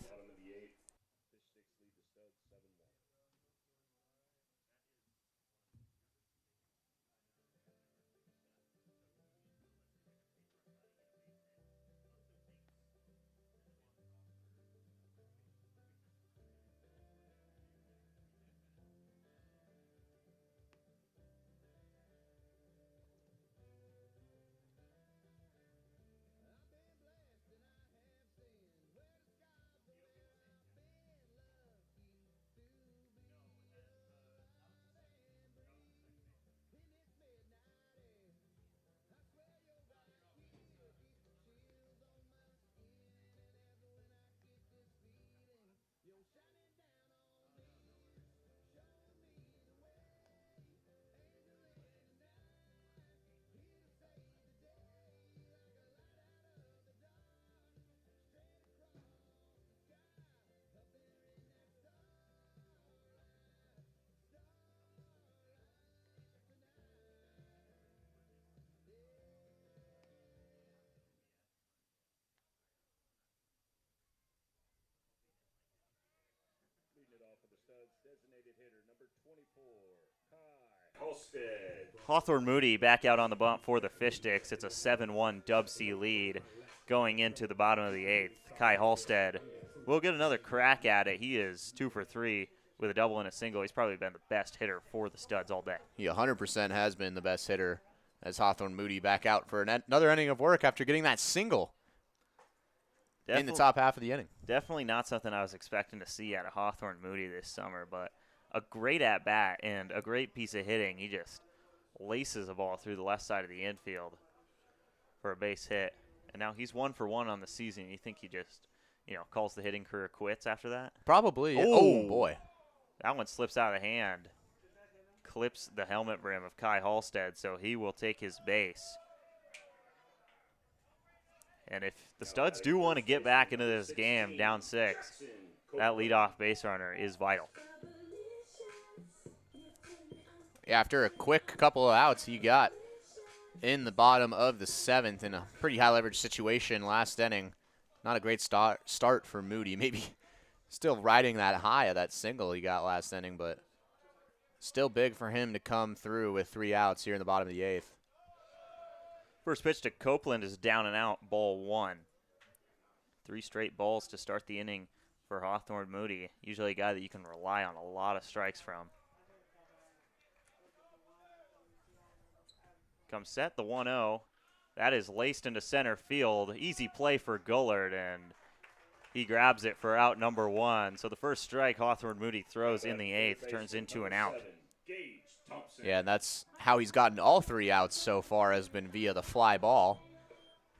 Designated hitter number 24, Kai Halstead. Hawthorne Moody back out on the bump for the Fish Sticks. It's a 7-1 DubSea lead going into the bottom of the 8th. Kai Halstead will get another crack at it. He is 2 for 3 with a double and a single. He's probably been the best hitter for the Studs all day. He 100% has been the best hitter as Hawthorne Moody back out for another inning of work after getting that single in the top half of the inning. Definitely not something I was expecting to see out of Hawthorne Moody this summer, but a great at-bat and a great piece of hitting. He just laces a ball through the left side of the infield for a base hit. And now he's 1 for 1 on the season. You think he just, calls the hitting career quits after that? Probably. Oh, boy. That one slips out of the hand. Clips the helmet brim of Kai Halstead, so he will take his base. And if the Studs do want to get back into this game down 6, that leadoff base runner is vital. After a quick couple of outs he got in the bottom of the 7th in a pretty high leverage situation last inning. Not a great start for Moody. Maybe still riding that high of that single he got last inning, but still big for him to come through with 3 outs here in the bottom of the 8th. First pitch to Copeland is down and out, ball 1. 3 straight balls to start the inning for Hawthorne Moody. Usually a guy that you can rely on a lot of strikes from. Comes set, the 1-0. That is laced into center field. Easy play for Gullard, and he grabs it for out number 1. So the first strike Hawthorne Moody throws in the 8th turns into an out. Yeah, and that's how he's gotten all 3 outs so far, has been via the fly ball.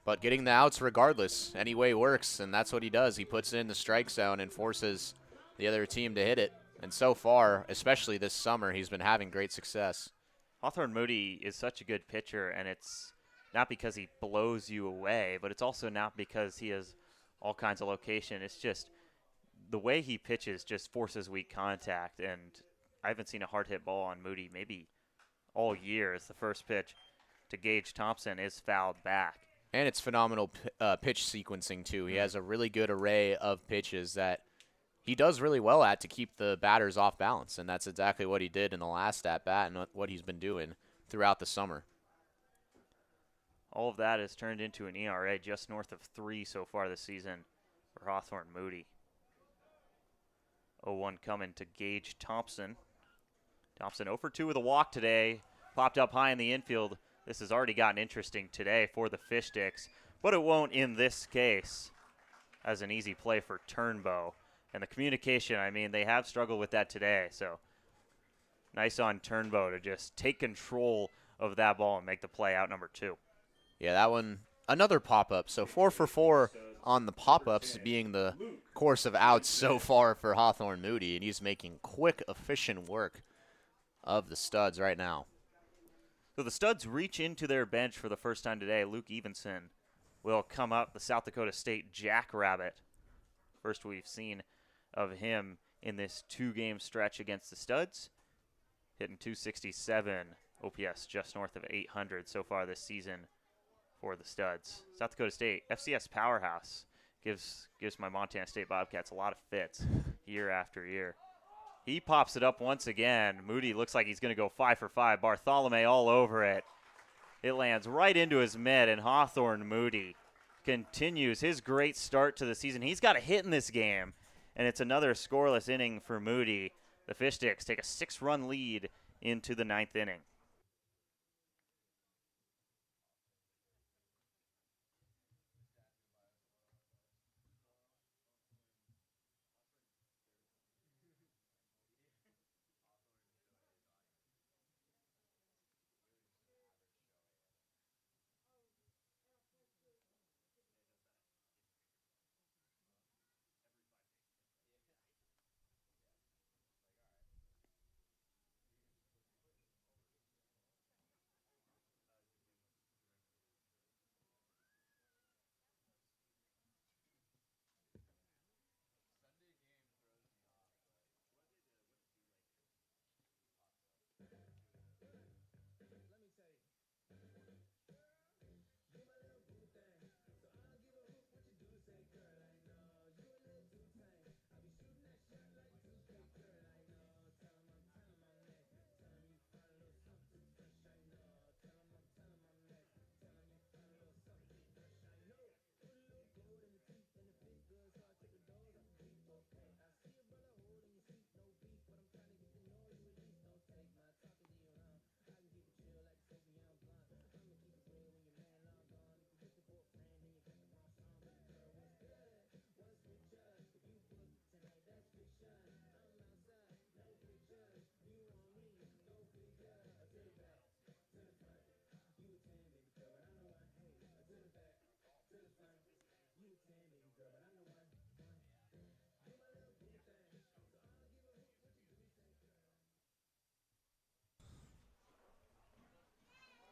But getting the outs regardless, any way works, and that's what he does. He puts it in the strike zone and forces the other team to hit it. And so far, especially this summer, he's been having great success. Hawthorne Moody is such a good pitcher, and it's not because he blows you away, but it's also not because he has all kinds of location. It's just the way he pitches just forces weak contact, and I haven't seen a hard hit ball on Moody maybe all year. As the first pitch to Gage Thompson is fouled back. And it's phenomenal pitch sequencing, too. He has a really good array of pitches that he does really well at to keep the batters off balance, and that's exactly what he did in the last at-bat and what he's been doing throughout the summer. All of that has turned into an ERA just north of 3 so far this season for Hawthorne Moody. 0-1 coming to Gage Thompson. Thompson 0 for 2 with a walk today. Popped up high in the infield. This has already gotten interesting today for the Fish Sticks, but it won't in this case as an easy play for Turnbow. And the communication, I mean, they have struggled with that today, so nice on Turnbow to just take control of that ball and make the play out number 2. Yeah, that one, another pop-up. So 4 for 4 on the pop-ups being the course of outs so far for Hawthorne Moody, and he's making quick, efficient work of the Studs right now. So the Studs reach into their bench for the first time today. Luke Evenson will come up, the South Dakota State Jackrabbit. First we've seen of him in this 2-game stretch against the Studs. Hitting .267, OPS just north of 800 so far this season for the Studs. South Dakota State, FCS powerhouse, gives my Montana State Bobcats a lot of fits year after year. He pops it up once again. Moody looks like he's going to go 5 for 5. Bartholomew all over it. It lands right into his mitt, and Hawthorne Moody continues his great start to the season. He's got a hit in this game, and it's another scoreless inning for Moody. The Fish Sticks take a 6-run lead into the 9th inning.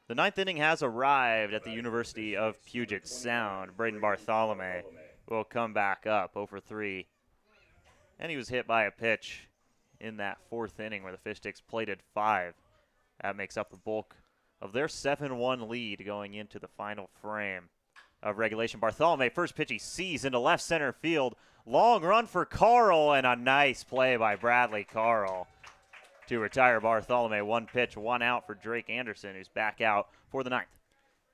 The ninth inning has arrived at the University of Puget Sound. Braden Bartholomew will come back up 0 for 3. And he was hit by a pitch in that fourth inning where the Fish Sticks plated 5. That makes up the bulk of their 7-1 lead going into the final frame of regulation. Bartholomew, first pitch he sees into left center field. Long run for Carl, and a nice play by Bradley Carl to retire Bartholomew. 1 pitch, 1 out for Drake Anderson, who's back out for the ninth.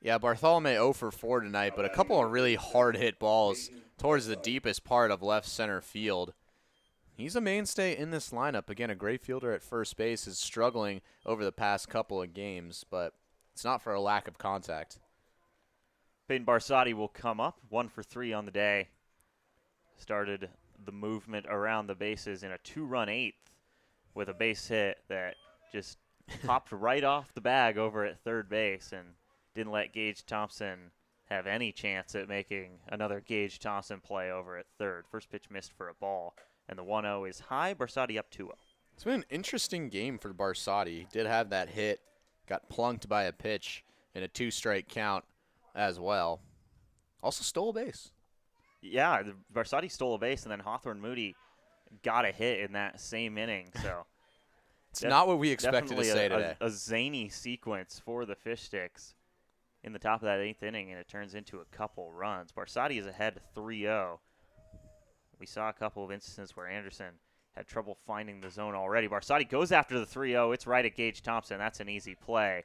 Yeah, Bartholomew 0 for 4 tonight, but a couple of really hard-hit balls towards the deepest part of left center field. He's a mainstay in this lineup. Again, a great fielder at first base, is struggling over the past couple of games, but it's not for a lack of contact. Peyton Barsotti will come up, 1 for 3 on the day. Started the movement around the bases in a 2-run 8th with a base hit that just popped right off the bag over at third base and didn't let Gage Thompson have any chance at making another Gage Thompson play over at third. First pitch missed for a ball, and the 1-0 is high. Barsotti up 2-0. It's been an interesting game for Barsotti. He did have that hit, got plunked by a pitch in a 2-strike count as well. Also stole a base. Yeah, Barsotti stole a base, and then Hawthorne Moody got a hit in that same inning. So it's not what we expected to say today. A zany sequence for the Fish Sticks in the top of that 8th inning, and it turns into a couple runs. Barsotti is ahead 3-0. We saw a couple of instances where Anderson had trouble finding the zone already. Barsotti goes after the 3-0. It's right at Gage Thompson. That's an easy play.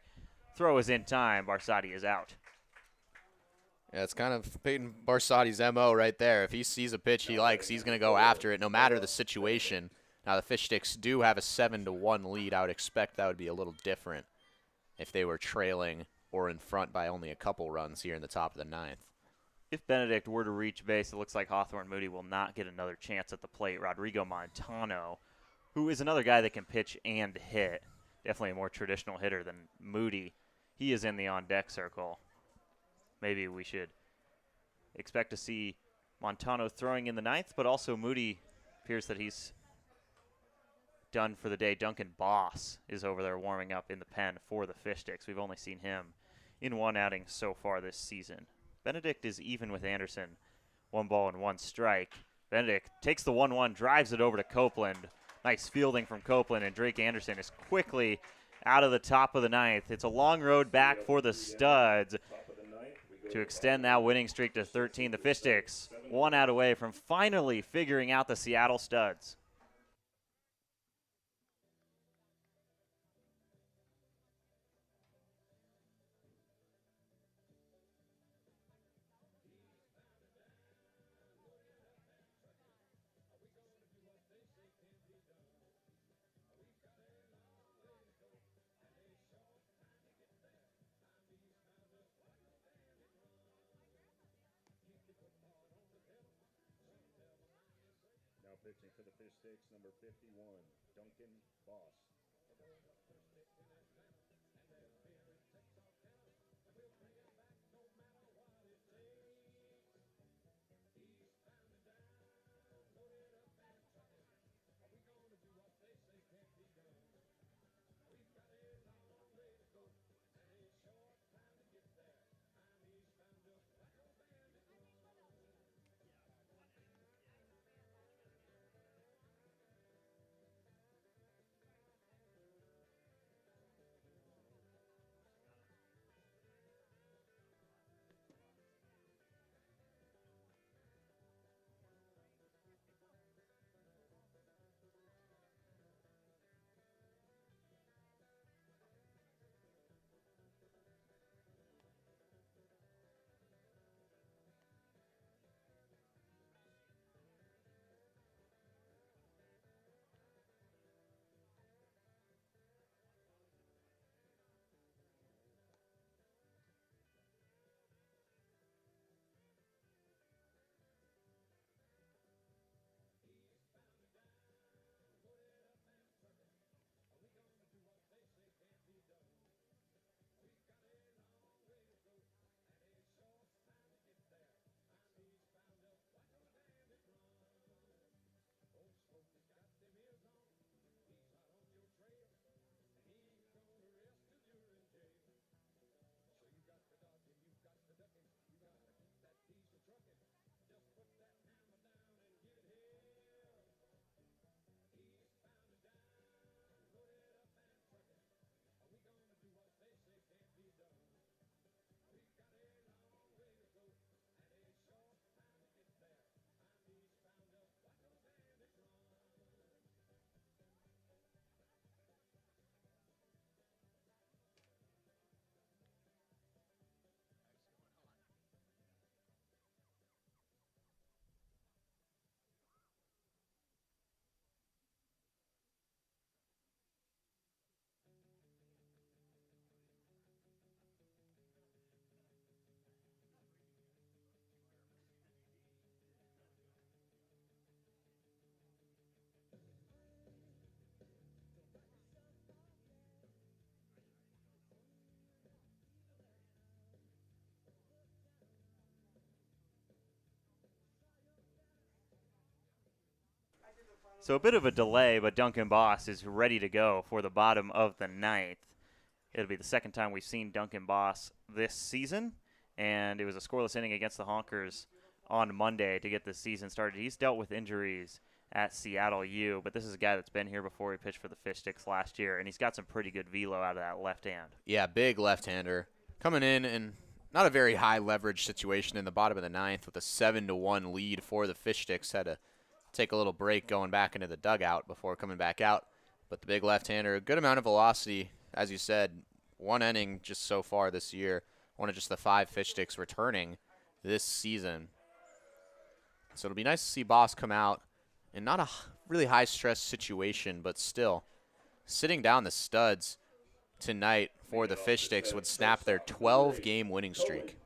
Throw is in time. Barsotti is out. Yeah, it's kind of Peyton Barsotti's MO right there. If he sees a pitch he likes, he's going to go after it no matter the situation. Now, the Fish Sticks do have a 7-1 lead. I would expect that would be a little different if they were trailing or in front by only a couple runs here in the top of the 9th. If Benedict were to reach base, it looks like Hawthorne Moody will not get another chance at the plate. Rodrigo Montano, who is another guy that can pitch and hit, definitely a more traditional hitter than Moody. He is in the on-deck circle. Maybe we should expect to see Montano throwing in the 9th, but also Moody appears that he's done for the day. Duncan Boss is over there warming up in the pen for the Fish Sticks. We've only seen him in 1 outing so far this season. Benedict is even with Anderson. 1 ball and 1 strike. Benedict takes the 1-1, drives it over to Copeland. Nice fielding from Copeland, and Drake Anderson is quickly out of the top of the 9th. It's a long road back for the Studs to extend that winning streak to 13. The Fish Sticks 1 out away from finally figuring out the Seattle Studs. Pitching for the Fish Sticks, number 51, Duncan Boss. So a bit of a delay, but Duncan Boss is ready to go for the bottom of the ninth. It'll be the second time we've seen Duncan Boss this season, and it was a scoreless inning against the Honkers on Monday to get the season started. He's dealt with injuries at Seattle U, but this is a guy that's been here before. He pitched for the Fish Sticks last year, and he's got some pretty good velo out of that left hand. Yeah, big left-hander. Coming in not a very high leverage situation in the bottom of the ninth with a 7-1 lead for the Fish Sticks. Had to take a little break going back into the dugout before coming back out. But the big left-hander, a good amount of velocity. As you said, one inning just so far this year. One of just the 5 Fish Sticks returning this season. So it'll be nice to see Boss come out in not a really high-stress situation, but still sitting down the Studs tonight for the Fish Sticks would snap their 12-game winning streak.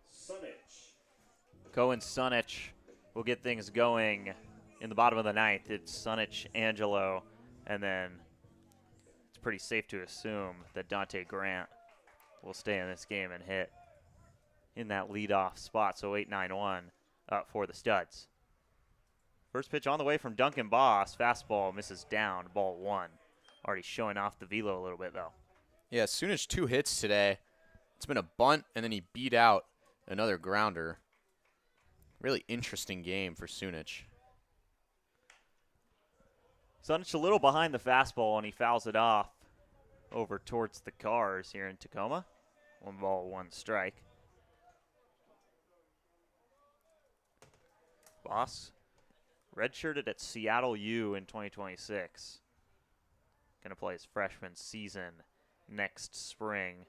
Cohen Sunich will get things going in the bottom of the ninth. It's Sunich, Angelo, and then it's pretty safe to assume that Dante Grant will stay in this game and hit in that leadoff spot. So 8-9-1 up for the Studs. First pitch on the way from Duncan Boss. Fastball misses down, ball 1. Already showing off the velo a little bit, though. Yeah, Sunich 2 hits today. It's been a bunt, and then he beat out another grounder. Really interesting game for Sunich. Sunich a little behind the fastball, and he fouls it off over towards the cars here in Tacoma. 1 ball, 1 strike. Boss redshirted at Seattle U in 2026. Going to play his freshman season next spring.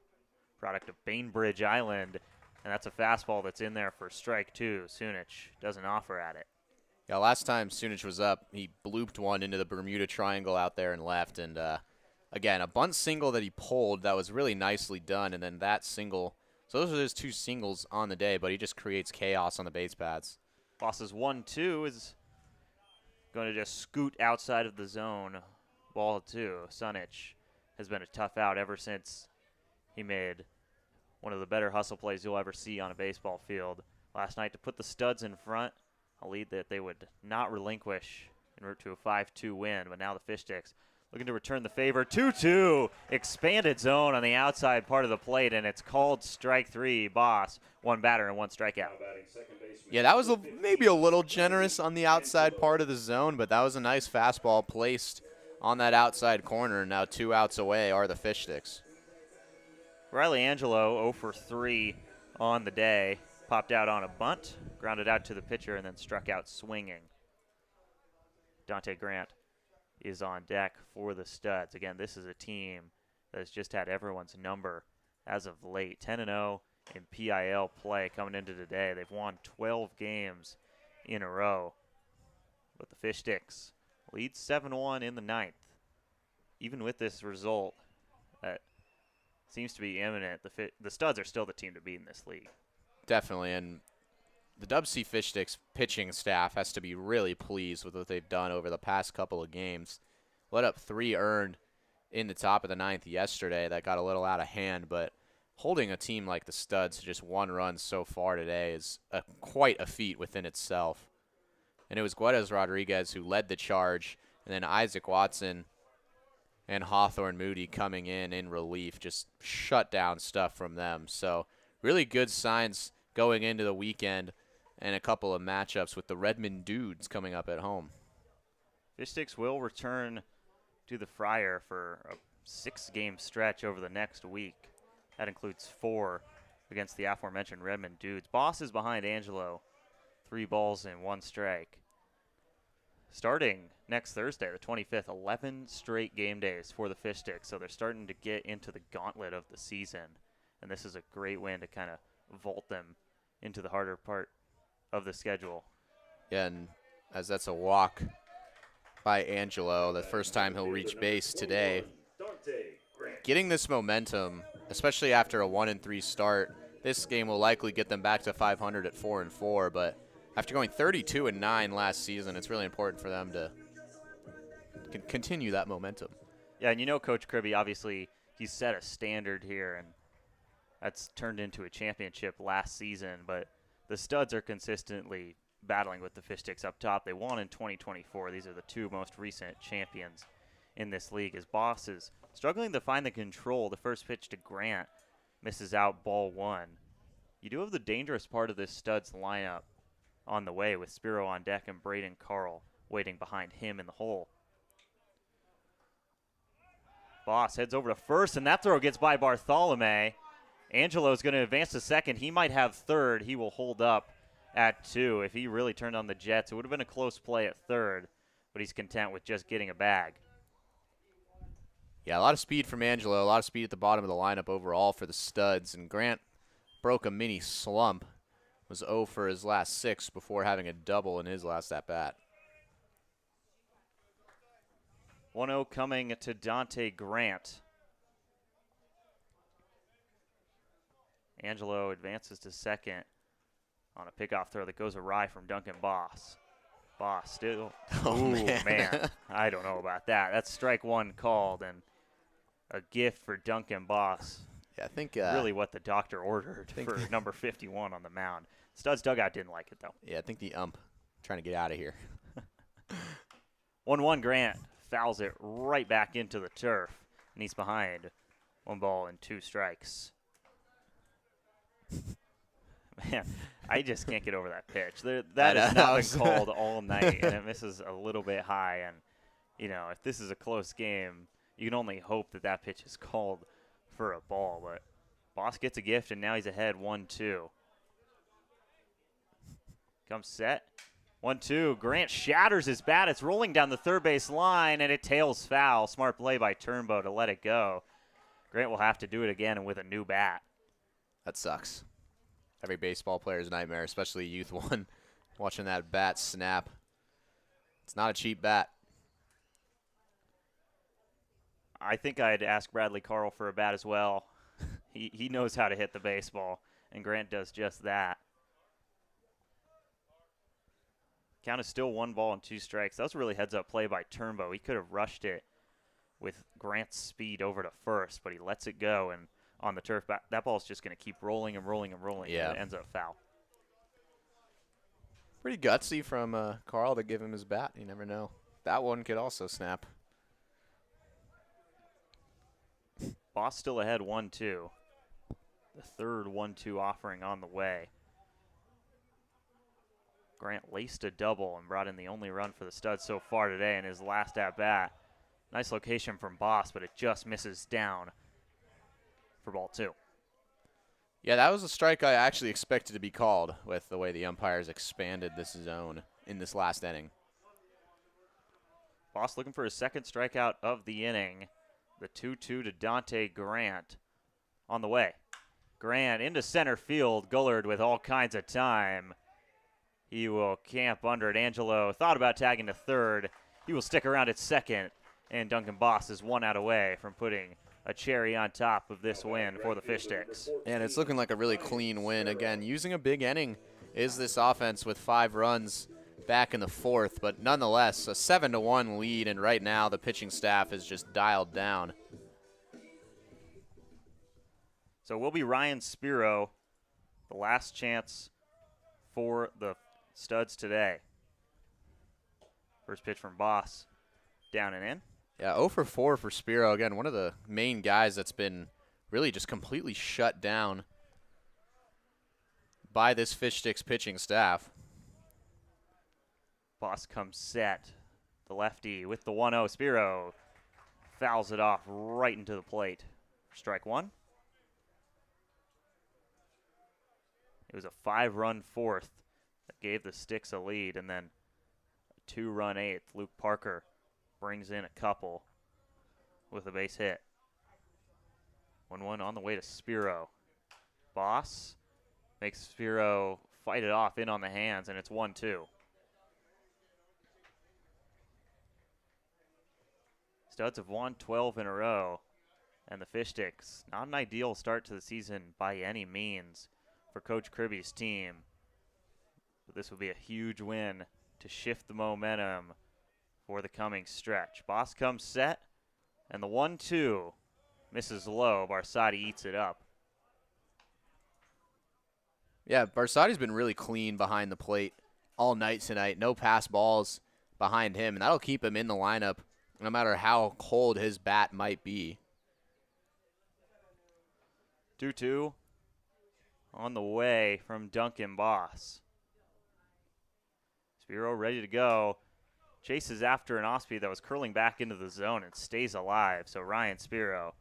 Product of Bainbridge Island, and that's a fastball that's in there for strike 2. Sunich doesn't offer at it. Yeah, last time Sunich was up, he blooped one into the Bermuda Triangle out there and left. And, again, a bunt single that he pulled that was really nicely done, and then that single. So those are his 2 singles on the day, but he just creates chaos on the base paths. Boss's 1-2 is going to just scoot outside of the zone. Ball 2. Sunich has been a tough out ever since he made one of the better hustle plays you'll ever see on a baseball field last night to put the Studs in front, a lead that they would not relinquish en route to a 5-2 win. But now the Fish Sticks looking to return the favor. 2-2, expanded zone on the outside part of the plate, and it's called strike 3. Boss, 1 batter and 1 strikeout. Yeah, that was maybe a little generous on the outside part of the zone, but that was a nice fastball placed on that outside corner. Now 2 outs away are the Fish Sticks. Riley Angelo 0 for 3 on the day. Popped out on a bunt, grounded out to the pitcher, and then struck out swinging. Dante Grant is on deck for the Studs. Again, this is a team that has just had everyone's number as of late. 10-0 in PIL play coming into today. They've won 12 games in a row. But the Fish Sticks lead 7-1 in the ninth. Even with this result that seems to be imminent, the Studs are still the team to beat in this league. Definitely, and the DubSea Fish Sticks pitching staff has to be really pleased with what they've done over the past couple of games. Let up 3 earned in the top of the ninth yesterday. That got a little out of hand, but holding a team like the Studs to just 1 run so far today is quite a feat within itself. And it was Guedes Rodriguez who led the charge, and then Isaac Watson and Hawthorne Moody coming in relief, just shut down stuff from them. So really good signs going into the weekend, and a couple of matchups with the Redmond Dudes coming up at home. Fish Sticks will return to the Friar for a 6-game stretch over the next week. That includes 4 against the aforementioned Redmond Dudes. Boss is behind Angelo, 3 balls and 1 strike. Starting next Thursday, the 25th, 11 straight game days for the Fish Sticks. So they're starting to get into the gauntlet of the season. And this is a great win to kind of vault them into the harder part of the schedule. Yeah, and as that's a walk by Angelo, the first time he'll reach base today. Getting this momentum, especially after a 1-3 start, this game will likely get them back to 500 at 4-4, but after going 32-9 last season, it's really important for them to continue that momentum. Yeah, and you know Coach Kirby, obviously, he's set a standard here, and that's turned into a championship last season, but the Studs are consistently battling with the Fish Sticks up top. They won in 2024. These are the two most recent champions in this league. As Boss is struggling to find the control. The first pitch to Grant misses out, ball one. You do have the dangerous part of this Studs lineup on the way with Spiro on deck and Braden Carl waiting behind him in the hole. Boss heads over to first, and that throw gets by Bartholomew. Angelo's going to advance to second. He might have third. He will hold up at 2. If he really turned on the Jets, it would have been a close play at third, but he's content with just getting a bag. Yeah, a lot of speed from Angelo, a lot of speed at the bottom of the lineup overall for the Studs, and Grant broke a mini slump, was 0 for his last 6 before having a double in his last at-bat. 1-0 coming to Dante Grant. Angelo advances to second on a pickoff throw that goes awry from Duncan Boss. Boss still. Oh, Ooh, man. I don't know about that. That's strike one called, and a gift for Duncan Boss. Yeah, I think really what the doctor ordered for number 51 on the mound. Studs dugout didn't like it, though. Yeah, I think the ump trying to get out of here. 1-1 Grant fouls it right back into the turf, and he's behind 1 ball and 2 strikes. Man, I just can't get over that pitch. That has not been called all night, and it misses a little bit high. And, you know, if this is a close game, you can only hope that that pitch is called for a ball. But Boss gets a gift, and now he's ahead 1-2. Comes set. 1-2. Grant shatters his bat. It's rolling down the third base line, and it tails foul. Smart play by Turnbow to let it go. Grant will have to do it again and with a new bat. That sucks. Every baseball player's nightmare, especially youth one, watching that bat snap. It's not a cheap bat. I think I'd ask Bradley Carl for a bat as well. He knows how to hit the baseball, and Grant does just that. Count is still 1 ball and 2 strikes. That was a really heads-up play by Turnbow. He could have rushed it with Grant's speed over to first, but he lets it go, and on the turf, that ball's just going to keep rolling and rolling and rolling, yeah. And it ends up foul. Pretty gutsy from Carl to give him his bat. You never know. That one could also snap. Boss still ahead 1-2. The third 1-2 offering on the way. Grant laced a double and brought in the only run for the Studs so far today in his last at-bat. Nice location from Boss, but it just misses down for ball 2. Yeah, that was a strike I actually expected to be called with the way the umpires expanded this zone in this last inning. Boss looking for his second strikeout of the inning. The 2-2 to Dante Grant on the way. Grant into center field. Gullard with all kinds of time. He will camp under it. Angelo thought about tagging to third. He will stick around at second. And Duncan Boss is 1 out away from putting a cherry on top of this win for the Fish Sticks. And it's looking like a really clean win. Again, using a big inning is this offense with 5 runs back in the 4th. But nonetheless, a 7-1 lead. And right now the pitching staff is just dialed down. So will be Ryan Spiro, the last chance for the Studs today. First pitch from Boss, down and in. Yeah, 0 for 4 for Spiro. Again, one of the main guys that's been really just completely shut down by this Fish Sticks pitching staff. Boss comes set. The lefty with the 1-0. Spiro fouls it off right into the plate. Strike 1. It was a 5-run 4th that gave the Sticks a lead, and then a 2-run 8th. Luke Parker brings in a couple with a base hit. 1-1 on the way to Spiro. Boss makes Spiro fight it off in on the hands, and it's 1-2. Studs have won 12 in a row, and the Fish Sticks, not an ideal start to the season by any means for Coach Kirby's team. But this will be a huge win to shift the momentum for the coming stretch. Boss comes set, and the 1-2 misses low. Barsati eats it up. Yeah, Barsati's been really clean behind the plate all night tonight. No pass balls behind him, and that'll keep him in the lineup no matter how cold his bat might be. 2-2 on the way from Duncan Boss. Spiro ready to go. Chases after an off-speed that was curling back into the zone and stays alive. So Ryan Spiro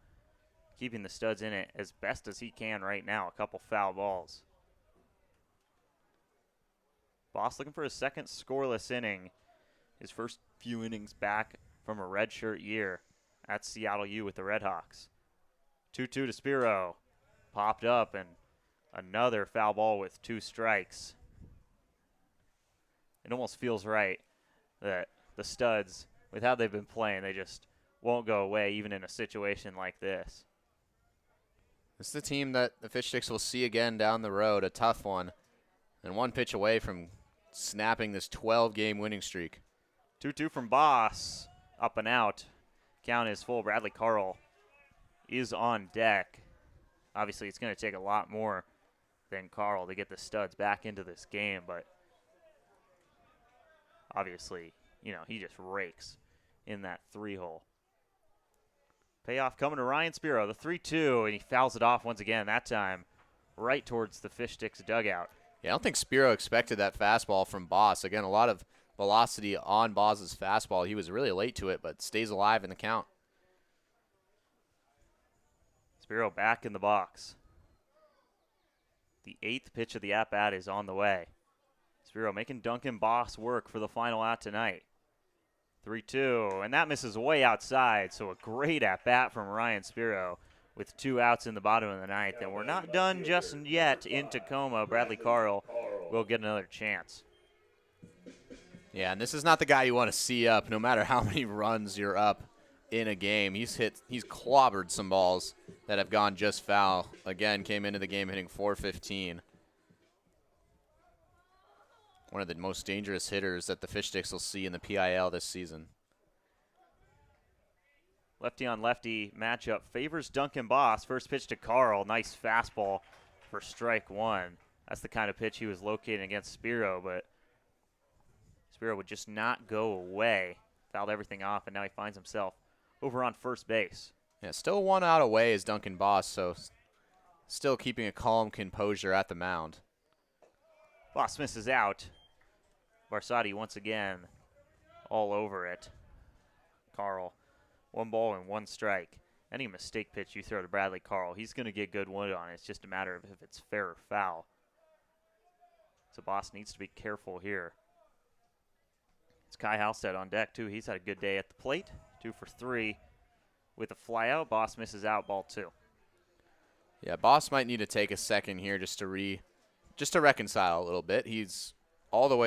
keeping the Studs in it as best as he can right now. A couple foul balls. Boss looking for his second scoreless inning. His first few innings back from a redshirt year at Seattle U with the Redhawks. 2-2 to Spiro. Popped up and another foul ball with 2 strikes. It almost feels right that the Studs, with how they've been playing, they just won't go away even in a situation like this. This is the team that the Fish Sticks will see again down the road, a tough one, and one pitch away from snapping this 12-game winning streak. 2-2 from Boss, up and out. Count is full. Bradley Carl is on deck. Obviously, it's going to take a lot more than Carl to get the Studs back into this game, but obviously, you know, he just rakes in that 3-hole. Payoff coming to Ryan Spiro, the 3-2, and he fouls it off once again, that time right towards the Fish Sticks dugout. Yeah, I don't think Spiro expected that fastball from Boss. Again, a lot of velocity on Boss's fastball. He was really late to it, but stays alive in the count. Spiro back in the box. The 8th pitch of the at-bat is on the way. Spiro making Duncan Boss work for the final out tonight. 3-2, and that misses way outside, so a great at-bat from Ryan Spiro with 2 outs in the bottom of the 9th. And we're not done just yet in Tacoma. Bradley Carl will get another chance. Yeah, and this is not the guy you want to see up no matter how many runs you're up in a game. He's clobbered some balls that have gone just foul. Again, came into the game hitting .415. One of the most dangerous hitters that the Fish Sticks will see in the PIL this season. Lefty on lefty matchup favors Duncan Boss. First pitch to Carl. Nice fastball for strike 1. That's the kind of pitch he was locating against Spiro, but Spiro would just not go away. Fouled everything off, and now he finds himself over on first base. Yeah, still 1 out away is Duncan Boss, so still keeping a calm composure at the mound. Boss misses out. Barsati once again all over it. Carl, 1 ball and 1 strike. Any mistake pitch you throw to Bradley Carl, he's going to get good wood on it. It's just a matter of if it's fair or foul. So Boss needs to be careful here. It's Kai Halstead on deck, too. He's had a good day at the plate. 2 for 3 with a flyout. Boss misses out, ball 2. Yeah, Boss might need to take a second here just to reconcile a little bit. He's all the way